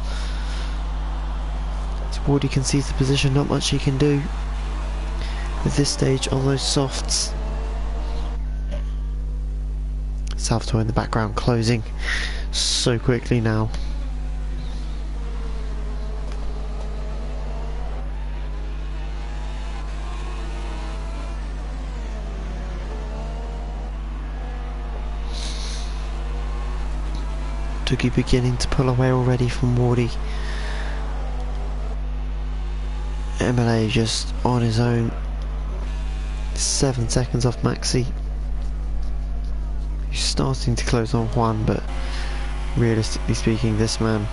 As Wardy concedes the position, not much he can do at this stage on those softs. Salvatore in the background closing so quickly now. Dougie beginning to pull away already from Wardy. MLA just on his own. 7 seconds off Maxi. He's starting to close on Juan, but realistically speaking, this man,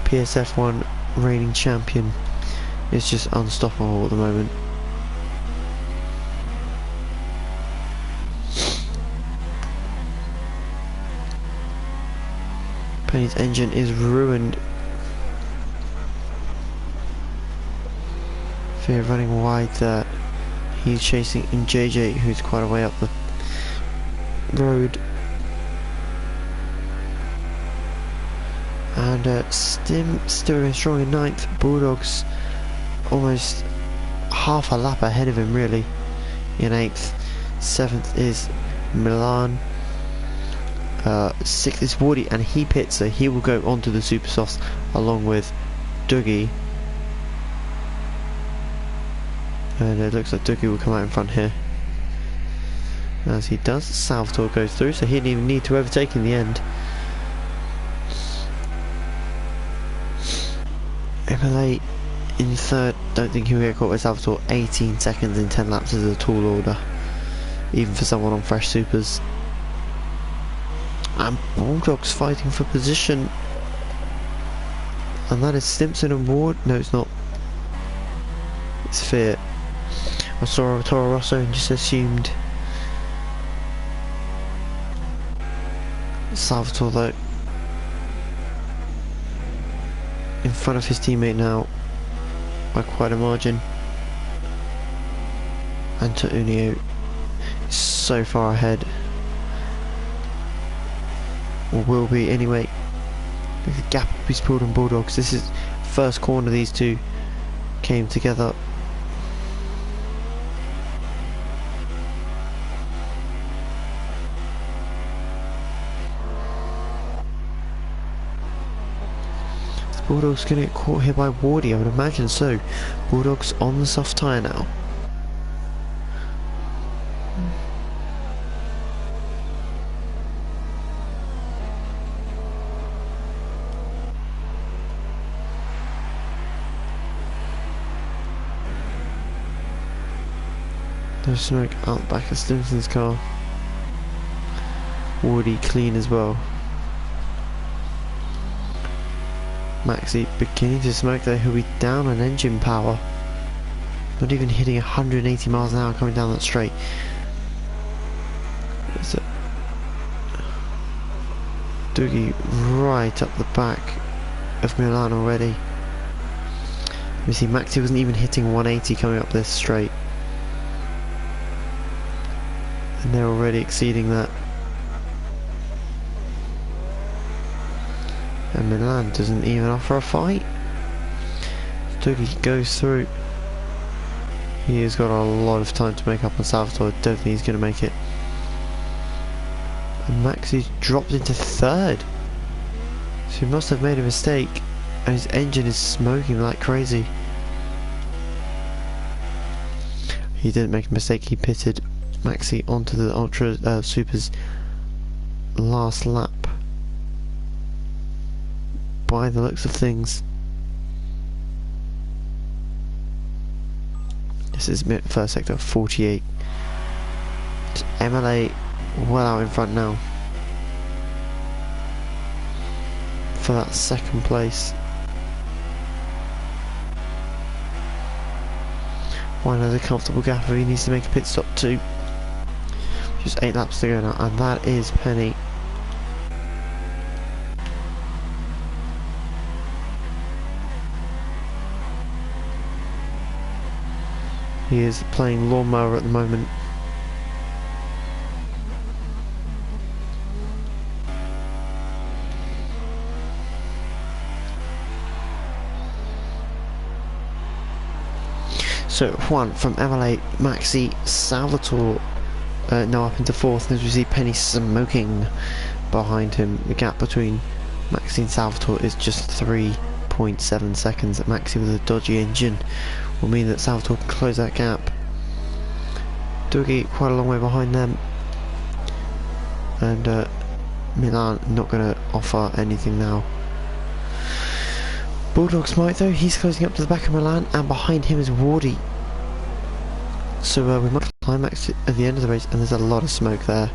PSF1 reigning champion, is just unstoppable at the moment. Penny's engine is ruined. Fear running wide there. He's chasing in JJ, who's quite a way up the road. And Stim still going strong in 9th. Bulldogs almost half a lap ahead of him really in 8th. 7th is Milan. 6th is Wardy, and he pits, so he will go onto the Super Softs along with Dougie. And it looks like Dougie will come out in front here. As he does, Salvatore goes through, so he didn't even need to overtake in the end. MLA in 3rd, don't think he'll get caught by Salvatore. 18 seconds in 10 laps is a tall order, even for someone on fresh supers. And Bulldogs fighting for position. And that is Stimson and Ward. No, it's not. It's Fear. I saw a Toro Rosso and just assumed Salvatore though in front of his teammate now by quite a margin. Antonio is so far ahead, or will be anyway. The gap will be pulled on Bulldogs. This is first corner these two came together. Bulldogs gonna get caught here by Wardy, I would imagine so. Bulldogs on the soft tyre now. There's smoke out the back of Stimson's car. Wardy clean as well. Maxi beginning to smoke there, he'll be down on engine power. Not even hitting 180 miles an hour coming down that straight. Is it Dougie right up the back of Milan already? You see, Maxi wasn't even hitting 180 coming up this straight, and they're already exceeding that. And Milan doesn't even offer a fight. Dougie goes through. He has got a lot of time to make up on Salvatore. I don't think he's going to make it. And Maxi's dropped into 3rd. So he must have made a mistake. And his engine is smoking like crazy. He didn't make a mistake. He pitted Maxi onto the Ultra Super's last lap. By the looks of things. This is first sector 48. It's MLA well out in front now for that 2nd place. One has a comfortable gap if he needs to make a pit stop too. Just 8 laps to go now, and that is Penny. He is playing lawnmower at the moment. So Juan from MLA, Maxi, Salvatore now up into 4th, as we see Penny smoking behind him. The gap between Maxi and Salvatore is just 3.7 seconds. Maxi with a dodgy engine will mean that Salvatore can close that gap. Dougie quite a long way behind them, and Milan not going to offer anything now. Bulldogs might though. He's closing up to the back of Milan, and behind him is Wardy. So we might climax at the end of the race, and there's a lot of smoke there.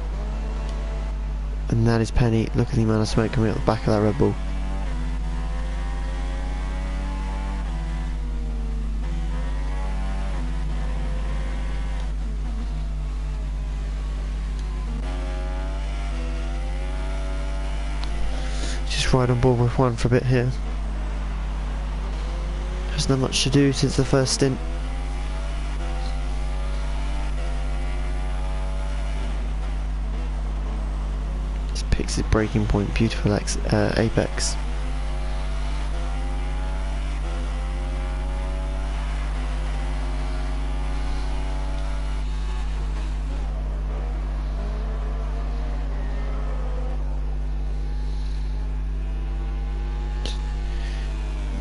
And that is Penny. Look at the amount of smoke coming out the back of that Red Bull. just ride on board with one for a bit here. There's not much to do since the first stint. Just picks his braking point, beautiful apex.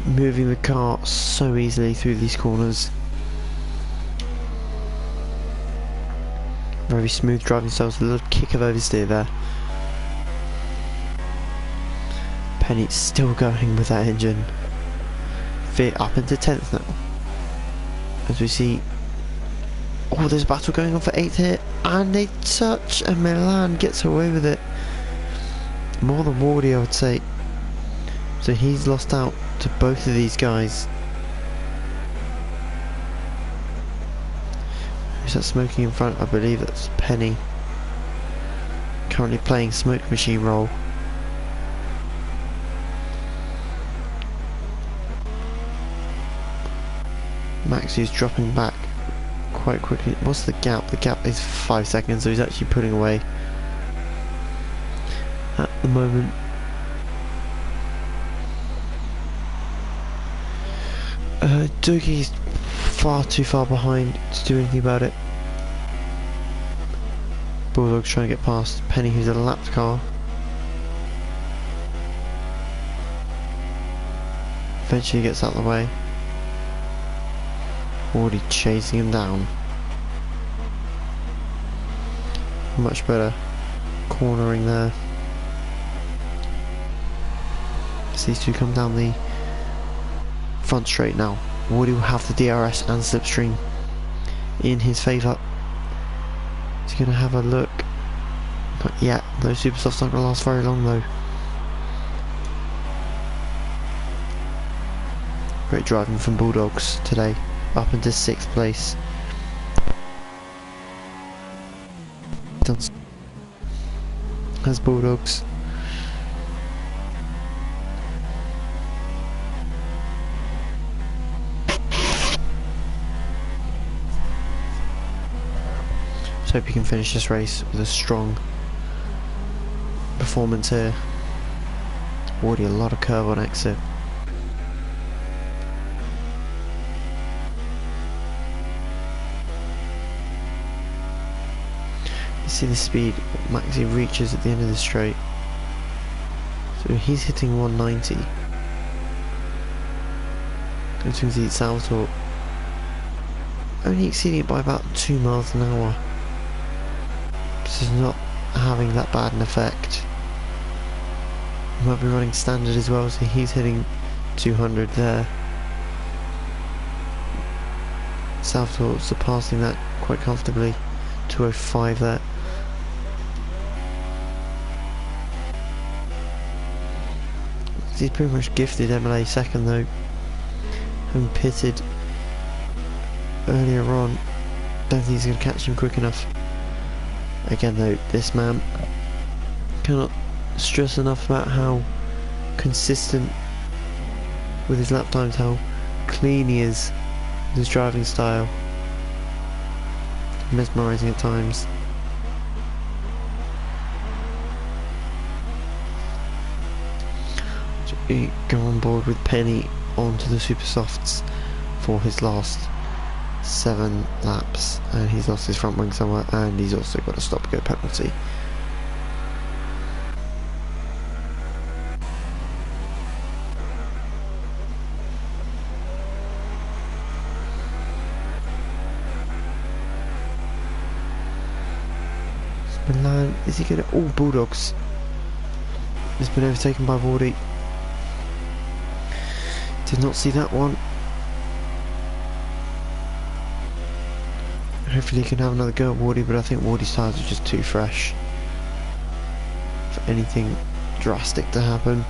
Moving the car so easily through these corners. Very smooth driving styles, a little kick of oversteer there. Penny still going with that engine. Fit up into 10th now. As we see, oh, there's a battle going on for 8th here, and they touch, and Milan gets away with it. More than Wardy, I would say. So he's lost out to both of these guys. Who's that smoking in front? I believe that's Penny. Currently playing smoke machine role. Max is dropping back quite quickly. What's the gap? The gap is 5 seconds, so he's actually pulling away at the moment. Doogie's far too far behind to do anything about it. Bulldog's trying to get past Penny, who's a lapped car. Eventually gets out of the way. Already chasing him down. Much better cornering there. As these two come down the front straight now. Woody will have the DRS and slipstream in his favour. He's going to have a look. Not yet. Those super softs aren't going to last very long though. Great driving from Bulldogs today. Up into 6th place. Done as Bulldogs. Hope you can finish this race with a strong performance here. Already a lot of curve on exit. You see the speed Maxi reaches at the end of the straight. So he's hitting 190. Which means he's Salvatore only exceeding it by about 2 miles an hour. This is not having that bad an effect. He might be running standard as well, so he's hitting 200 there. Salvatore surpassing that quite comfortably. 205 there. He's pretty much gifted MLA second though. Having pitted earlier on. Don't think he's going to catch him quick enough. Again though, this man cannot stress enough about how consistent with his lap times, how clean he is with his driving style. Mesmerising at times. So he go on board with Penny onto the super softs for his last 7 laps, and he's lost his front wing somewhere, and he's also got a stop go penalty. Milan, is he going to... all Bulldogs has been overtaken by Wardy. Did not see that one. Hopefully he can have another go at Wardy, but I think Wardy's tyres are just too fresh for anything drastic to happen.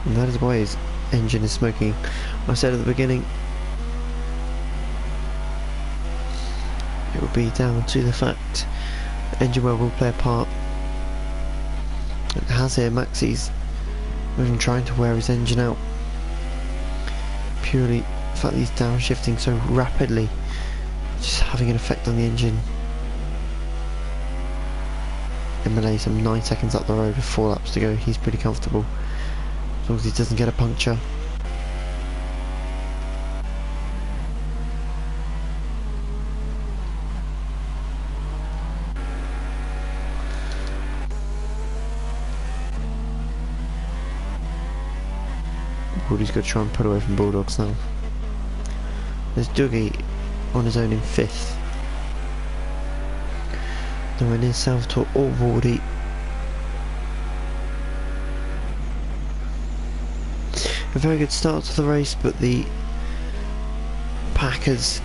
And that is why his engine is smoking. I said at the beginning, it will be down to the fact engine wear will play a part. It has here, Maxi's even trying to wear his engine out. Purely the fact that he's downshifting so rapidly, just having an effect on the engine. Emily some 9 seconds up the road with 4 laps to go. He's pretty comfortable as long as he doesn't get a puncture. Woody's got to try and pull away from Bulldogs now. There's Dougie on his own in 5th. Nowhere near Salvatore or Wardy. A very good start to the race, but the pack has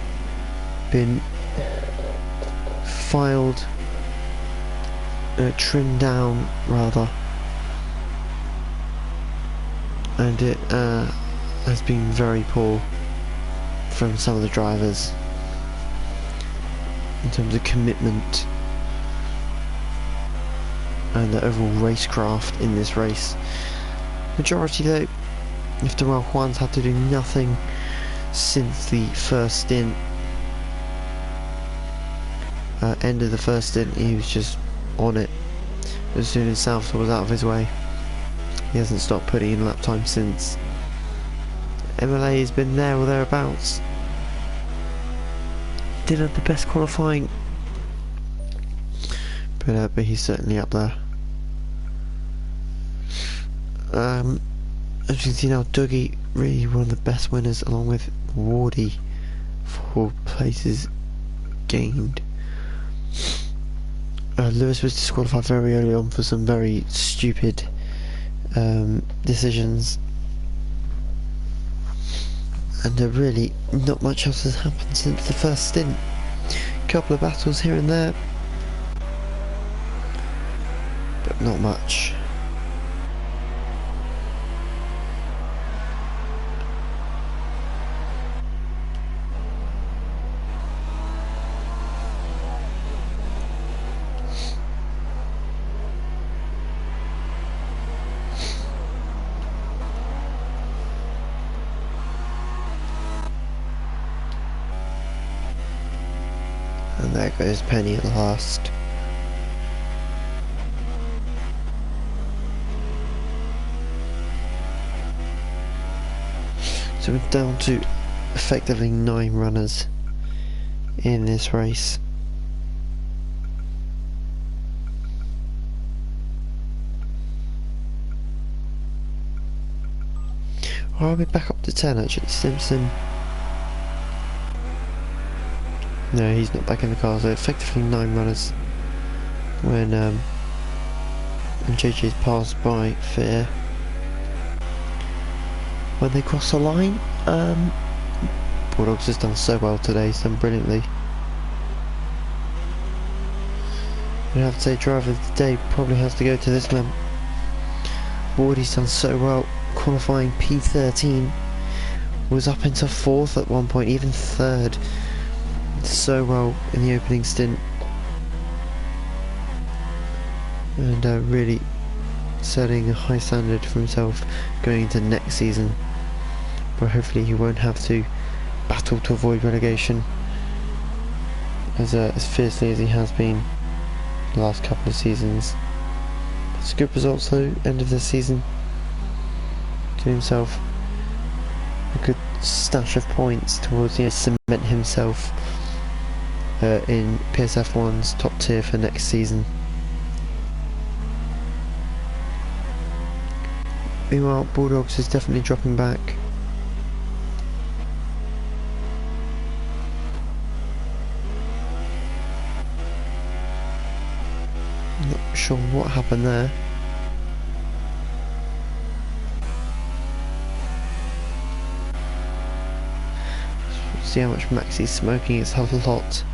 been filed, trimmed down rather, and it has been very poor from some of the drivers in terms of commitment and the overall racecraft in this race. Majority though, after all, Juan's had to do nothing since the first stint. End of the first stint, he was just on it as soon as Salvatore was out of his way. He hasn't stopped putting in lap time since. MLA has been there or thereabouts. Didn't have the best qualifying, but he's certainly up there. As you can see now, Dougie really one of the best winners, along with Wardy for places gained. Lewis was disqualified very early on for some very stupid decisions, and really not much else has happened since the first stint. Couple of battles here and there, but not much. And there goes Penny at last. So we're down to effectively 9 runners in this race. I'll be back up to 10 actually. Simpson. No, he's not back in the car, so effectively 9 runners when JJ's passed by Fear. When they cross the line, Bulldogs has done so well today, he's done brilliantly. I'd have to say driver of the day probably has to go to this man. Wardy's done so well, qualifying P13, was up into 4th at one point, even 3rd. So well in the opening stint, and really setting a high standard for himself going into next season, where hopefully he won't have to battle to avoid relegation as fiercely as he has been the last couple of seasons. It's good results though, end of the season, to himself a good stash of points towards the cement himself in PSF1's top tier for next season. Meanwhile, Bulldogs is definitely dropping back. Not sure what happened there. See how much Maxi's smoking, it's a lot.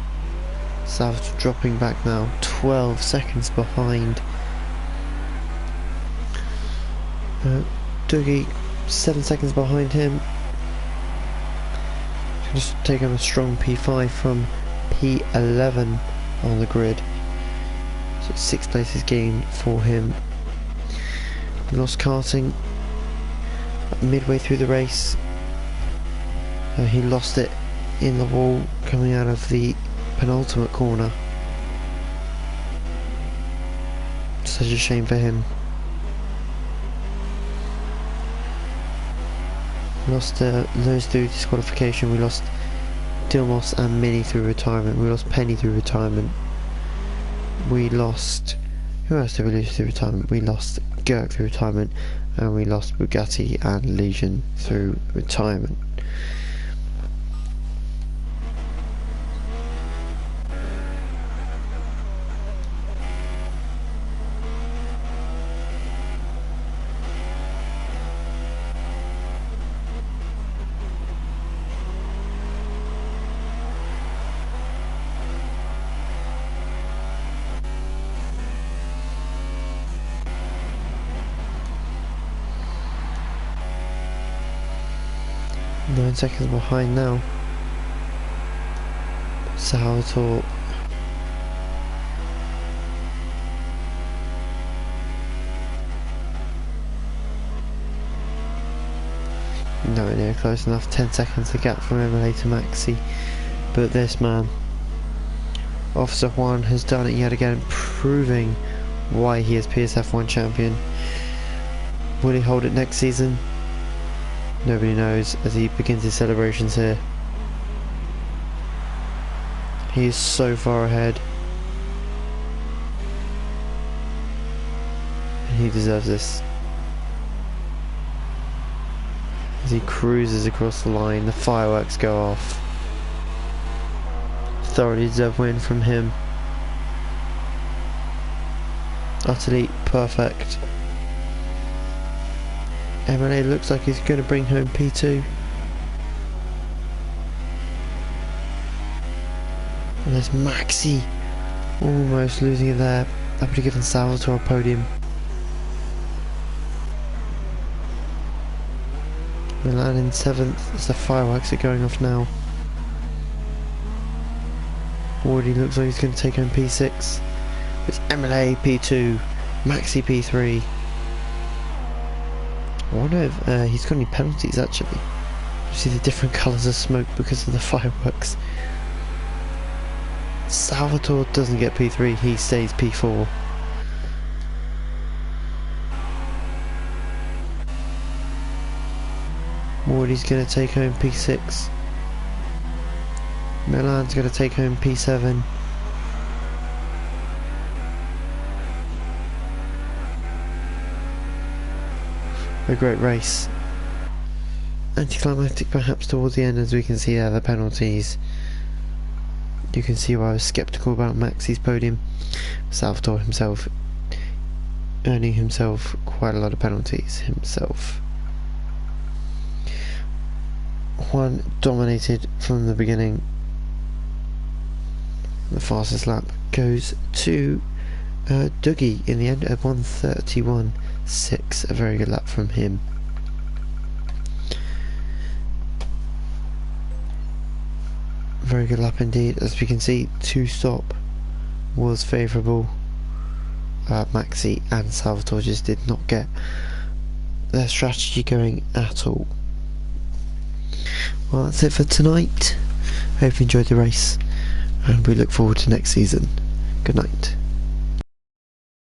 Salvatore dropping back now, 12 seconds behind. Dougie 7 seconds behind him. Just taking a strong P5 from P11 on the grid. So 6 places gained for him. We lost karting midway through the race. He lost it in the wall coming out of the penultimate corner. Such a shame for him. We lost those through disqualification. We lost Dilmos and Minnie through retirement. We lost Penny through retirement. We lost... Who else did we lose through retirement? We lost Girk through retirement. And we lost Bugatti and Legion through retirement. Nine seconds behind now. Salvatore. Nowhere near close enough. 10 seconds the gap from Emily to Maxi. But this man, Officer Juan, has done it yet again, proving why he is PSF1 champion. Will he hold it next season? Nobody knows as he begins his celebrations here. He is so far ahead. And he deserves this. As he cruises across the line, the fireworks go off. Thoroughly deserved win from him. Utterly perfect. MLA looks like he's going to bring home P2. And there's Maxi almost losing it there. That would have given Salvatore a podium. Milan in 7th as the fireworks are going off now. Already looks like he's going to take home P6. It's MLA P2, Maxi P3. I wonder if he's got any penalties actually. You see the different colours of smoke because of the fireworks. Salvatore doesn't get P3, he stays P4. Morty's going to take home P6. Milan's going to take home P7. A great race. Anticlimactic perhaps towards the end, as we can see there the penalties. You can see why I was sceptical about Maxi's podium. Salvatore himself earning himself quite a lot of penalties himself. Juan dominated from the beginning. The fastest lap goes to Dougie in the end at 1:31.6. A very good lap from him. Very good lap indeed. As we can see, 2-stop was favourable. Maxi and Salvatore just did not get their strategy going at all. Well, that's it for tonight. Hope you enjoyed the race, and we look forward to next season. Good night.